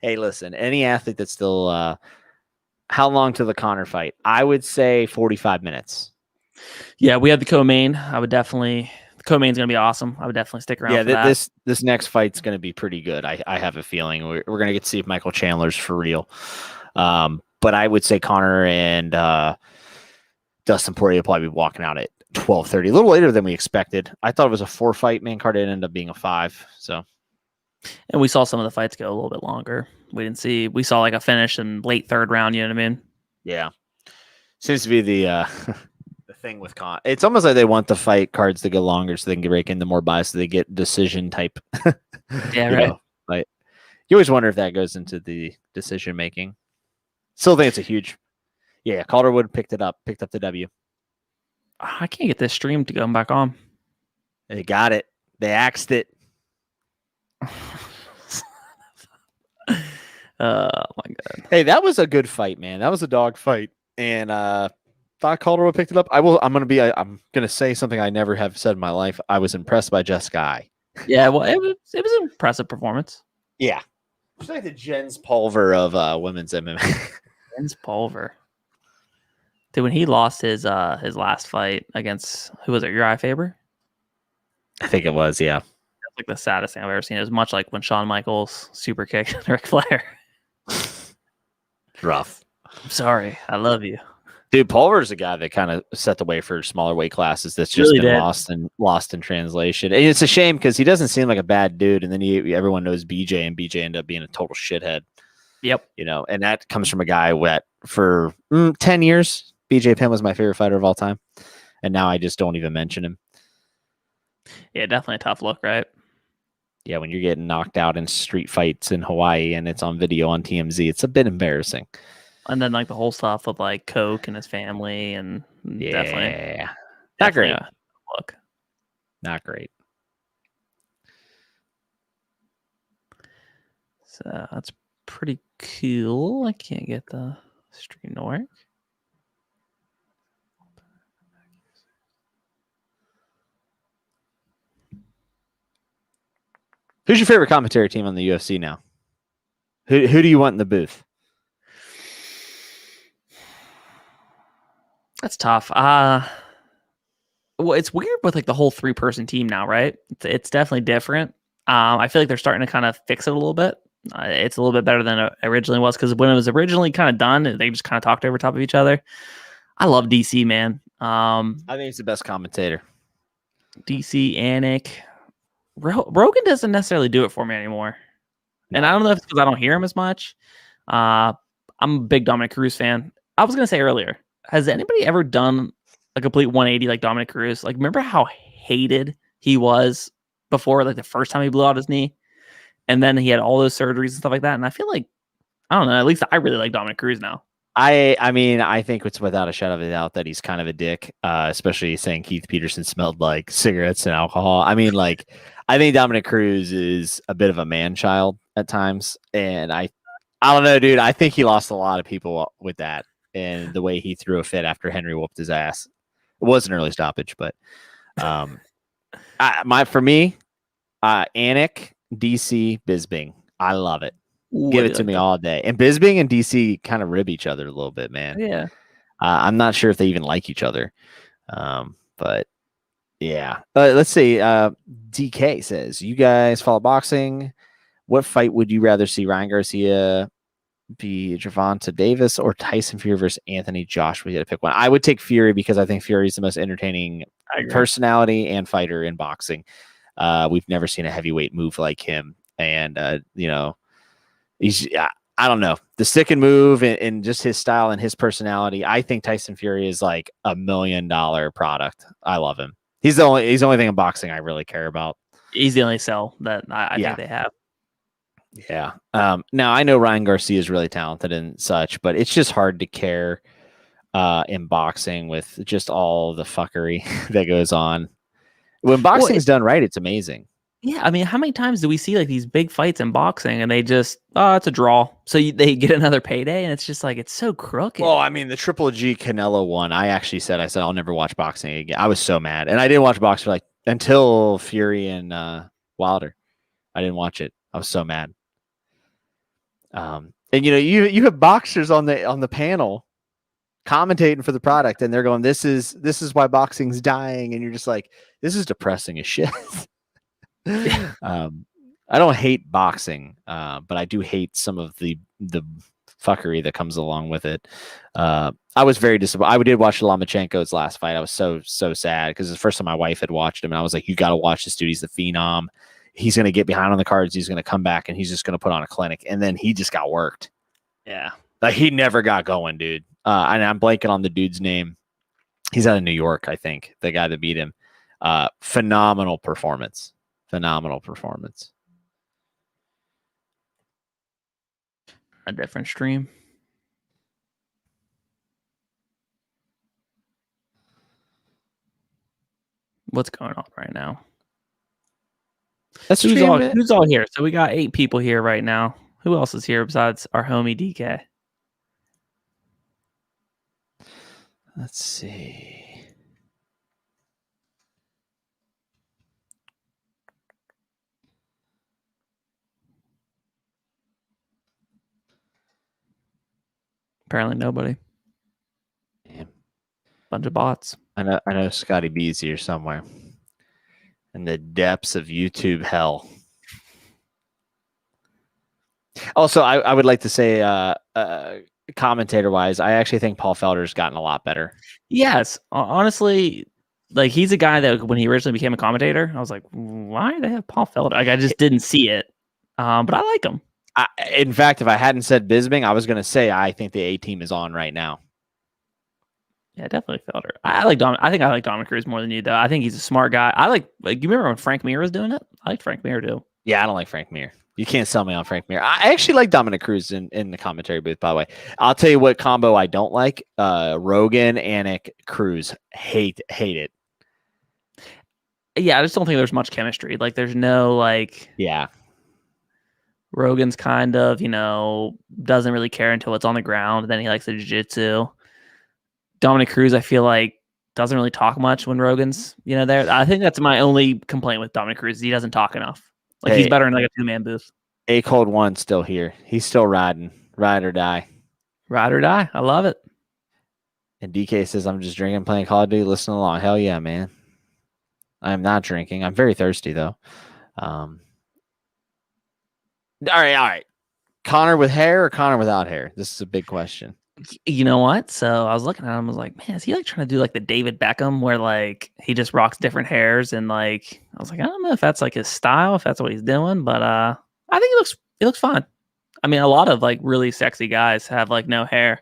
Hey, listen, any athlete that's still how long to the Conor fight? I would say 45 minutes. Yeah, we have the co-main. The co-main's going to be awesome. I would definitely stick around for that. This next fight's going to be pretty good. I have a feeling we're going to get to see if Michael Chandler's for real. But I would say Conor and Dustin Poirier will probably be walking out at 12:30, a little later than we expected. I thought it was a 4-fight main card. It ended up being a 5. So, and we saw some of the fights go a little bit longer. We saw like a finish in late 3rd round. You know what I mean? Yeah, seems to be the thing with Con. It's almost like they want the fight cards to go longer so they can break into more buys so they get decision type. Yeah, right. Like you always wonder if that goes into the decision making. Still think it's a huge. Yeah, Calderwood picked up the W. I can't get this stream to go back on. They got it. They axed it. Oh my god! Hey, that was a good fight, man. That was a dog fight, and thought Calderwood picked it up. I'm gonna say something I never have said in my life. I was impressed by Jessica I. Yeah, well, it was an impressive performance. Yeah, it's like the Jens Pulver of women's MMA. Jens Pulver. Dude, when he lost his last fight against who was it? Uriah Faber. I think it was. Yeah, that's like the saddest thing I've ever seen. It was much like when Shawn Michaels super kicked Ric Flair. Rough. I'm sorry. I love you. Dude, Pulver's a guy that kind of set the way for smaller weight classes that's just really been lost in translation. And it's a shame because he doesn't seem like a bad dude. And then everyone knows BJ, and BJ ended up being a total shithead. Yep. And that comes from a guy that for 10 years, BJ Penn was my favorite fighter of all time. And now I just don't even mention him. Yeah, definitely a tough look, right? Yeah, when you're getting knocked out in street fights in Hawaii and it's on video on TMZ, it's a bit embarrassing. And then like the whole stuff with like Coke and his family, and definitely not great. Look, not great. So that's pretty cool. I can't get the stream to work. Who's your favorite commentary team on the UFC now? Who do you want in the booth? That's tough. Well, it's weird with like the whole 3-person team now, right? It's definitely different. I feel like they're starting to kind of fix it a little bit. It's a little bit better than it originally was, because when it was originally kind of done, they just kind of talked over top of each other. I love DC, man. I think he's the best commentator. DC, Anik. Rogan doesn't necessarily do it for me anymore. No. And I don't know if it's because I don't hear him as much. I'm a big Dominic Cruz fan. I was going to say earlier, has anybody ever done a complete 180 like Dominic Cruz? Like, remember how hated he was before, like the first time he blew out his knee? And then he had all those surgeries and stuff like that. And I feel like, I don't know, at least I really like Dominic Cruz now. I mean, I think it's without a shadow of a doubt that he's kind of a dick, especially saying Keith Peterson smelled like cigarettes and alcohol. I mean, like, I think Dominic Cruz is a bit of a man-child at times. And I don't know, dude. I think he lost a lot of people with that and the way he threw a fit after Henry whooped his ass. It was an early stoppage, but for me, Anik, DC, Bisping. I love it. Ooh, give it to me all day. And Bisping and DC kind of rib each other a little bit, man. Yeah. I'm not sure if they even like each other. But yeah. Let's see. DK says, you guys follow boxing. What fight would you rather see? Ryan Garcia be Gervonta Davis or Tyson Fury versus Anthony Joshua? We had to pick one. I would take Fury because I think Fury is the most entertaining personality and fighter in boxing. We've never seen a heavyweight move like him. and he's I don't know, the stick and move and just his style and his personality. I think Tyson Fury is like $1 million product. I love him. He's the only thing in boxing I really care about. He's the only sell that I think they have. Yeah. Now I know Ryan Garcia is really talented and such, but it's just hard to care in boxing with just all the fuckery that goes on. When boxing is done right, it's amazing. Yeah, I mean, how many times do we see like these big fights in boxing and they just, it's a draw, so they get another payday, and it's just like it's so crooked. Well, I mean, the Triple G Canelo one, I said I'll never watch boxing again. I was so mad, and I didn't watch boxing until Fury and Wilder. I didn't watch it. I was so mad. And you have boxers on the panel commentating for the product, and they're going, "This is why boxing's dying," and you're just like, "This is depressing as shit." I don't hate boxing, but I do hate some of the fuckery that comes along with it. I was very disappointed. I did watch Lomachenko's last fight. I was so sad because it's the first time my wife had watched him, and I was like, "You got to watch this dude. He's the phenom. He's going to get behind on the cards. He's going to come back, and he's just going to put on a clinic." And then he just got worked. Yeah, like he never got going, dude. And I'm blanking on the dude's name. He's out of New York, I think. The guy that beat him. Phenomenal performance. Phenomenal performance. A different stream. What's going on right now? Who's all here? So we got 8 people here right now. Who else is here besides our homie DK? Let's see. Apparently nobody. Damn. Bunch of bots. I know Scotty B's here somewhere. In the depths of YouTube hell. Also, I would like to say, commentator-wise, I actually think Paul Felder's gotten a lot better. Yes. Honestly, like he's a guy that when he originally became a commentator, I was like, why do they have Paul Felder? Like I just didn't see it. But I like him. In fact, if I hadn't said Bisping, I was going to say I think the A team is on right now. Yeah, definitely Felder. I think I like Dominic Cruz more than you, though. I think he's a smart guy. I like you remember when Frank Mir was doing it? I liked Frank Mir too. Yeah, I don't like Frank Mir. You can't sell me on Frank Mir. I actually like Dominic Cruz in the commentary booth, by the way. I'll tell you what combo I don't like. Rogan, Anik, Cruz. Hate it. Yeah, I just don't think there's much chemistry. Like there's no Yeah. Rogan's kind of, doesn't really care until it's on the ground. Then he likes the jiu-jitsu. Dominic Cruz, I feel like, doesn't really talk much when Rogan's, there. I think that's my only complaint with Dominic Cruz. He doesn't talk enough. Like he's better in like a 2-man booth. A Cold One still here. He's still riding. Ride or die. Ride or die. I love it. And DK says, I'm just drinking, playing Call of Duty, listening along. Hell yeah, man. I'm not drinking. I'm very thirsty, though. All right. Conor with hair or Conor without hair? This is a big question. You know what? So I was looking at him. I was like, man, is he like trying to do like the David Beckham where like he just rocks different hairs and like I was like, I don't know if that's like his style, if that's what he's doing, but I think it looks fun. I mean, a lot of like really sexy guys have like no hair.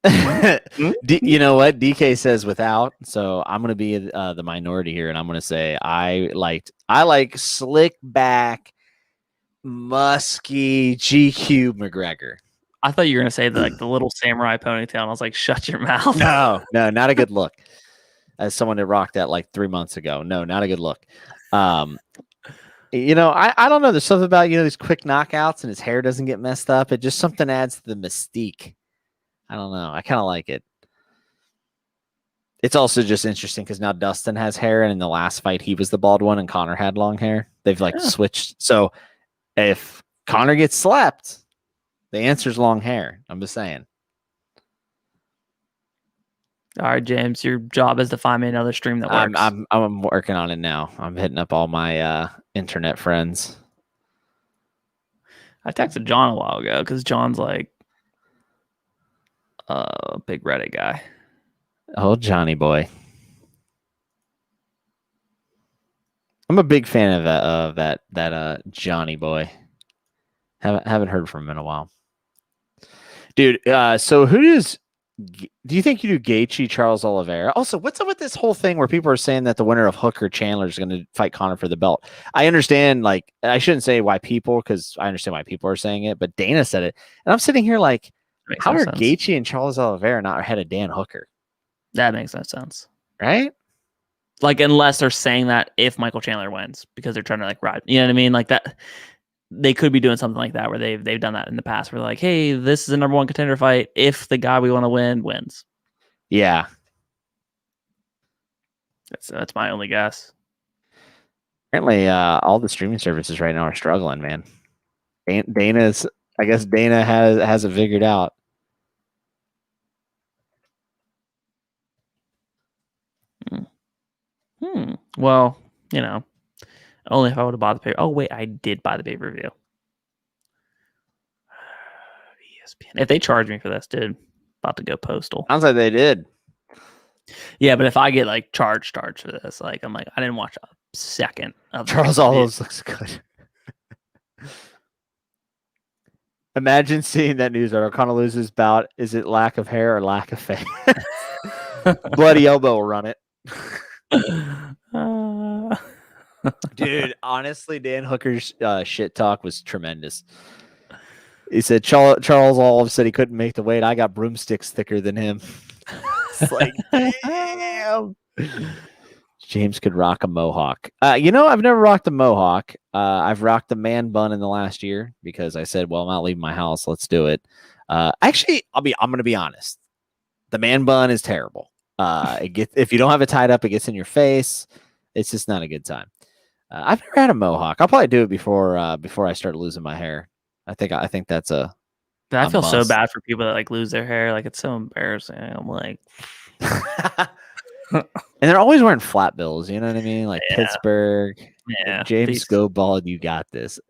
You know what? DK says without, so I'm gonna be the minority here, and I'm gonna say I like slick back, musky GQ McGregor. I thought you were gonna say the little samurai ponytail, and I was like, shut your mouth. No, not a good look. As someone that rocked that like 3 months ago, no, not a good look. I don't know. There's something about these quick knockouts, and his hair doesn't get messed up. It just something adds to the mystique. I don't know. I kind of like it. It's also just interesting because now Dustin has hair, and in the last fight, he was the bald one, and Conor had long hair. They've switched. So if Conor gets slapped, the answer is long hair. I'm just saying. All right, James, your job is to find me another stream that works. I'm working on it now. I'm hitting up all my internet friends. I texted John a while ago because John's like big Reddit guy. Oh, Johnny boy. I'm a big fan of that Johnny boy. Haven't heard from him in a while, dude. So do you think you do Gaethje, Charles Oliveira? Also, what's up with this whole thing where people are saying that the winner of Hooker Chandler is going to fight Conor for the belt? I understand, like, I shouldn't say why people, because I understand why people are saying it, but Dana said it, and I'm sitting here like, Makes how no are sense. Gaethje and Charles Oliveira not ahead of Dan Hooker? That makes no sense. Right? Like, unless they're saying that if Michael Chandler wins because they're trying to like ride, you know what I mean? Like that, they could be doing something like that where they've done that in the past. Where they're like, hey, this is a number one contender fight if the guy we want to win wins. Yeah. That's my only guess. Apparently, all the streaming services right now are struggling, man. Dana's, I guess Dana has it figured out. Well, you know, only if I would have bought the pay. Oh wait, I did buy the pay-per-view. ESPN. If they charge me for this, dude, about to go postal. Sounds like they did. Yeah, but if I get like charged for this, like I'm like, I didn't watch a second of Charles Oliveira looks good. Imagine seeing that news article. Conor loses bout. Is it lack of hair or lack of face? Bloody elbow will run it. Dude, honestly, Dan Hooker's shit talk was tremendous. He said Charles Olive said he couldn't make the weight. I got broomsticks thicker than him. It's like, damn. James could rock a mohawk. I've never rocked a mohawk. I've rocked the man bun in the last year because I said, well, I'm not leaving my house. Let's do it. Actually, I'm going to be honest. The man bun is terrible. If you don't have it tied up, it gets in your face. It's just not a good time. I've never had a mohawk. I'll probably do it before I start losing my hair. I think that's a. I feel so bad for people that like lose their hair. Like it's so embarrassing. I'm like, and they're always wearing flat bills. You know what I mean? Like Pittsburgh. Yeah, James Go Bald, you got this.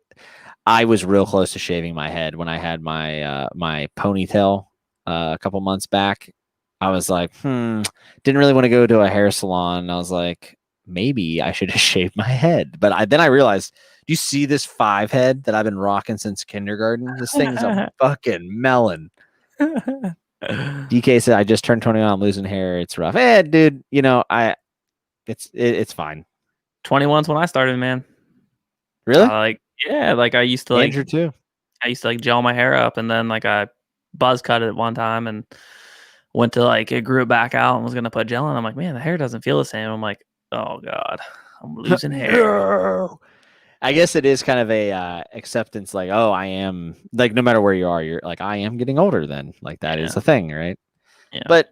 I was real close to shaving my head when I had my my ponytail a couple months back. I was like, didn't really want to go to a hair salon. I was like, maybe I should have shaved my head. But then I realized, do you see this 5 head that I've been rocking since kindergarten? This thing's a fucking melon. DK said, I just turned 21. I'm losing hair. It's rough. Dude, it's fine. 21's when I started, man. Really? Like I used to like Andrew too. I used to like gel my hair up and then like I buzz cut it at one time and went to like it grew it back out and was gonna put gel in. I'm like, man, the hair doesn't feel the same. I'm like, oh god, I'm losing hair. I guess it is kind of a acceptance, like, oh, I am, like, no matter where you are, you're like, I am getting older then. Like, that is a thing, right? Yeah. But,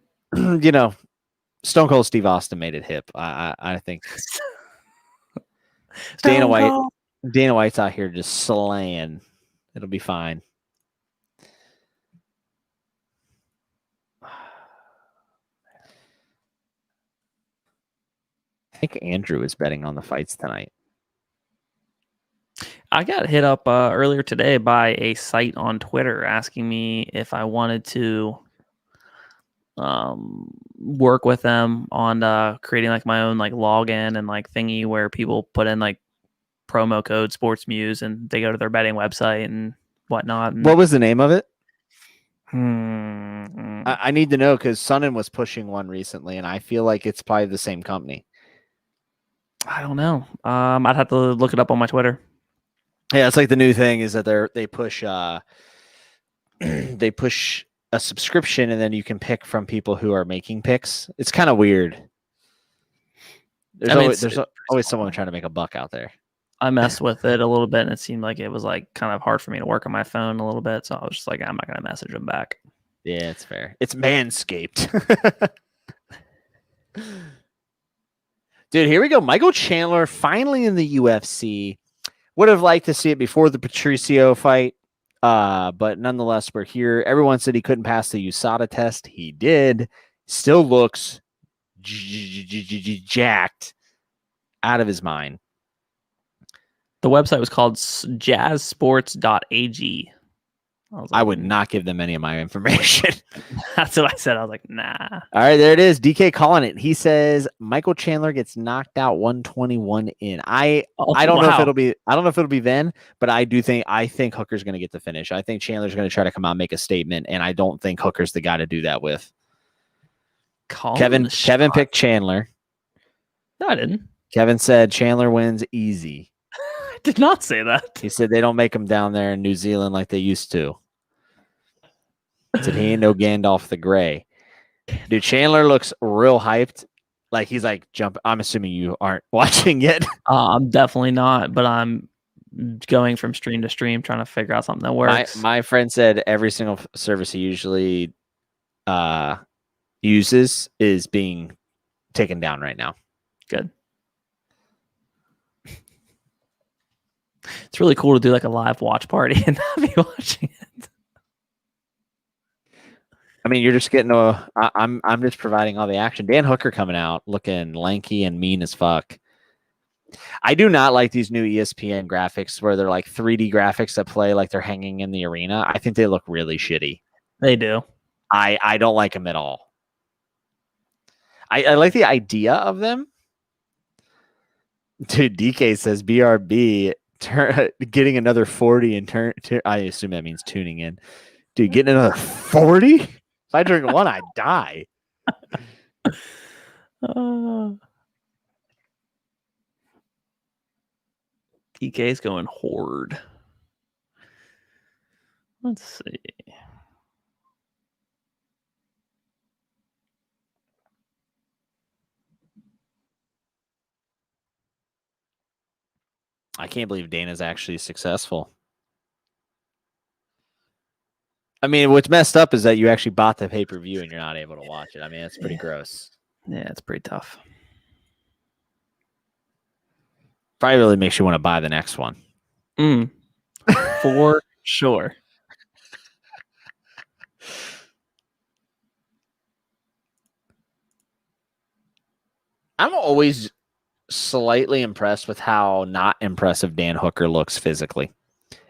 Stone Cold Steve Austin made it hip. I think Dana White's out here just slaying. It'll be fine. I think Andrew is betting on the fights tonight. I got hit up earlier today by a site on Twitter asking me if I wanted to work with them on creating like my own like login and like thingy where people put in like promo code SportsMuse and they go to their betting website and whatnot. And what was the name of it? I need to know because Sonnen was pushing one recently and I feel like it's probably the same company. I don't know. I'd have to look it up on my Twitter. Yeah, it's like the new thing is that they push they push a subscription and then you can pick from people who are making picks. It's kind of weird. There's always someone trying to make a buck out there. I messed with it a little bit and it seemed like it was like kind of hard for me to work on my phone a little bit. So I was just like, I'm not going to message them back. Yeah, it's fair. It's Manscaped. Dude, here we go. Michael Chandler finally in the UFC. Would have liked to see it before the Patricio fight, but nonetheless, we're here. Everyone said he couldn't pass the USADA test. He did. Still looks jacked out of his mind. The website was called jazzsports.ag. I would not give them any of my information. That's what I said. I was like, nah. All right, there it is. DK calling it. He says Michael Chandler gets knocked out 121 in. I don't know if it'll be. I don't know if it'll be then, but I think Hooker's going to get the finish. I think Chandler's going to try to come out and make a statement, and I don't think Hooker's the guy to do that with. Kevin picked Chandler. No, I didn't. Kevin said Chandler wins easy. I did not say that. He said they don't make him down there in New Zealand like they used to. He said he ain't no Gandalf the Grey. Dude, Chandler looks real hyped. Like he's like jump. I'm assuming you aren't watching yet. I'm definitely not, but I'm going from stream to stream trying to figure out something that works. My friend said every single service he usually uses is being taken down right now. Good. It's really cool to do like a live watch party and not be watching it. I mean, you're just getting I'm just providing all the action. Dan Hooker coming out looking lanky and mean as fuck. I do not like these new ESPN graphics where they're like 3D graphics that play like they're hanging in the arena. I think they look really shitty. They do. I don't like them at all. I like the idea of them. Dude, DK says BRB getting another 40 and turn. I assume that means tuning in. Dude, getting another 40? If I drink one, I die. DK's going horde. Let's see. I can't believe Dana's actually successful. I mean, what's messed up is that you actually bought the pay-per-view and you're not able to watch it. I mean, that's pretty gross. Yeah, it's pretty tough. Probably really makes you want to buy the next one. For sure. I'm always slightly impressed with how not impressive Dan Hooker looks physically.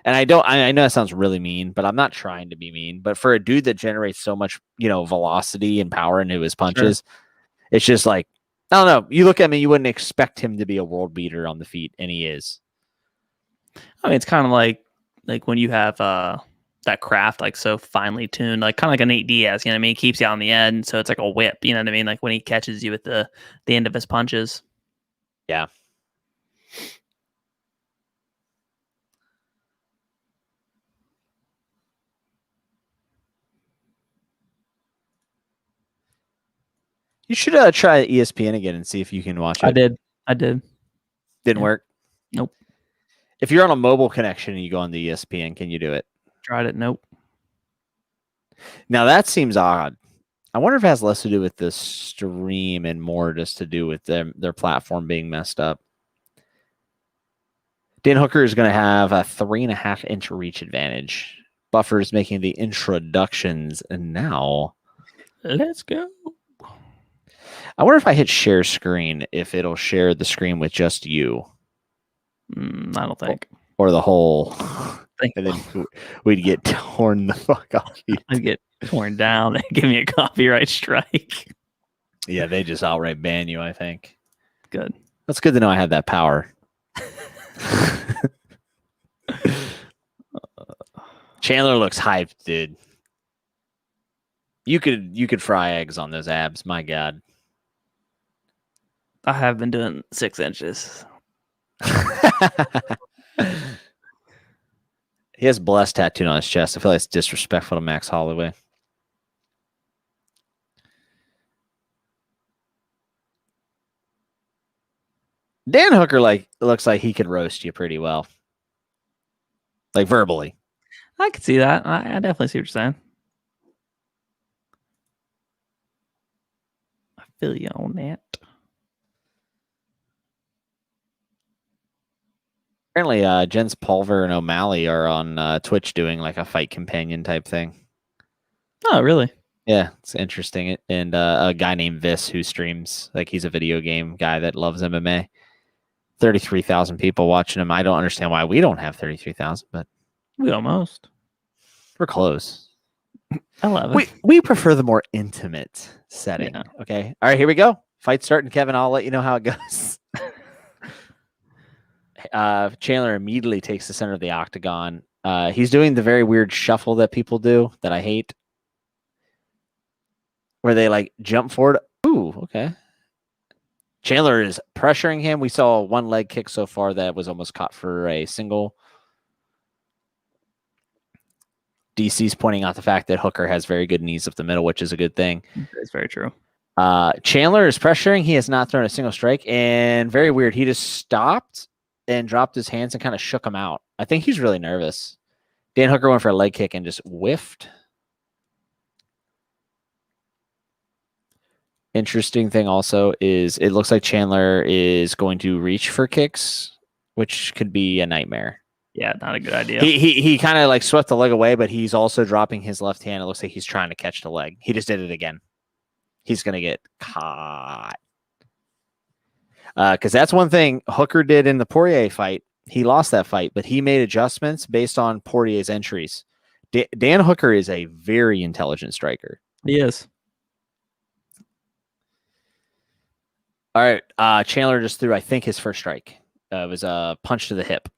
And I know that sounds really mean, but I'm not trying to be mean. But for a dude that generates so much, velocity and power into his punches, It's just like, I don't know. You look at me, you wouldn't expect him to be a world beater on the feet, and he is. I mean, it's kind of like when you have that craft like so finely tuned, like kind of like a Nate Diaz, you know what I mean? He keeps you on the end, so it's like a whip, you know what I mean? Like when he catches you at the end of his punches. Yeah. You should try ESPN again and see if you can watch it. I did. Didn't work? Nope. If you're on a mobile connection and you go on the ESPN, can you do it? Tried it. Nope. Now that seems odd. I wonder if it has less to do with the stream and more just to do with their platform being messed up. Dan Hooker is going to have a 3.5-inch reach advantage. Buffer is making the introductions, and now let's go. I wonder if I hit share screen, if it'll share the screen with just you. I don't think. Or the whole. And then we'd get torn the fuck off. I'd get torn down and give me a copyright strike. Yeah, they just outright ban you, I think. Good. That's good to know I have that power. Chandler looks hyped, dude. You could fry eggs on those abs, my God. I have been doing 6 inches. He has blessed tattooed on his chest. I feel like it's disrespectful to Max Holloway. Dan Hooker looks like he could roast you pretty well. Like verbally. I could see that. I definitely see what you're saying. I feel you on that. Apparently, Jens Pulver and O'Malley are on Twitch doing like a fight companion type thing. Oh, really? Yeah, it's interesting. And a guy named Vis who streams, like he's a video game guy that loves MMA. 33,000 people watching him. I don't understand why we don't have 33,000, but we almost. We're close. 11. We prefer the more intimate setting. Yeah. Okay. All right, here we go. Fight starting, Kevin. I'll let you know how it goes. Chandler immediately takes the center of the octagon. He's doing the very weird shuffle that people do that I hate, where they like jump forward. Ooh, okay. Chandler is pressuring him. We saw one leg kick so far that was almost caught for a single. DC's pointing out the fact that Hooker has very good knees up the middle, which is a good thing. It's very true. Chandler is pressuring. He has not thrown a single strike, and very weird. He just stopped and dropped his hands and kind of shook him out. I think he's really nervous. Dan Hooker went for a leg kick and just whiffed. Interesting thing also is it looks like Chandler is going to reach for kicks, which could be a nightmare. Yeah, not a good idea. He kind of like swept the leg away, but he's also dropping his left hand. It looks like he's trying to catch the leg. He just did it again. He's going to get caught. Because that's one thing Hooker did in the Poirier fight. He lost that fight, but he made adjustments based on Poirier's entries. Dan Hooker is a very intelligent striker. He is. All right. Chandler just threw, I think, his first strike. It was a punch to the hip.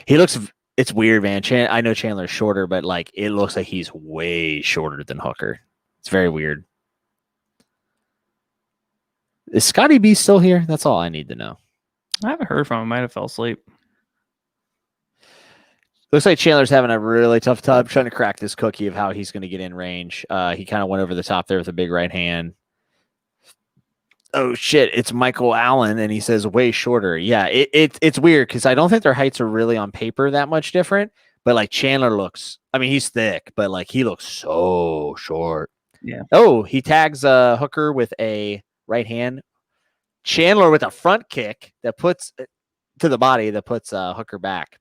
It's weird, man. I know Chandler's shorter, but like it looks like he's way shorter than Hooker. It's very weird. Is Scotty B still here? That's all I need to know. I haven't heard from him. Might have fell asleep. Looks like Chandler's having a really tough time trying to crack this cookie of how he's going to get in range. He kind of went over the top there with a big right hand. Oh shit, it's Michael Allen, and he says way shorter. Yeah, it's weird because I don't think their heights are really on paper that much different. But like Chandler looks, I mean, he's thick, but like he looks so short. Yeah. Oh, he tags Hooker with a right hand. Chandler with a front kick that puts to the body that puts Hooker back.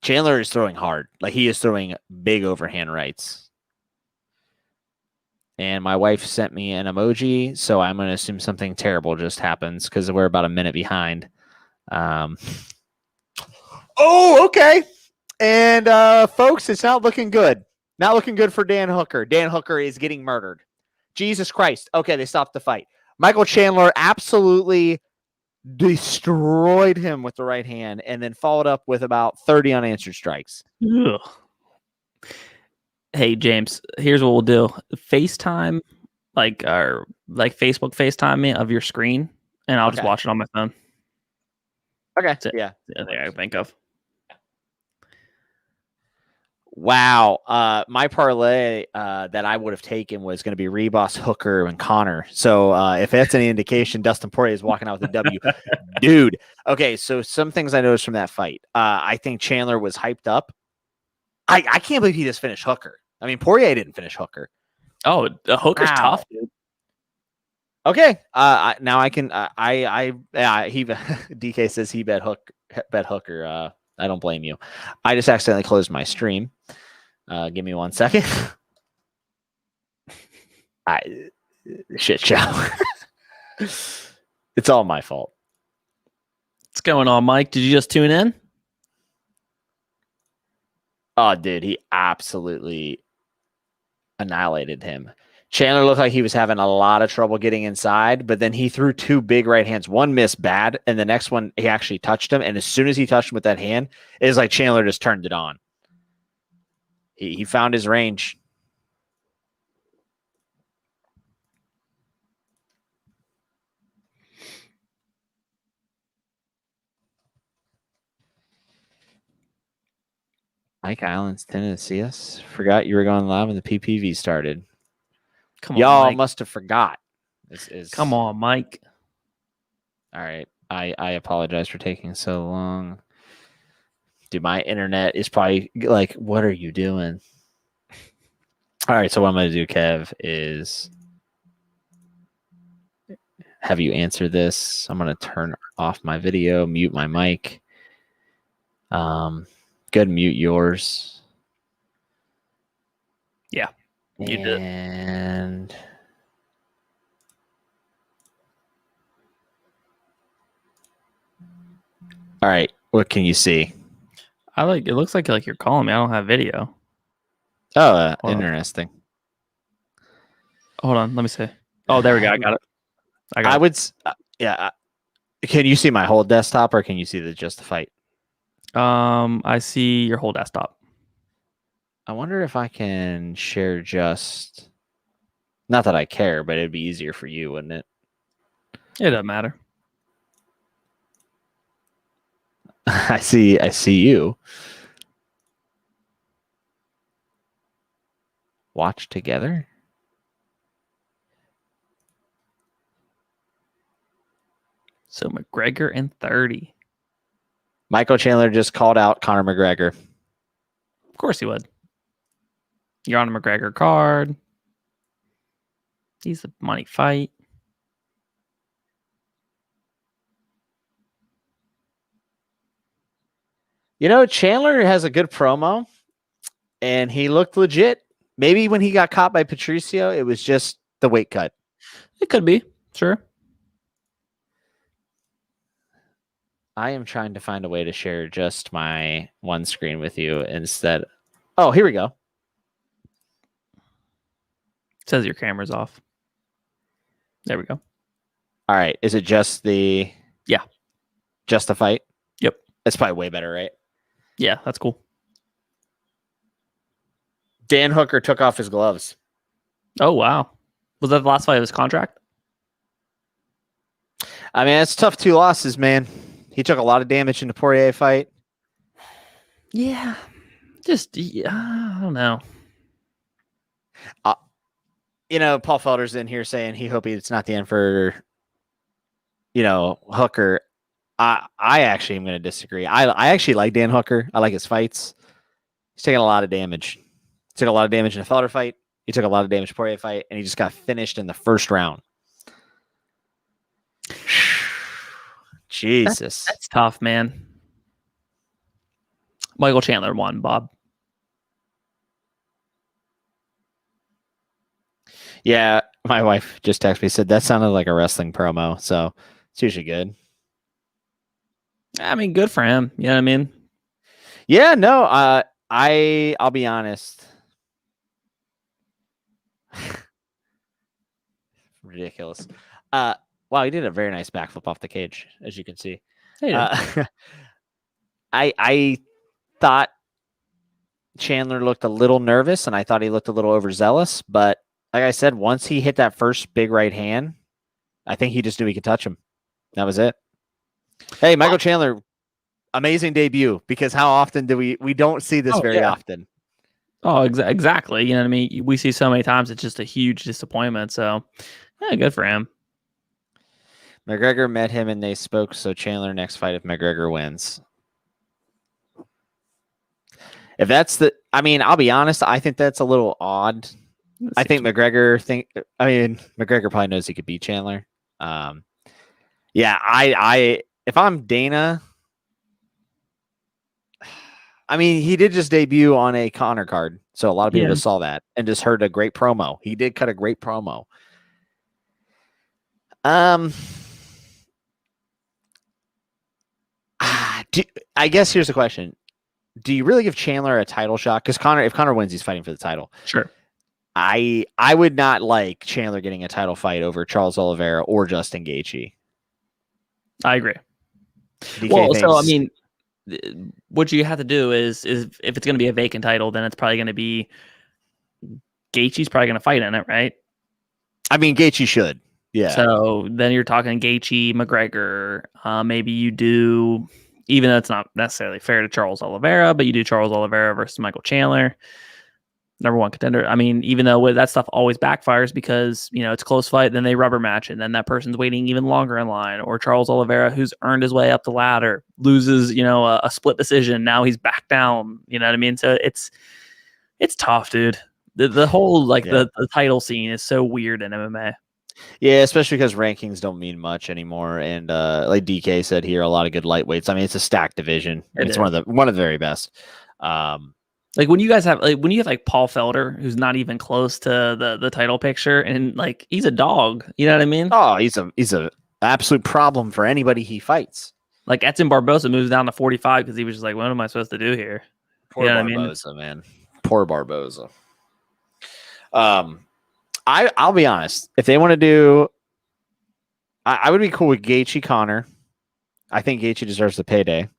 Chandler is throwing hard. Like he is throwing big overhand rights. And my wife sent me an emoji, so I'm going to assume something terrible just happens because we're about a minute behind. Oh, okay. And folks, it's not looking good. Not looking good for Dan Hooker. Dan Hooker is getting murdered. Jesus Christ. Okay, they stopped the fight. Michael Chandler absolutely destroyed him with the right hand and then followed up with about 30 unanswered strikes. Ugh. Hey, James, here's what we'll do. FaceTime, like Facebook FaceTime me of your screen, and I'll just watch it on my phone. Okay. Yeah. I think I can think of. Wow. My parlay that I would have taken was going to be Reboss, Hooker, and Conor. So if that's any indication, Dustin Poirier is walking out with a W. Dude. Okay, so some things I noticed from that fight. I think Chandler was hyped up. I can't believe he just finished Hooker. I mean, Poirier didn't finish Hooker. Oh, Hooker's tough, dude. Okay. Now I can. DK says he bet Hooker. I don't blame you. I just accidentally closed my stream. Give me 1 second. Shit show. It's all my fault. What's going on, Mike? Did you just tune in? Oh, dude, he absolutely annihilated him. Chandler looked like he was having a lot of trouble getting inside, but then he threw two big right hands. One missed bad, and the next one, he actually touched him. And as soon as he touched him with that hand, it was like Chandler just turned it on. He found his range. Mike Island's tending to see us. Forgot you were going live when the PPV started. Come on, y'all Mike. must have forgot. Come on, Mike. All right. I apologize for taking so long. Dude, my internet is probably like, what are you doing? All right. So what I'm going to do, Kev, is have you answer this. I'm going to turn off my video, mute my mic. Go ahead and mute yours. Yeah, you did. And all right, what can you see? It looks like you're calling me. I don't have video. Oh, Hold on. interesting. Hold on, let me see. Oh, there we go. I got it. I would, yeah. Can you see my whole desktop, or can you see just the fight? I see your whole desktop. I wonder if I can share just. Not that I care, but it'd be easier for you, wouldn't it? It doesn't matter. I see you. Watch together. So McGregor in 30. Michael Chandler just called out Conor McGregor. Of course he would. You're on a McGregor card. He's a money fight. Chandler has a good promo, and he looked legit. Maybe when he got caught by Patricio, it was just the weight cut. It could be, sure. I am trying to find a way to share just my one screen with you instead. Oh, here we go. It says your camera's off. There we go. All right. Is it just the... Yeah. Just the fight? Yep. That's probably way better, right? Yeah, that's cool. Dan Hooker took off his gloves. Oh, wow. Was that the last fight of his contract? I mean, it's tough 2 losses, man. He took a lot of damage in the Poirier fight. Yeah. I don't know. Paul Felder's in here saying he hopes it's not the end for, Hooker. I actually am going to disagree. I actually like Dan Hooker. I like his fights. He's taking a lot of damage. He took a lot of damage in the Felder fight. He took a lot of damage in the Poirier fight, and he just got finished in the first round. Jesus. That's tough, man. Michael Chandler won, Bob. Yeah, my wife just texted me, said that sounded like a wrestling promo, so it's usually good. I mean, good for him. You know what I mean? Yeah, no, I'll be honest. Ridiculous. Wow, he did a very nice backflip off the cage, as you can see. I thought Chandler looked a little nervous, and I thought he looked a little overzealous. But like I said, once he hit that first big right hand, I think he just knew he could touch him. That was it. Hey, Michael Chandler, amazing debut, because how often do we don't see this very often? Oh, exactly. You know what I mean? We see so many times it's just a huge disappointment. So, yeah, good for him. McGregor met him and they spoke, so Chandler next fight if McGregor wins. If that's I'll be honest, I think that's a little odd. I think McGregor probably knows he could beat Chandler. Yeah, if I'm Dana, he did just debut on a Conor card, so a lot of people just saw that and just heard a great promo. He did cut a great promo. I guess here's the question. Do you really give Chandler a title shot? Because if Conor wins, he's fighting for the title. Sure. I would not like Chandler getting a title fight over Charles Oliveira or Justin Gaethje. I agree. What you have to do is if it's going to be a vacant title, then it's probably going to be Gaethje's probably going to fight in it, right? Gaethje should. Yeah. So then you're talking Gaethje, McGregor. Maybe you do, even though it's not necessarily fair to Charles Oliveira, but you do Charles Oliveira versus Michael Chandler, #1 contender. Even though that stuff always backfires because, it's a close fight, then they rubber match, and then that person's waiting even longer in line. Or Charles Oliveira, who's earned his way up the ladder, loses, a split decision. Now he's back down. You know what I mean? So it's tough, dude. The whole the title scene is so weird in MMA. Yeah, especially because rankings don't mean much anymore. And like DK said here, a lot of good lightweights. It's a stacked division. It's one of the very best. When you guys have when you have Paul Felder, who's not even close to the title picture, and he's a dog. You know what I mean? Oh, he's a absolute problem for anybody he fights. Like Edson Barboza moves down to 45 because he was just like, what am I supposed to do here? Poor You know Barboza, man. Poor Barboza. I'll be honest. If they want to do, I would be cool with Gaethje Conor. I think Gaethje deserves the payday.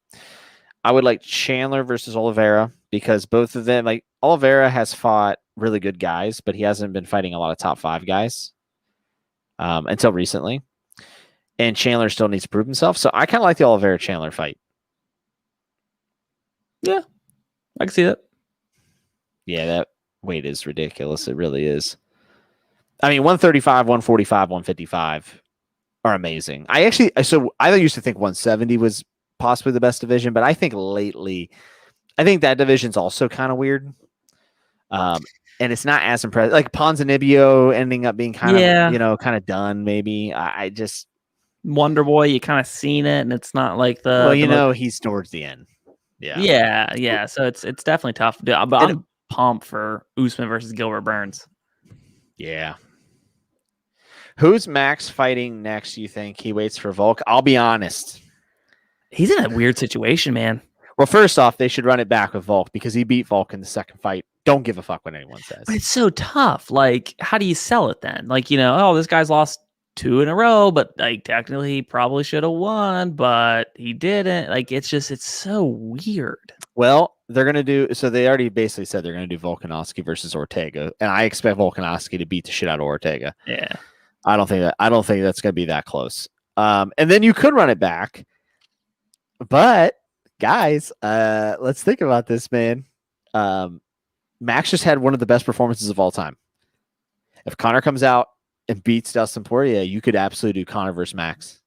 I would like Chandler versus Oliveira because both of them, like Oliveira has fought really good guys, but he hasn't been fighting a lot of top 5 guys until recently. And Chandler still needs to prove himself. So I kind of like the Oliveira Chandler fight. Yeah, I can see that. Yeah, that weight is ridiculous. It really is. I mean, 135, 145, 155 are amazing. I used to think 170 was possibly the best division, but I think lately, I think that division's also kind of weird. And it's not as impressive. Like Ponzinibbio ending up being kind of done. Maybe I just Wonder Boy. You kind of seen it, and it's not like the. He's towards the end. Yeah. So it's definitely tough. But I'm pumped for Usman versus Gilbert Burns. Yeah. Who's Max fighting next? You think he waits for Volk? I'll be honest. He's in a weird situation, man. Well, first off, they should run it back with Volk because he beat Volk in the second fight. Don't give a fuck what anyone says. But it's so tough. Like, how do you sell it then? Like, this guy's lost 2 in a row, but like technically he probably should have won, but he didn't. Like, it's so weird. Well, they're gonna do so. They already basically said they're gonna do Volkanovski versus Ortega, and I expect Volkanovski to beat the shit out of Ortega. Yeah, I don't think that's gonna be that close. And then you could run it back, but guys, let's think about this, man. Max just had one of the best performances of all time. If Conor comes out and beats Dustin Poirier, you could absolutely do Conor versus Max.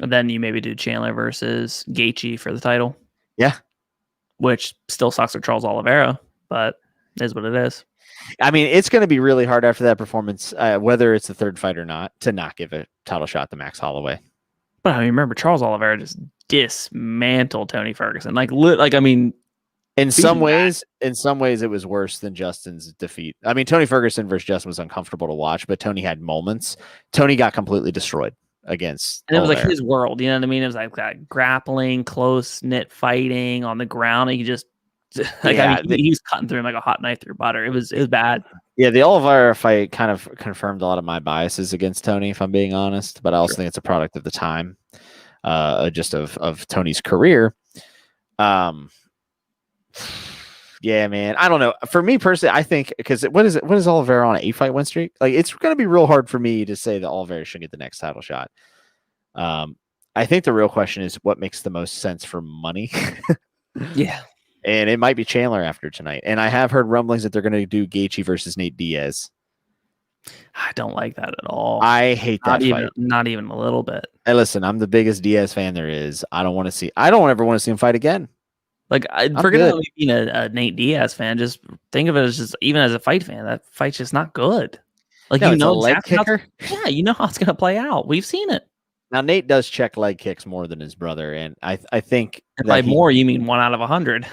And then you maybe do Chandler versus Gaethje for the title. Yeah. Which still sucks for Charles Oliveira, but it is what it is. I mean, it's going to be really hard after that performance, whether it's the third fight or not, to not give a title shot to Max Holloway. But I mean, remember, Charles Oliveira just dismantled Tony Ferguson. In some ways, it was worse than Justin's defeat. I mean, Tony Ferguson versus Justin was uncomfortable to watch, but Tony had moments. Tony got completely destroyed against. And it was like his world. You know what I mean? It was like that grappling, close knit fighting on the ground. And he just he was cutting through him like a hot knife through butter. It was bad. Yeah, the Oliveira fight kind of confirmed a lot of my biases against Tony, if I'm being honest. But I also think it's a product of the time, just of Tony's career. Yeah, man. I don't know. For me personally, I think because what is Oliveira on an 8-fight win streak? Like, it's going to be real hard for me to say that Oliveira should get the next title shot. I think the real question is what makes the most sense for money. Yeah. And it might be Chandler after tonight. And I have heard rumblings that they're going to do Gaethje versus Nate Diaz. I don't like that at all. I hate that fight. Not even a little bit. Hey, listen, I'm the biggest Diaz fan there is. I don't ever want to see him fight again. Like, forget about being a Nate Diaz fan. Just think of it as just even as a fight fan, that fight's just not good. Like, it's a leg kicker. Yeah, you know how it's gonna play out. We've seen it. Now Nate does check leg kicks more than his brother, and I think and by more you mean 1 out of 100.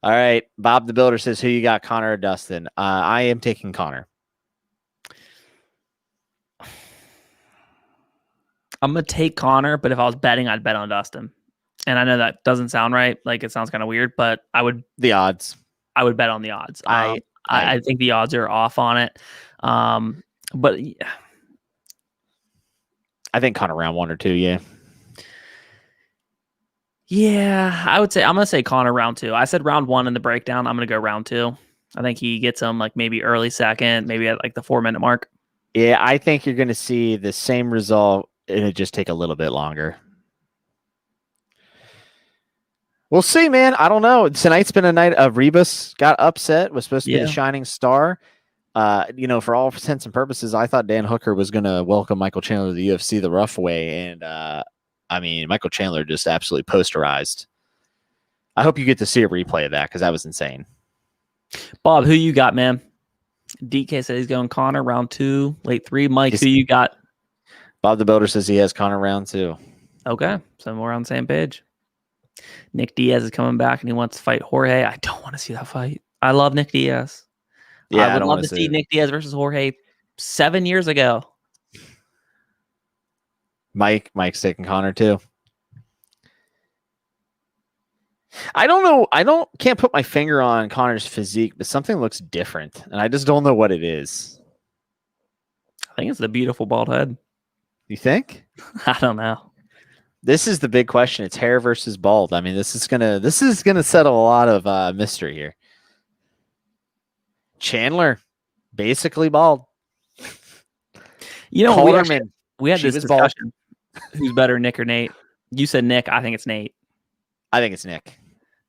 All right, Bob the Builder says, "Who you got, Conor or Dustin?" I am taking Conor. I'm gonna take Conor, but if I was betting, I'd bet on Dustin. And I know that doesn't sound right. Like, it sounds kind of weird, but I would the odds. I would bet on the odds. I think the odds are off on it. But I think Conor round 1 or 2. Yeah. Yeah, I would say I'm gonna say Conor round 2. I said round 1 in the breakdown. I'm gonna go round 2. I think he gets him like maybe early second, maybe at like the 4-minute mark. Yeah, I think you're gonna see the same result. It'll just take a little bit longer. We'll see, man. I don't know. Tonight's been a night of Rebus got upset, was supposed to be the shining star. For all intents and purposes, I thought Dan Hooker was going to welcome Michael Chandler to the UFC the rough way. And, Michael Chandler just absolutely posterized. I hope you get to see a replay of that because that was insane. Bob, who you got, man? DK said he's going Conor round 2, late 3. Mike, who you got? Bob the Builder says he has Conor round 2. Okay, so we're on the same page. Nick Diaz is coming back and he wants to fight Jorge. I don't want to see that fight. I love Nick Diaz. Yeah, I would love to see Nick Diaz versus Jorge 7 years ago. Mike's taking Conor too. I don't know. Can't put my finger on Conor's physique, but something looks different, and I just don't know what it is. I think it's the beautiful bald head. You think? I don't know. This is the big question. It's hair versus bald. I mean, this is gonna settle a lot of mystery here. Chandler, basically bald. You know, Calderman, we had this discussion. Who's better, Nick or Nate? You said Nick. I think it's Nate. I think it's Nick.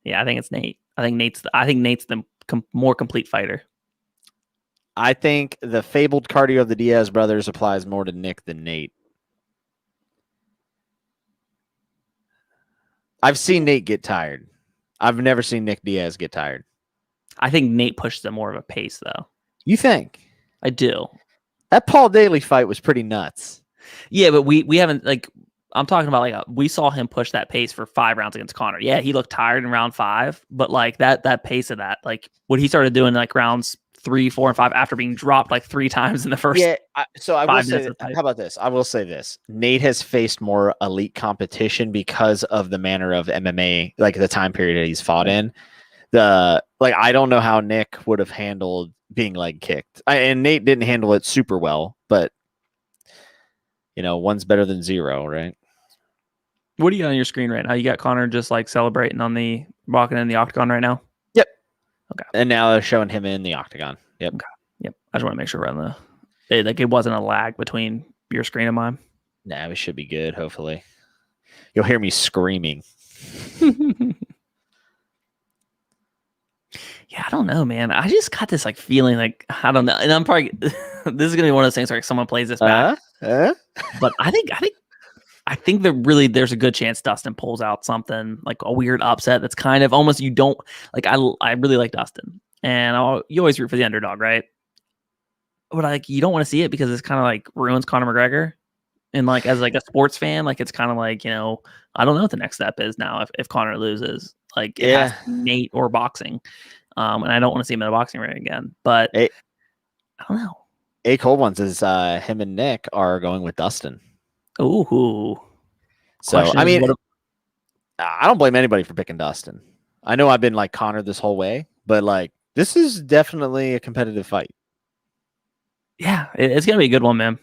Yeah, I think it's Nate. I think Nate's the more complete fighter. I think the fabled cardio of the Diaz brothers applies more to Nick than Nate. I've seen Nate get tired. I've never seen Nick Diaz get tired. I think Nate pushes at more of a pace, though. You think? I do. That Paul Daly fight was pretty nuts. Yeah, but we haven't, like, I'm talking about, like, we saw him push that pace for 5 rounds against Conor. Yeah, he looked tired in round 5, but, like, that pace of that, like, what he started doing, like, rounds 3, 4, and 5 after being dropped, like, 3 times in the first. Yeah, so I will say, how about this? I will say this. Nate has faced more elite competition because of the manner of MMA, like the time period that he's fought in. I don't know how Nick would have handled being leg kicked. And Nate didn't handle it super well, but, you know, one's better than 0, right? What do you got on your screen right now? You got Conor just like celebrating walking in the octagon right now? Yep. Okay. And now they're showing him in the octagon. Yep. Okay. Yep. I just want to make sure we're on it wasn't a lag between your screen and mine. Nah, we should be good, hopefully. You'll hear me screaming. Yeah, I don't know, man. I just got this like feeling like, I don't know. And I'm probably, this is going to be one of those things where someone plays this back. But I think that really there's a good chance Dustin pulls out something like a weird upset that's kind of almost, you don't like. I really like Dustin, and you always root for the underdog, right? But like, you don't want to see it because it's kind of like ruins Conor McGregor, and like as like a sports fan, like it's kind of like, you know, I don't know what the next step is now if Conor loses, like it has to be Nate or boxing, and I don't want to see him in a boxing ring again. But I don't know. A cold ones is him and Nick are going with Dustin. Ooh. So, I mean, I don't blame anybody for picking Dustin. I know I've been like Conor this whole way, but like this is definitely a competitive fight. Yeah, it's going to be a good one, man.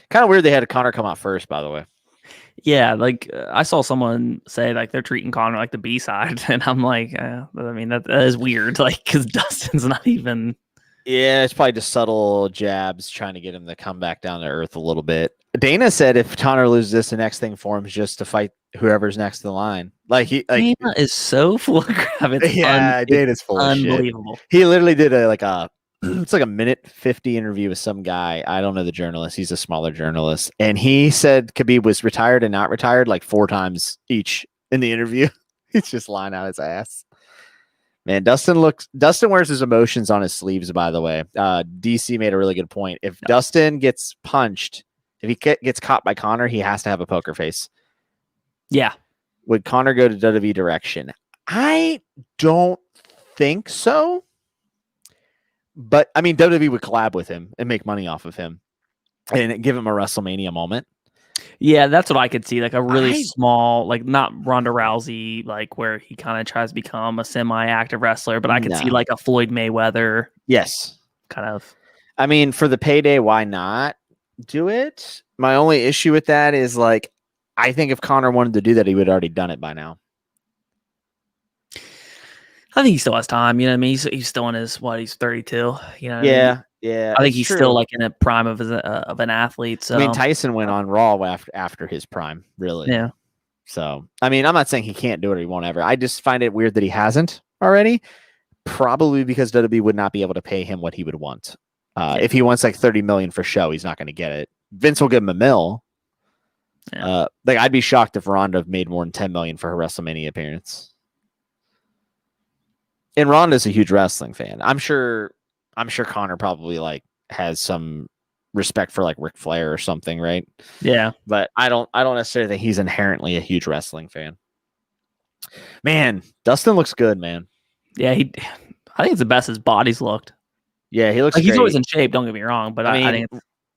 Kind of weird they had Conor come out first, by the way. Yeah, like I saw someone say like they're treating Conor like the B side, and I'm like, I mean, that is weird, like because Dustin's not even. Yeah, it's probably just subtle jabs trying to get him to come back down to earth a little bit. Dana said if Conor loses this, the next thing for him is just to fight whoever's next to the line. Dana is so full of crap. Dana's full of shit. Unbelievable. He literally did it's like a minute 50 interview with some guy. I don't know the journalist. He's a smaller journalist, and he said Khabib was retired and not retired like 4 times each in the interview. He's just lying out his ass. Man, Dustin wears his emotions on his sleeves, by the way. DC made a really good point. If Dustin gets punched, if he gets caught by Conor, he has to have a poker face. Yeah. Would Conor go to WWE direction? I don't think so. But, I mean, WWE would collab with him and make money off of him and give him a WrestleMania moment. Yeah, that's what I could see. Like a really small, like not Ronda Rousey, like where he kind of tries to become a semi-active wrestler, but I could see like a Floyd Mayweather. Yes. Kind of. I mean, for the payday, why not do it? My only issue with that is like, I think if Conor wanted to do that, he would have already done it by now. I think he still has time. You know what I mean? He's still in his, he's 32. You know? Yeah. I think he's still like in a prime of an athlete. So I mean, Tyson went on Raw after his prime, really. Yeah. So I mean, I'm not saying he can't do it or he won't ever. I just find it weird that he hasn't already. Probably because WWE would not be able to pay him what he would want. If he wants like $30 million for show, he's not going to get it. Vince will give him $1 million. Yeah. Like I'd be shocked if Ronda made more than $10 million for her WrestleMania appearance. And Ronda's a huge wrestling fan. I'm sure Conor probably like has some respect for like Ric Flair or something, right? Yeah. But I don't necessarily think he's inherently a huge wrestling fan. Man, Dustin looks good, man. Yeah, I think it's the best his body's looked. Yeah, he looks like great. He's always in shape, don't get me wrong, but I think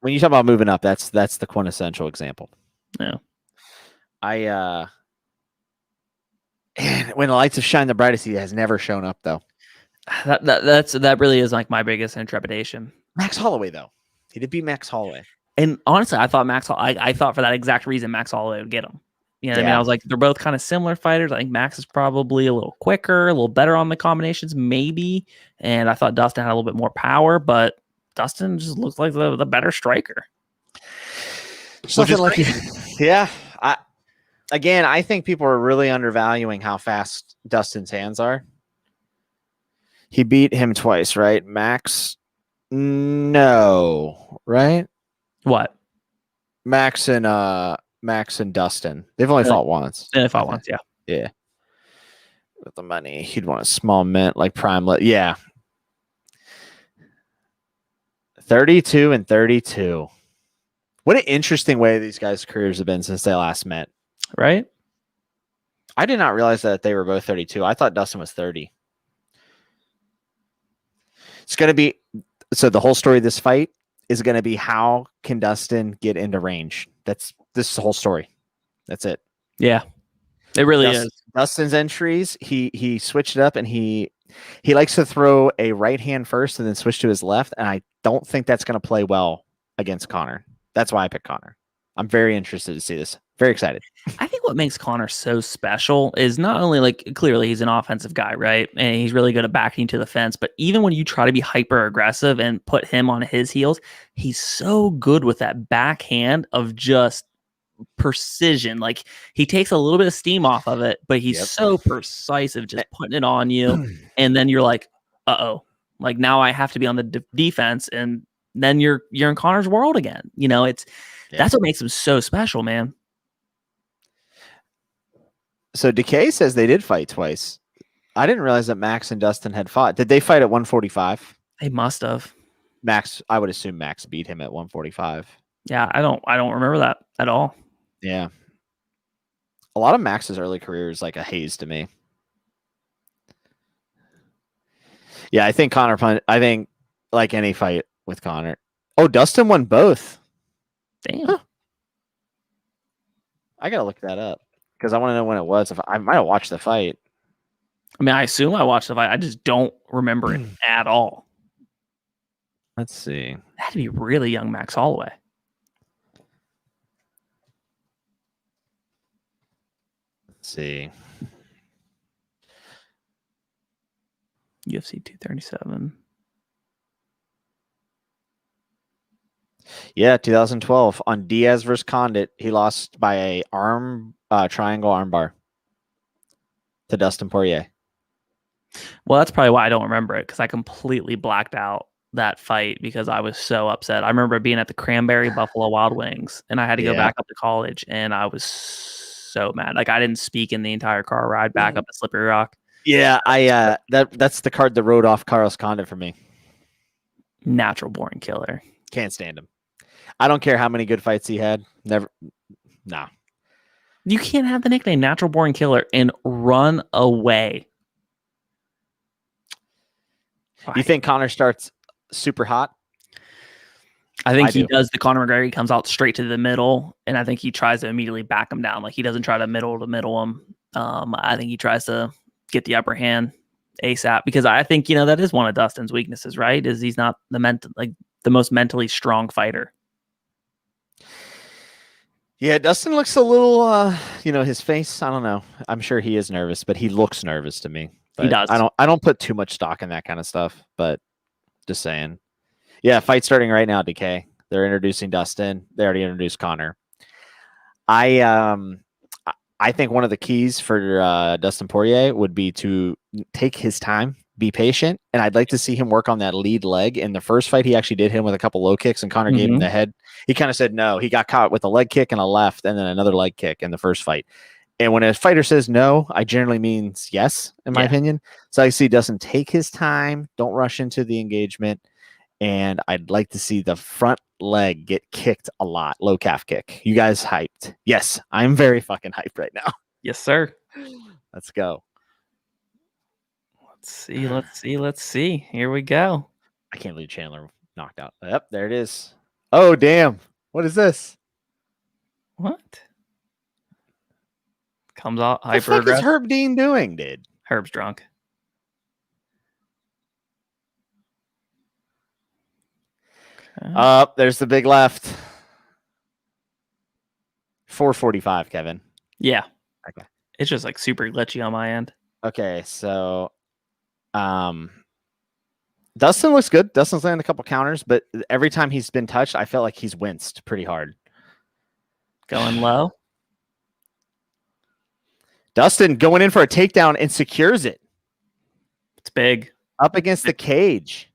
when you talk about moving up, that's the quintessential example. Yeah. And when the lights have shined the brightest, he has never shown up though. That really is like my biggest intrepidation. Max Holloway though, he did beat Max Holloway. And honestly, I thought I thought for that exact reason Max Holloway would get him. You know what I mean? I was like, they're both kind of similar fighters. I think Max is probably a little quicker, a little better on the combinations, maybe. And I thought Dustin had a little bit more power, but Dustin just looks like the better striker. Something like, yeah. I think people are really undervaluing how fast Dustin's hands are. He beat him twice, right? Max, no, right? What? Max and Dustin. They've only fought once. They fought once, yeah. Yeah. With the money, he'd want a small mint like Prime. Yeah. 32 and 32. What an interesting way these guys' careers have been since they last met. Right? I did not realize that they were both 32. I thought Dustin was 30. It's going to be, so the whole story of this fight is going to be how can Dustin get into range? This is the whole story. That's it. Yeah. It really is. Dustin's entries, he switched it up and he likes to throw a right hand first and then switch to his left. And I don't think that's going to play well against Conor. That's why I picked Conor. I'm very interested to see this. Very excited. I think what makes Conor so special is not only like clearly he's an offensive guy, right? And he's really good at backing to the fence, but even when you try to be hyper aggressive and put him on his heels, he's so good with that backhand of just precision. Like he takes a little bit of steam off of it, but he's so precise of just putting it on you. And then you're like, uh-oh, like now I have to be on the defense. And then you're in Conor's world again. You know, that's what makes him so special, man. So Decay says they did fight twice. I didn't realize that Max and Dustin had fought. Did they fight at 145? They must have. Max, I would assume Max beat him at 145. Yeah, I don't remember that at all. Yeah. A lot of Max's early career is like a haze to me. Yeah, I think like any fight with Conor. Oh, Dustin won both. Damn. Huh. I got to look that up because I want to know when it was. If I might have watched the fight. I mean, I assume I watched the fight. I just don't remember it at all. Let's see. That had to be really young Max Holloway. Let's see. UFC 237. Yeah, 2012 on Diaz versus Condit. He lost by a triangle armbar to Dustin Poirier. Well, that's probably why I don't remember it because I completely blacked out that fight because I was so upset. I remember being at the Cranberry Buffalo Wild Wings and I had to go back up to college and I was so mad. Like I didn't speak in the entire car ride back up to Slippery Rock. Yeah, that's the card that rode off Carlos Condit for me. Natural born killer. Can't stand him. I don't care how many good fights he had. Never. Nah. You can't have the nickname Natural Born Killer and run away. You think Conor starts super hot? I think he does the Conor McGregor. He comes out straight to the middle, and I think he tries to immediately back him down. Like he doesn't try to middle him. I think he tries to get the upper hand ASAP because I think that is one of Dustin's weaknesses. Right? Is he's not the most mentally strong fighter. Yeah, Dustin looks a little, his face. I don't know. I'm sure he is nervous, but he looks nervous to me. But he does. I don't put too much stock in that kind of stuff. But just saying. Yeah, fight starting right now. Decay. They're introducing Dustin. They already introduced Conor. I think one of the keys for Dustin Poirier would be to take his time, be patient, and I'd like to see him work on that lead leg. In the first fight, he actually did him with a couple low kicks, and Conor gave him the head. He kind of said no. He got caught with a leg kick and a left, and then another leg kick in the first fight. And when a fighter says no, I generally means yes, in my opinion. So I see Dustin take his time, don't rush into the engagement, and I'd like to see the front leg get kicked a lot. Low calf kick. You guys hyped? Yes, I'm very fucking hyped right now. Yes, sir. Let's go. Let's see. Here we go. I can't believe Chandler knocked out. Yep, there it is. Oh, damn. What is this? What? Comes out What the hyper fuck is aggressive. Herb Dean doing, dude? Herb's drunk. Okay. There's the big left. 445, Kevin. Yeah. Okay. It's just like super glitchy on my end. Okay, so Dustin looks good. Dustin's landed a couple counters, but every time he's been touched, I felt like he's winced pretty hard. Going low. Dustin going in for a takedown and secures it. It's big. Up against the cage.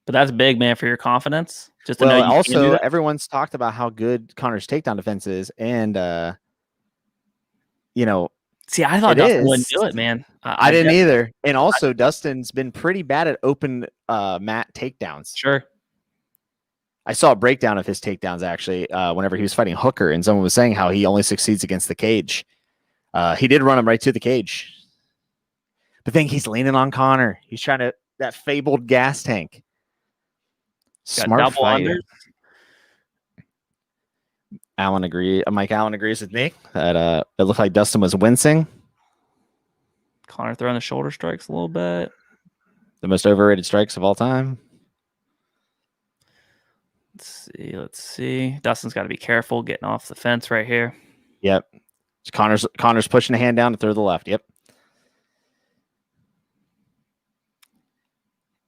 But that's big, man, for your confidence. Just to Well, know you can do also that. everyone's talked about how good Conor's takedown defense is, and you know, See, I thought it Dustin is. wouldn't do it, man. I didn't either. And also, Dustin's been pretty bad at open mat takedowns. Sure. I saw a breakdown of his takedowns actually whenever he was fighting Hooker, and someone was saying how he only succeeds against the cage. He did run him right to the cage. But then he's leaning on Conor. He's trying to that fabled gas tank. Smart fighter. Mike Allen agrees with me that it looked like Dustin was wincing. Conor throwing the shoulder strikes a little bit. The most overrated strikes of all time. Let's see. Dustin's got to be careful getting off the fence right here. Yep. Conor's pushing the hand down to throw the left. Yep.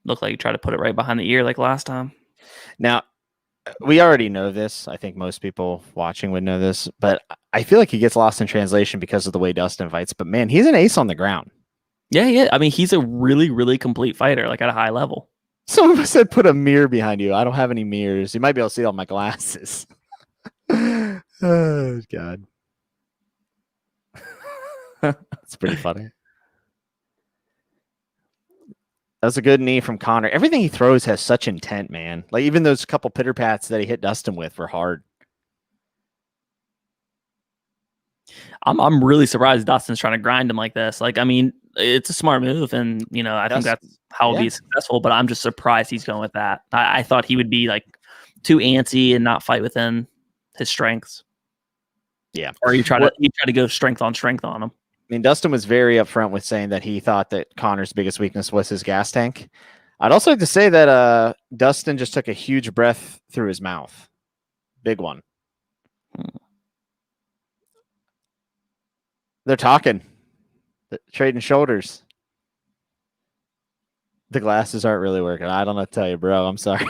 Looked like he tried to put it right behind the ear like last time. Now, we already know this. I think most people watching would know this, but I feel like he gets lost in translation because of the way Dustin fights. But man, he's an ace on the ground. Yeah. I mean, he's a really, really complete fighter, like at a high level. Someone said put a mirror behind you. I don't have any mirrors. You might be able to see all my glasses. Oh, God. That's pretty funny. That's a good knee from Conor. Everything he throws has such intent, man. Like even those couple pitter pats that he hit Dustin with were hard. I'm really surprised Dustin's trying to grind him like this. Like, I mean, it's a smart move, and I think that's how he'll be successful. But I'm just surprised he's going with that. I thought he would be like too antsy and not fight within his strengths. Yeah, or you try to go strength on him. I mean, Dustin was very upfront with saying that he thought that Conor's biggest weakness was his gas tank. I'd also like to say that Dustin just took a huge breath through his mouth. Big one. They're talking. They're trading shoulders. The glasses aren't really working. I don't know what to tell you, bro. I'm sorry.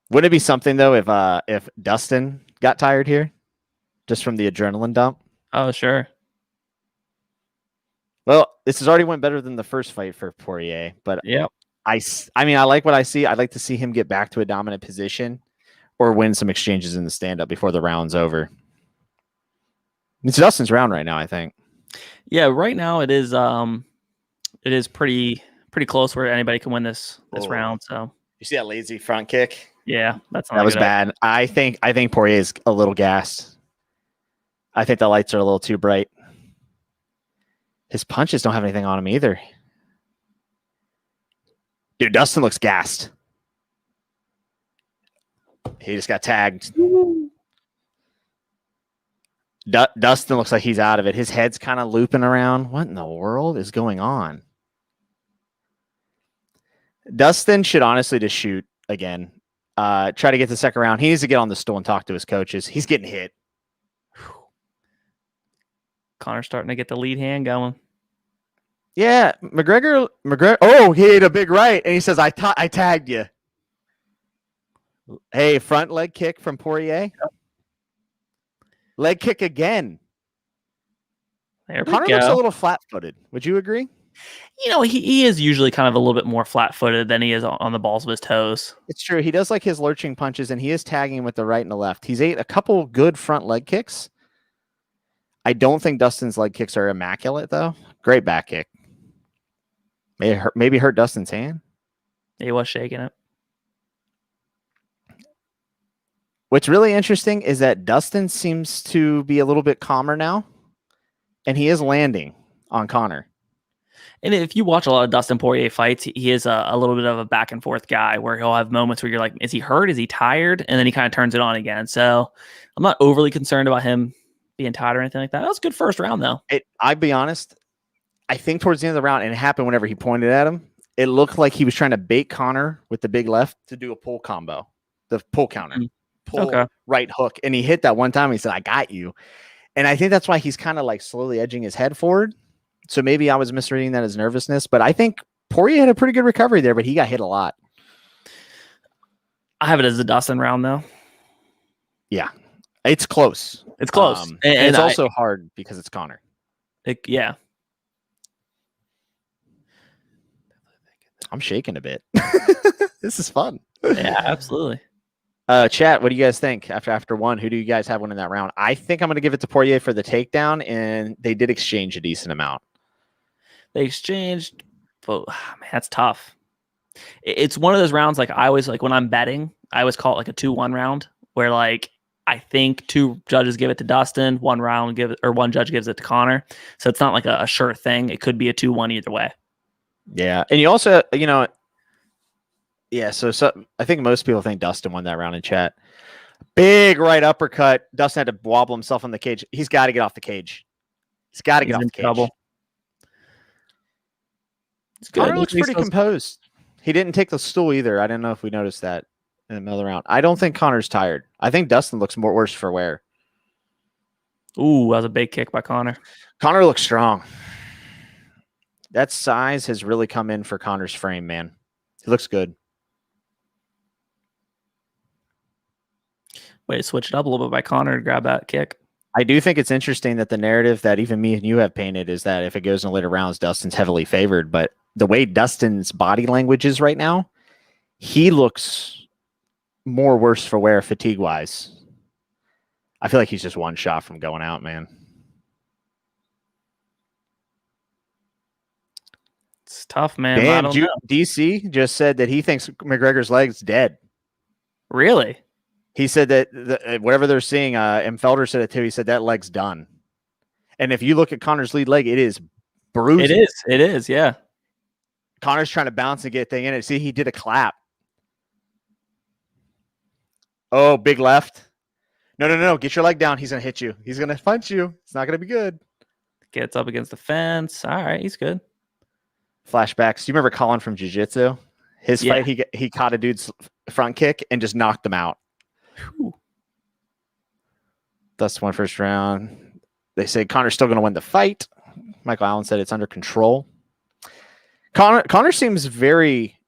Wouldn't it be something, though, if Dustin got tired here? Just from the adrenaline dump? Oh, sure. Well, this has already went better than the first fight for Poirier, but yeah, I mean, I like what I see. I'd like to see him get back to a dominant position or win some exchanges in the stand-up before the round's over. It's Dustin's round right now, I think. Yeah, right now it is pretty close where anybody can win this round. So you see that lazy front kick? Yeah, that was bad. I think Poirier is a little gassed. I think the lights are a little too bright. His punches don't have anything on him either. Dude, Dustin looks gassed. He just got tagged. Dustin looks like he's out of it. His head's kind of looping around. What in the world is going on? Dustin should honestly just shoot again. Try to get the second round. He needs to get on the stool and talk to his coaches. He's getting hit. Conor's starting to get the lead hand going. Yeah, McGregor. Oh, he ate a big right, and he says, I tagged you. Hey, front leg kick from Poirier. Yep. Leg kick again. Conor looks a little flat-footed. Would you agree? He is usually kind of a little bit more flat-footed than he is on the balls of his toes. It's true. He does like his lurching punches, and he is tagging with the right and the left. He's ate a couple good front leg kicks. I don't think Dustin's leg kicks are immaculate, though. Great back kick. Maybe hurt Dustin's hand. He was shaking it. What's really interesting is that Dustin seems to be a little bit calmer now, and he is landing on Conor. And if you watch a lot of Dustin Poirier fights, he is a little bit of a back and forth guy where he'll have moments where you're like, is he hurt? Is he tired? And then he kind of turns it on again. So I'm not overly concerned about him being tired or anything like that. That was a good first round, though. I'll be honest. I think towards the end of the round, and it happened whenever he pointed at him, it looked like he was trying to bait Conor with the big left to do a pull combo, the pull counter, pull right hook. And he hit that one time. And he said, I got you. And I think that's why he's kind of like slowly edging his head forward. So maybe I was misreading that as nervousness, but I think Poirier had a pretty good recovery there, but he got hit a lot. I have it as a Dustin round, though. Yeah, it's close. It's close. And it's also hard because it's Conor. Yeah. I'm shaking a bit. This is fun. Yeah, absolutely. Chat, what do you guys think after one? Who do you guys have winning that round? I think I'm going to give it to Poirier for the takedown, and they did exchange a decent amount. They exchanged, but man, that's tough. It's one of those rounds, like I always, like when I'm betting, I always call it like a 2-1 round where like I think 2 judges give it to Dustin, one judge gives it to Conor. So it's not like a sure thing. It could be a 2-1 either way. Yeah. And you also, yeah, so I think most people think Dustin won that round in chat. Big right uppercut. Dustin had to wobble himself on the cage. He's got to get off the cage. He's got to get off the cage. Trouble. Conor looks pretty composed. He didn't take the stool either. I don't know if we noticed that in the middle of the round. I don't think Conor's tired. I think Dustin looks worse for wear. Ooh, that was a big kick by Conor. Conor looks strong. That size has really come in for Conor's frame, man. He looks good. Way to switch it up a little bit by Conor to grab that kick. I do think it's interesting that the narrative that even me and you have painted is that if it goes in later rounds, Dustin's heavily favored. But the way Dustin's body language is right now, he looks more worse for wear fatigue-wise. I feel like he's just one shot from going out, man. It's tough, man. Damn, DC just said that he thinks McGregor's leg's dead. Really? He said that whatever they're seeing, and Felder said it too. He said that leg's done. And if you look at Conor's lead leg, it is bruised. It is. Yeah. Conor's trying to bounce and get a thing in it. See, he did a clap. Oh, big left. No. Get your leg down. He's going to hit you. He's going to punch you. It's not going to be good. Gets up against the fence. All right. He's good. Flashbacks. Do you remember Colin from Jiu-Jitsu? His fight, he caught a dude's front kick and just knocked him out. Whew. That's one first round. They say Conor's still going to win the fight. Michael Allen said it's under control. Conor seems very,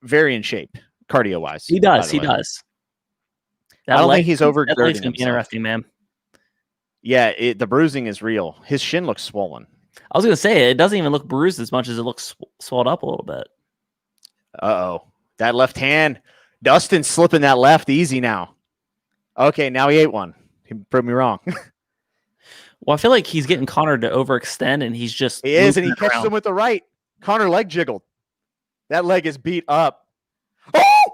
very in shape, cardio-wise. He does. I don't think he's overexerting himself. Gonna be interesting, man. Yeah, the bruising is real. His shin looks swollen. I was going to say, it doesn't even look bruised as much as it looks swelled up a little bit. Uh-oh. That left hand. Dustin's slipping that left easy now. Okay, now he ate one. He proved me wrong. Well, I feel like he's getting Conor to overextend, and he's just... He is, and he catches him with the right. Conor leg jiggled. That leg is beat up. Oh!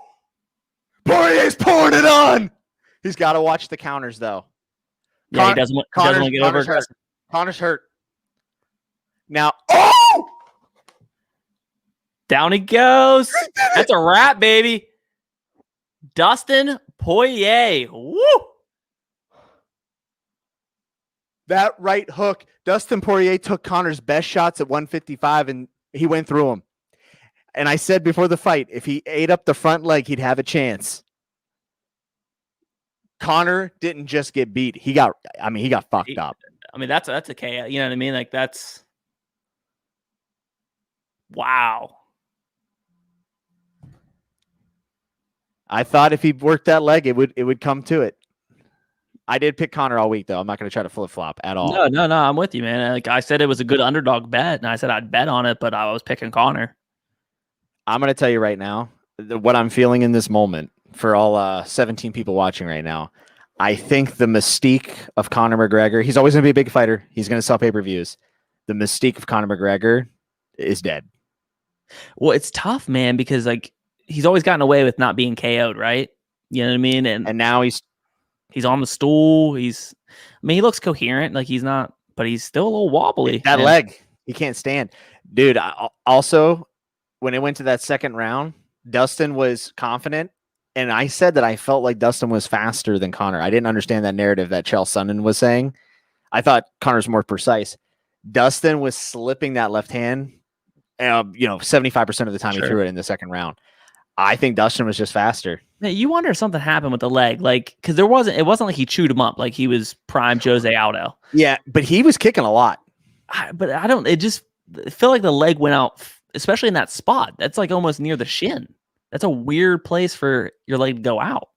Poirier's pouring it on! He's got to watch the counters, though. Yeah, he doesn't want to get over. Conor's hurt. Now, oh! Down he goes. That's a wrap, baby. Dustin Poirier. Woo! That right hook. Dustin Poirier took Conor's best shots at 155, and he went through them. And I said before the fight, if he ate up the front leg, he'd have a chance. Conor didn't just get beat. He got fucked up. I mean, that's a KO. You know what I mean? Like, that's... Wow. I thought if he worked that leg, it would come to it. I did pick Conor all week, though. I'm not going to try to flip-flop at all. No. I'm with you, man. Like I said, it was a good underdog bet, and I said I'd bet on it, but I was picking Conor. I'm going to tell you right now what I'm feeling in this moment for all 17 people watching right now. I think the mystique of Conor McGregor, he's always going to be a big fighter. He's going to sell pay-per-views. The mystique of Conor McGregor is dead. Well, it's tough, man, because like he's always gotten away with not being KO'd, right? You know what I mean? And now he's on the stool. He looks coherent, like he's not, but he's still a little wobbly. That leg. He can't stand. Dude, also, when it went to that second round, Dustin was confident. And I said that I felt like Dustin was faster than Conor. I didn't understand that narrative that Chael Sonnen was saying. I thought Conor's more precise. Dustin was slipping that left hand, 75% of the time he threw it in the second round. I think Dustin was just faster. Man, you wonder if something happened with the leg, like because it wasn't like he chewed him up like he was prime Jose Aldo. Yeah, but he was kicking a lot. But I don't. It just feel like the leg went out, especially in that spot. That's like almost near the shin. That's a weird place for your leg to go out.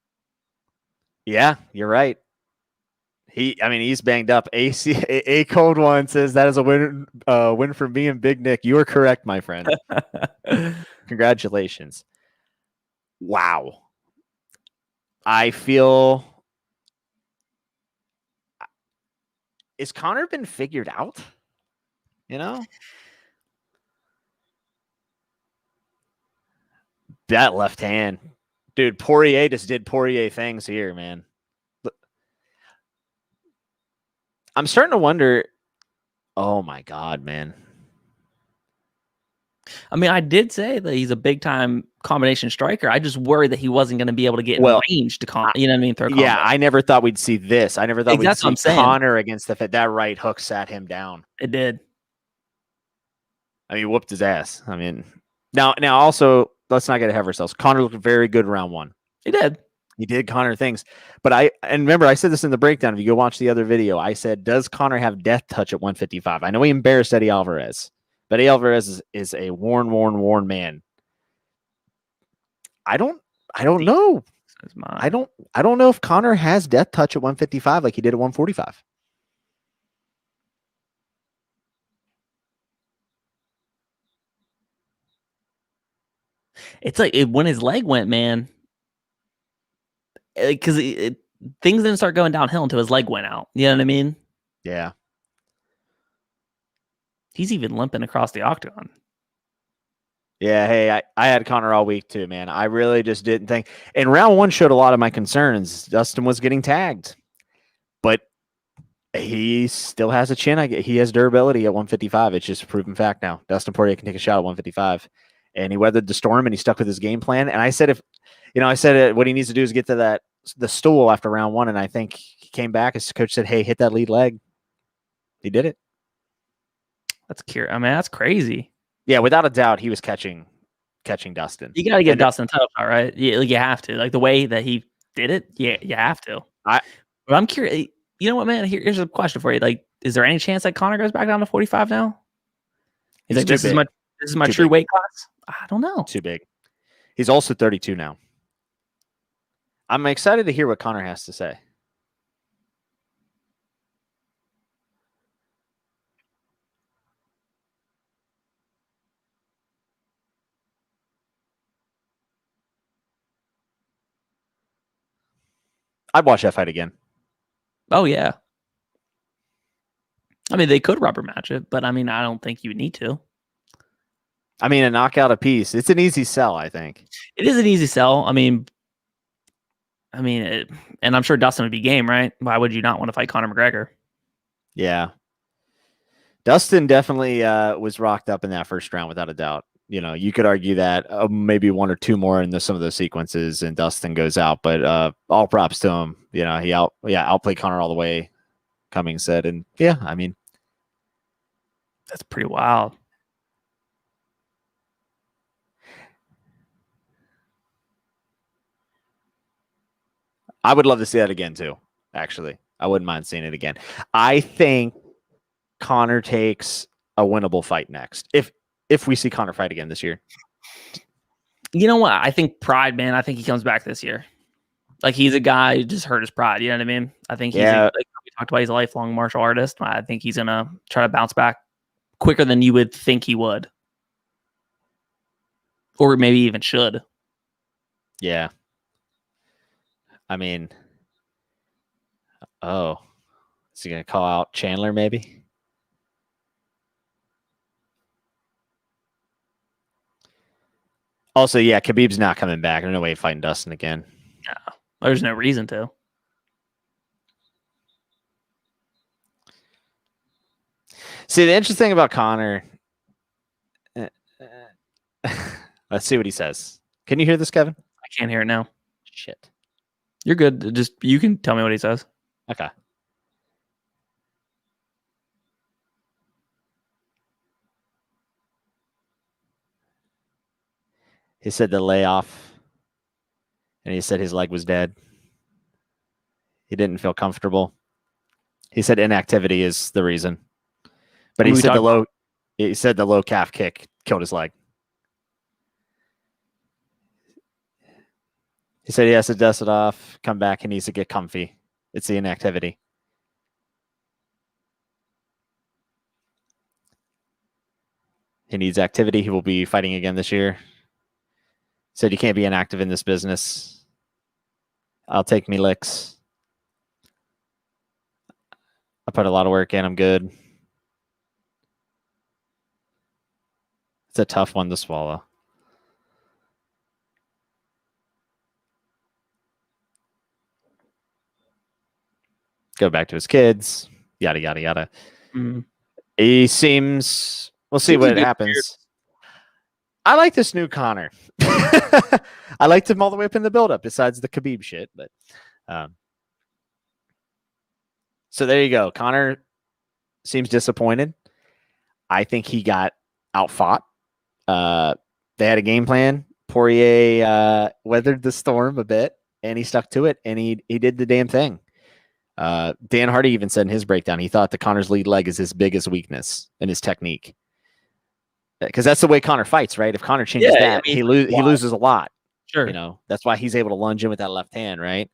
Yeah, you're right. He's banged up. A Cold One says that is a win from me and Big Nick. You are correct, my friend. Congratulations. Wow. I feel. Is Conor been figured out? That left hand. Dude, Poirier just did Poirier things here, man. I'm starting to wonder. Oh my God, man. I mean, I did say that he's a big time combination striker. I just worried that he wasn't going to be able to get in range to, throw combo. Yeah, I never thought we'd see this. I never thought we'd see Conor against that right hook sat him down. It did. I mean, whooped his ass. I mean, now also, let's not get ahead of ourselves. Conor looked very good round one. He did. He did Conor things. But remember, I said this in the breakdown. If you go watch the other video, I said, does Conor have death touch at 155? I know he embarrassed Eddie Alvarez, but Eddie Alvarez is a worn man. I don't know. I don't know if Conor has death touch at 155 like he did at 145. It's like when his leg went, man. Because things didn't start going downhill until his leg went out. You know what I mean? Yeah. He's even limping across the octagon. Yeah, hey, I had Conor all week too, man. I really just didn't think. And round one showed a lot of my concerns. Dustin was getting tagged, but he still has a chin. He has durability at 155. It's just a proven fact now. Dustin Poirier can take a shot at 155, and he weathered the storm and he stuck with his game plan. And I said, what he needs to do is get to the stool after round one. And I think he came back. His coach said, "Hey, hit that lead leg." He did it. That's curious. I mean, that's crazy. Yeah, without a doubt, he was catching Dustin. You got to get Dustin tough, all right? You have to. Like the way that he did it, yeah, you have to. But I'm curious. You know what, man? Here's a question for you. Like, is there any chance that Conor goes back down to 45 now? He's like, this is my true weight class? I don't know. Too big. He's also 32 now. I'm excited to hear what Conor has to say. I'd watch that fight again. Oh, yeah. I mean, they could rubber match it, but I mean, I don't think you would need to. I mean, a knockout apiece. It's an easy sell, I think. It is an easy sell. I mean, and I'm sure Dustin would be game, right? Why would you not want to fight Conor McGregor? Yeah. Dustin definitely was rocked up in that first round, without a doubt. You could argue that maybe one or two more in some of those sequences and Dustin goes out, but all props to him. He outplayed Conor all the way, Cummings said. And yeah, I mean, that's pretty wild. I would love to see that again too, actually. I wouldn't mind seeing it again. I think Conor takes a winnable fight next. If we see Conor fight again this year. You know what? I think pride, man. I think he comes back this year. Like, he's a guy who just hurt his pride. You know what I mean? I think like we talked about, he's a lifelong martial artist. I think he's going to try to bounce back quicker than you would think he would. Or maybe even should. Yeah. I mean, is he going to call out Chandler maybe? Also, yeah, Khabib's not coming back. There's no way he's fighting Dustin again. No, there's no reason to. See, the interesting thing about Conor. Let's see what he says. Can you hear this, Kevin? I can't hear it now. Shit. You're good. Just you can tell me what he says. Okay. He said the layoff, and he said his leg was dead. He didn't feel comfortable. He said inactivity is the reason, but he said the low calf kick killed his leg. He said he has to dust it off, come back, he needs to get comfy. It's the inactivity. He needs activity. He will be fighting again this year. Said you can't be inactive in this business. I'll take me licks. I put a lot of work in. I'm good. It's a tough one to swallow. Go back to his kids. Yada, yada, yada. Mm-hmm. He seems... We'll see what happens. I like this new Conor. I liked him all the way up in the build-up, besides the Khabib shit. But so there you go. Conor seems disappointed. I think he got outfought. They had a game plan. Poirier weathered the storm a bit, and he stuck to it, and he did the damn thing. Dan Hardy even said in his breakdown he thought the Conor's lead leg is his biggest weakness in his technique. Because that's the way Conor fights, right? If Conor changes he loses a lot. Sure. You know, that's why he's able to lunge in with that left hand, right?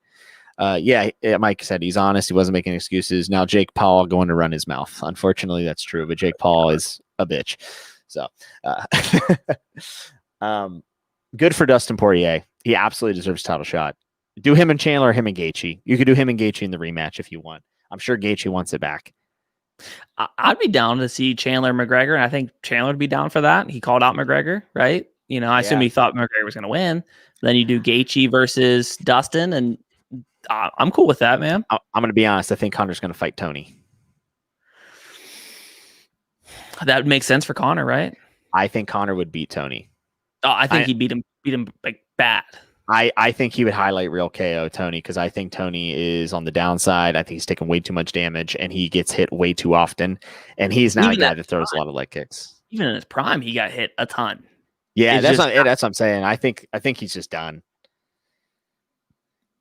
Mike said he's honest. He wasn't making excuses. Now Jake Paul going to run his mouth. Unfortunately, that's true. But Jake Paul is a bitch. So good for Dustin Poirier. He absolutely deserves a title shot. Do him and Chandler, him and Gaethje. You could do him and Gaethje in the rematch if you want. I'm sure Gaethje wants it back. I'd be down to see Chandler McGregor, and I think Chandler would be down for that. He called out McGregor, right? You know, I assume he thought McGregor was going to win. Then you do Gaethje versus Dustin, and I'm cool with that, man. I'm going to be honest. I think Conor's going to fight Tony. That would make sense for Conor, right? I think Conor would beat Tony. Oh, I think he'd beat him like bad. I think he would highlight real KO Tony, because I think Tony is on the downside. I think he's taking way too much damage, and he gets hit way too often. And he's not a guy that throws a lot of leg kicks. Even in his prime, he got hit a ton. Yeah, that's what I'm saying. I think he's just done.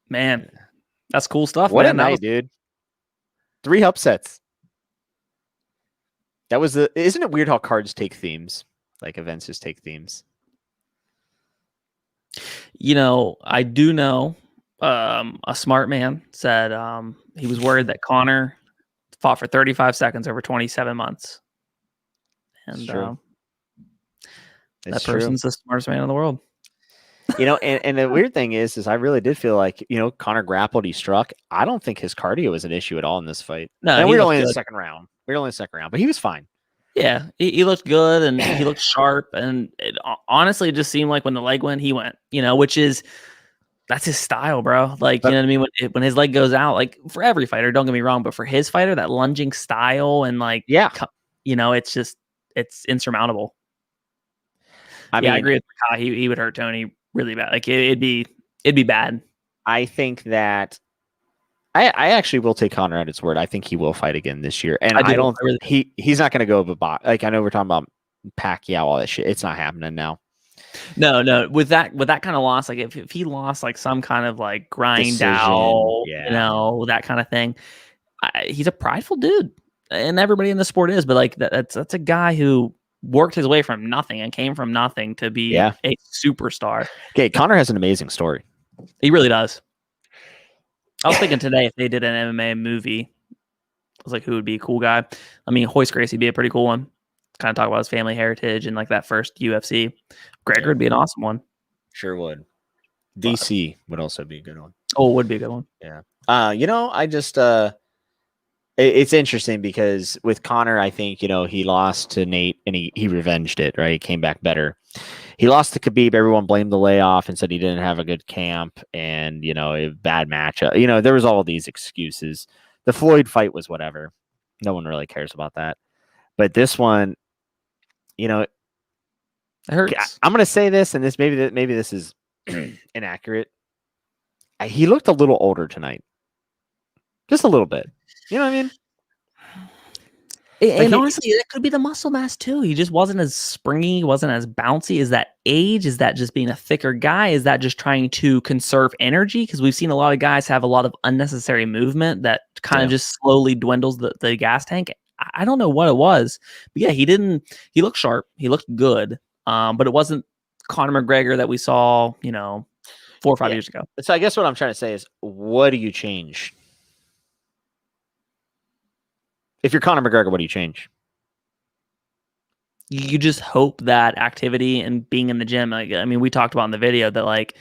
Man, that's cool stuff. What a night, dude! 3 upsets. That was isn't it weird how cards take themes? Like events just take themes. You know, I do know a smart man said he was worried that Conor fought for 35 seconds over 27 months. And that person's the smartest man in the world. You know, and the weird thing is I really did feel like, you know, Conor grappled, he struck. I don't think his cardio was an issue at all in this fight. No, we were only in the second round. But he was fine. Yeah, he looked good, and he looked sharp, and honestly, it just seemed like when the leg went, he went. You know, that's his style, bro. Like, you know what I mean? When his leg goes out, like for every fighter, don't get me wrong, but for his fighter, that lunging style and like, you know, it's insurmountable. I agree with Kai. He would hurt Tony really bad. Like it'd be bad. I think that I actually will take Conor at his word. I think he will fight again this year, and he's not going to go over bot. Like I know we're talking about Pacquiao, all that shit. It's not happening now. No. With that kind of loss, like if he lost like some kind of like grind out, you know, that kind of thing, he's a prideful dude, and everybody in the sport is. But like that's a guy who worked his way from nothing and came from nothing to be a superstar. Okay, Conor has an amazing story. He really does. I was thinking today if they did an MMA movie, I was like, who would be a cool guy? I mean, Hoist Gracie would be a pretty cool one. Kind of talk about his family heritage and like that first UFC. Gregor would be an awesome one. Sure would. DC would also be a good one. Oh, it would be a good one. Yeah. You know, I just it's interesting because with Conor, I think, you know, he lost to Nate and he revenged it, right? He came back better. He lost to Khabib. Everyone blamed the layoff and said he didn't have a good camp and, you know, a bad matchup. You know, there was all these excuses. The Floyd fight was whatever. No one really cares about that. But this one, it hurts. I'm going to say this, and maybe this is inaccurate. He looked a little older tonight, just a little bit. You know what I mean? And honestly, that could be the muscle mass too. He just wasn't as springy, wasn't as bouncy. Is that age? Is that just being a thicker guy? Is that just trying to conserve energy? Because we've seen a lot of guys have a lot of unnecessary movement that kind of just slowly dwindles the gas tank. I don't know what it was, but yeah, he looked sharp. He looked good. But it wasn't Conor McGregor that we saw, 4 or 5 years ago. So I guess what I'm trying to say is, what do you change? If you're Conor McGregor, what do you change? You just hope that activity and being in the gym, we talked about in the video that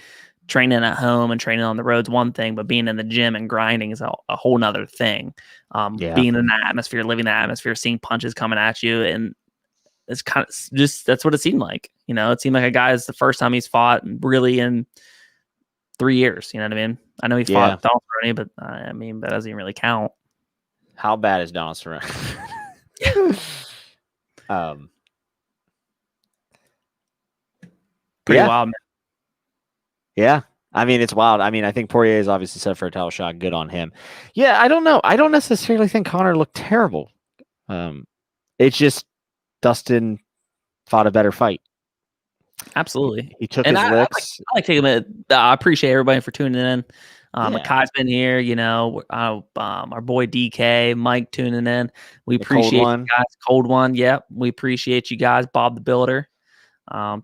training at home and training on the road's one thing, but being in the gym and grinding is a whole nother thing. Being in that atmosphere, living that atmosphere, seeing punches coming at you, and it's kind of just, that's what it seemed like. It seemed like a guy is the first time he's fought really in 3 years. You know what I mean? I know he's fought Donald Cerrone, but that doesn't even really count. How bad is Donald Cerrone? Pretty wild, man. Yeah. It's wild. I think Poirier is obviously set for a title shot. Good on him. Yeah, I don't know. I don't necessarily think Conor looked terrible. It's just Dustin fought a better fight. Absolutely. He took his licks. I like taking a minute. I appreciate everybody for tuning in. Makai's been here, our boy DK, Mike tuning in. We appreciate you guys. Cold one. Yep. We appreciate you guys. Bob the Builder.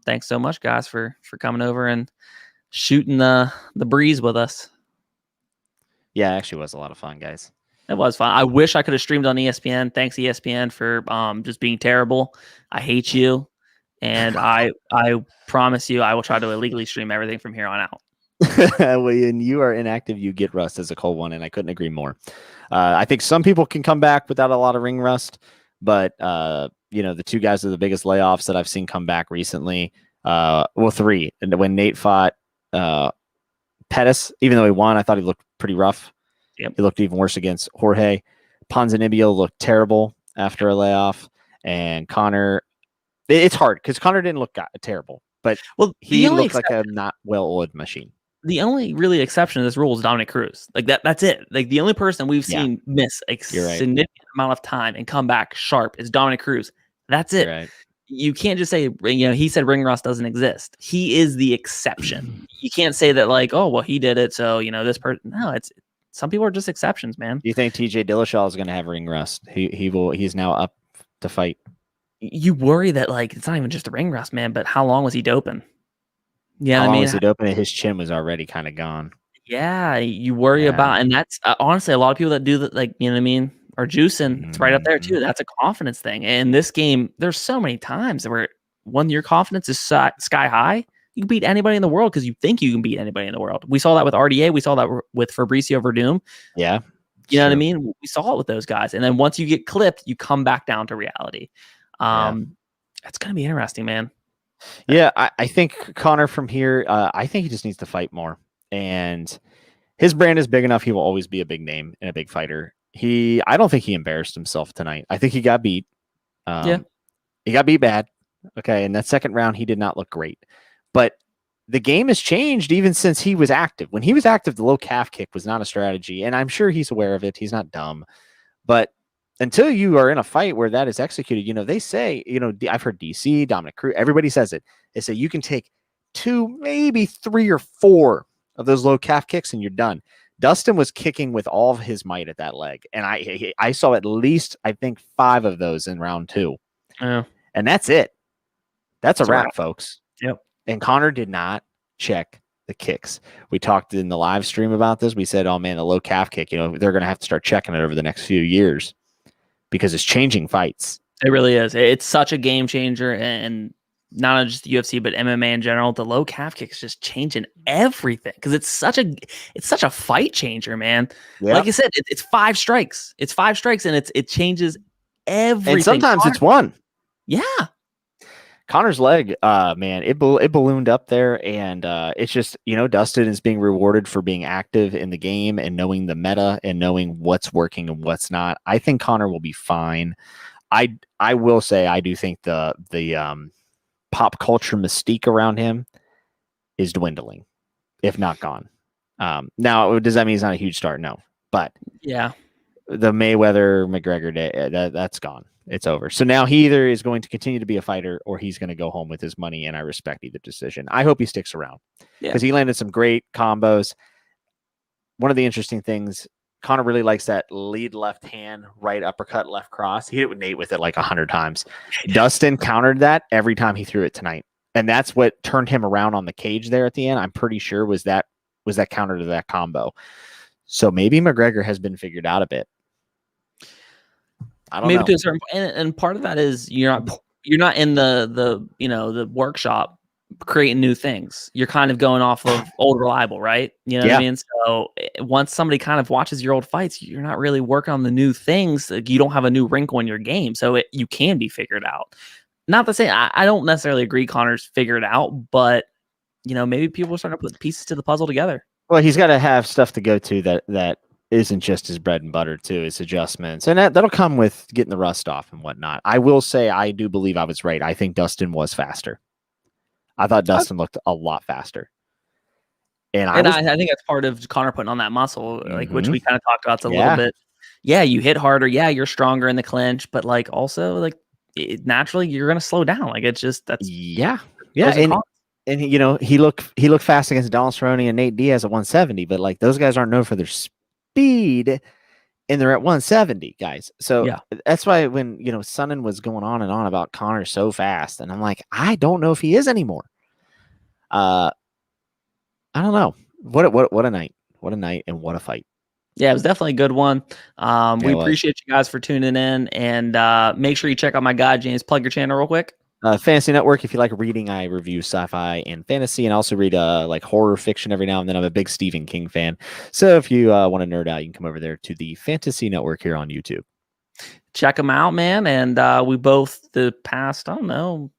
Thanks so much, guys, for coming over and shooting the breeze with us. Yeah, it actually was a lot of fun, guys. It was fun. I wish I could have streamed on ESPN. Thanks, ESPN, for just being terrible. I hate you. And I promise you I will try to illegally stream everything from here on out. When you are inactive, you get rust as a cold one, and I couldn't agree more. I think some people can come back without a lot of ring rust, but the two guys are the biggest layoffs that I've seen come back recently. Three. And when Nate fought Pettis, even though he won, I thought he looked pretty rough. Yep. He looked even worse against Jorge. Ponzinibbio looked terrible after a layoff, and Conor. It's hard because Conor didn't look terrible, but he looked like a not well-oiled machine. The only really exception to this rule is Dominic Cruz. That's it. The only person we've seen miss a significant amount of time and come back sharp is Dominic Cruz. That's it. Right. You can't just say, he said ring rust doesn't exist. He is the exception. You can't say that he did it, so this person. No, it's some people are just exceptions, man. Do you think TJ Dillashaw is going to have ring rust? He's now up to fight. You worry that it's not even just a ring rust, man, but how long was he doping? Yeah, how long was he doping? His chin was already kind of gone. Yeah, you worry about, and that's honestly a lot of people that do that, are juicing. It's right up there too. That's a confidence thing. In this game, there's so many times where when your confidence is sky high, you can beat anybody in the world because you think you can beat anybody in the world. We saw that with RDA. We saw that with Fabricio Verdum. Yeah. You know what I mean? We saw it with those guys. And then once you get clipped, you come back down to reality. It's going to be interesting, man. Yeah, I think Conor from here, I think he just needs to fight more. And his brand is big enough. He will always be a big name and a big fighter. I don't think he embarrassed himself tonight. I think he got beat. He got beat bad. Okay. In that second round, he did not look great. But the game has changed even since he was active. When he was active, the low calf kick was not a strategy. And I'm sure he's aware of it. He's not dumb. But until you are in a fight where that is executed, they say, I've heard DC, Dominic Cruz, everybody says it. They say you can take 2, maybe 3 or 4 of those low calf kicks and you're done. Dustin was kicking with all of his might at that leg. And I saw at least, I think, 5 of those in round 2. Yeah. And that's it. That's a wrap, folks. Yep. And Conor did not check the kicks. We talked in the live stream about this. We said, oh, man, the low calf kick, they're going to have to start checking it over the next few years because it's changing fights. It really is. It's such a game changer. And not just the UFC, but MMA in general, the low calf kick is just changing everything because it's such a fight changer, man. Yep. Like you said, it's 5 strikes. It's 5 strikes, and it changes everything. And sometimes it's 1. Yeah. Conor's leg, man, it ballooned up there, and it's just, Dustin is being rewarded for being active in the game and knowing the meta and knowing what's working and what's not. I think Conor will be fine. I will say I do think the pop culture mystique around him is dwindling, if not gone. Now, does that mean he's not a huge star? No, but Yeah. the Mayweather McGregor day, that's gone. It's over. So now he either is going to continue to be a fighter or he's going to go home with his money. And I respect either decision. I hope he sticks around because he landed some great combos. One of the interesting things, Conor really likes that lead left hand, right uppercut, left cross. He hit it with Nate with it like 100 times. Dustin countered that every time he threw it tonight. And that's what turned him around on the cage there at the end. I'm pretty sure was that counter to that combo. So maybe McGregor has been figured out a bit. I don't know. To a certain point. And part of that is you're not in the workshop creating new things. You're kind of going off of old reliable, right? You know what I mean? So once somebody kind of watches your old fights, you're not really working on the new things. Like, you don't have a new wrinkle in your game. So you can be figured out. Not to say I don't necessarily agree Conor's figured out, but maybe people are starting to put pieces to the puzzle together. Well, he's got to have stuff to go to that isn't just his bread and butter too. It's adjustments, and that'll come with getting the rust off and whatnot. I will say I do believe I was right. I think Dustin was faster. I thought Dustin looked a lot faster, and I think that's part of Conor putting on that muscle, like which we kind of talked about a little bit. Yeah, you hit harder. Yeah, you're stronger in the clinch, but like also like naturally you're gonna slow down. Like it's just yeah. And he looked fast against Donald Cerrone and Nate Diaz at 170, but like those guys aren't known for their speed, and they're at 170, guys. So that's why when Sonnen was going on and on about Conor so fast, and I'm like, I don't know if he is anymore. I don't know. What a night! What a night and what a fight! Yeah, it was definitely a good one. We appreciate you guys for tuning in, and make sure you check out my guy James. Plug your channel real quick. Fantasy Network. If you like reading, I review sci-fi and fantasy, and also read like horror fiction every now and then. I'm a big Stephen King fan, so if you want to nerd out, you can come over there to the Fantasy Network here on YouTube. Check them out, man. And we both the past, I don't know,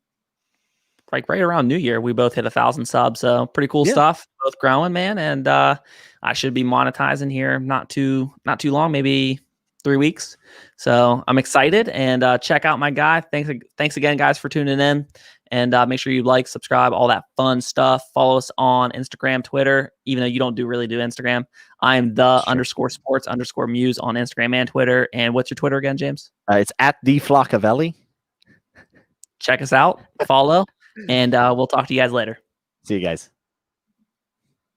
like right around New Year, we both hit 1,000 subs. So pretty cool stuff. Both growing, man. And I should be monetizing here not too long, maybe 3 weeks. So I'm excited, and check out my guy. Thanks again, guys, for tuning in, and make sure you like, subscribe, all that fun stuff. Follow us on Instagram, Twitter, even though you don't really do Instagram. I am _sports_muse on Instagram and Twitter. And what's your Twitter again, James? It's at the Flockavelli. Check us out, follow, and we'll talk to you guys later. See you guys.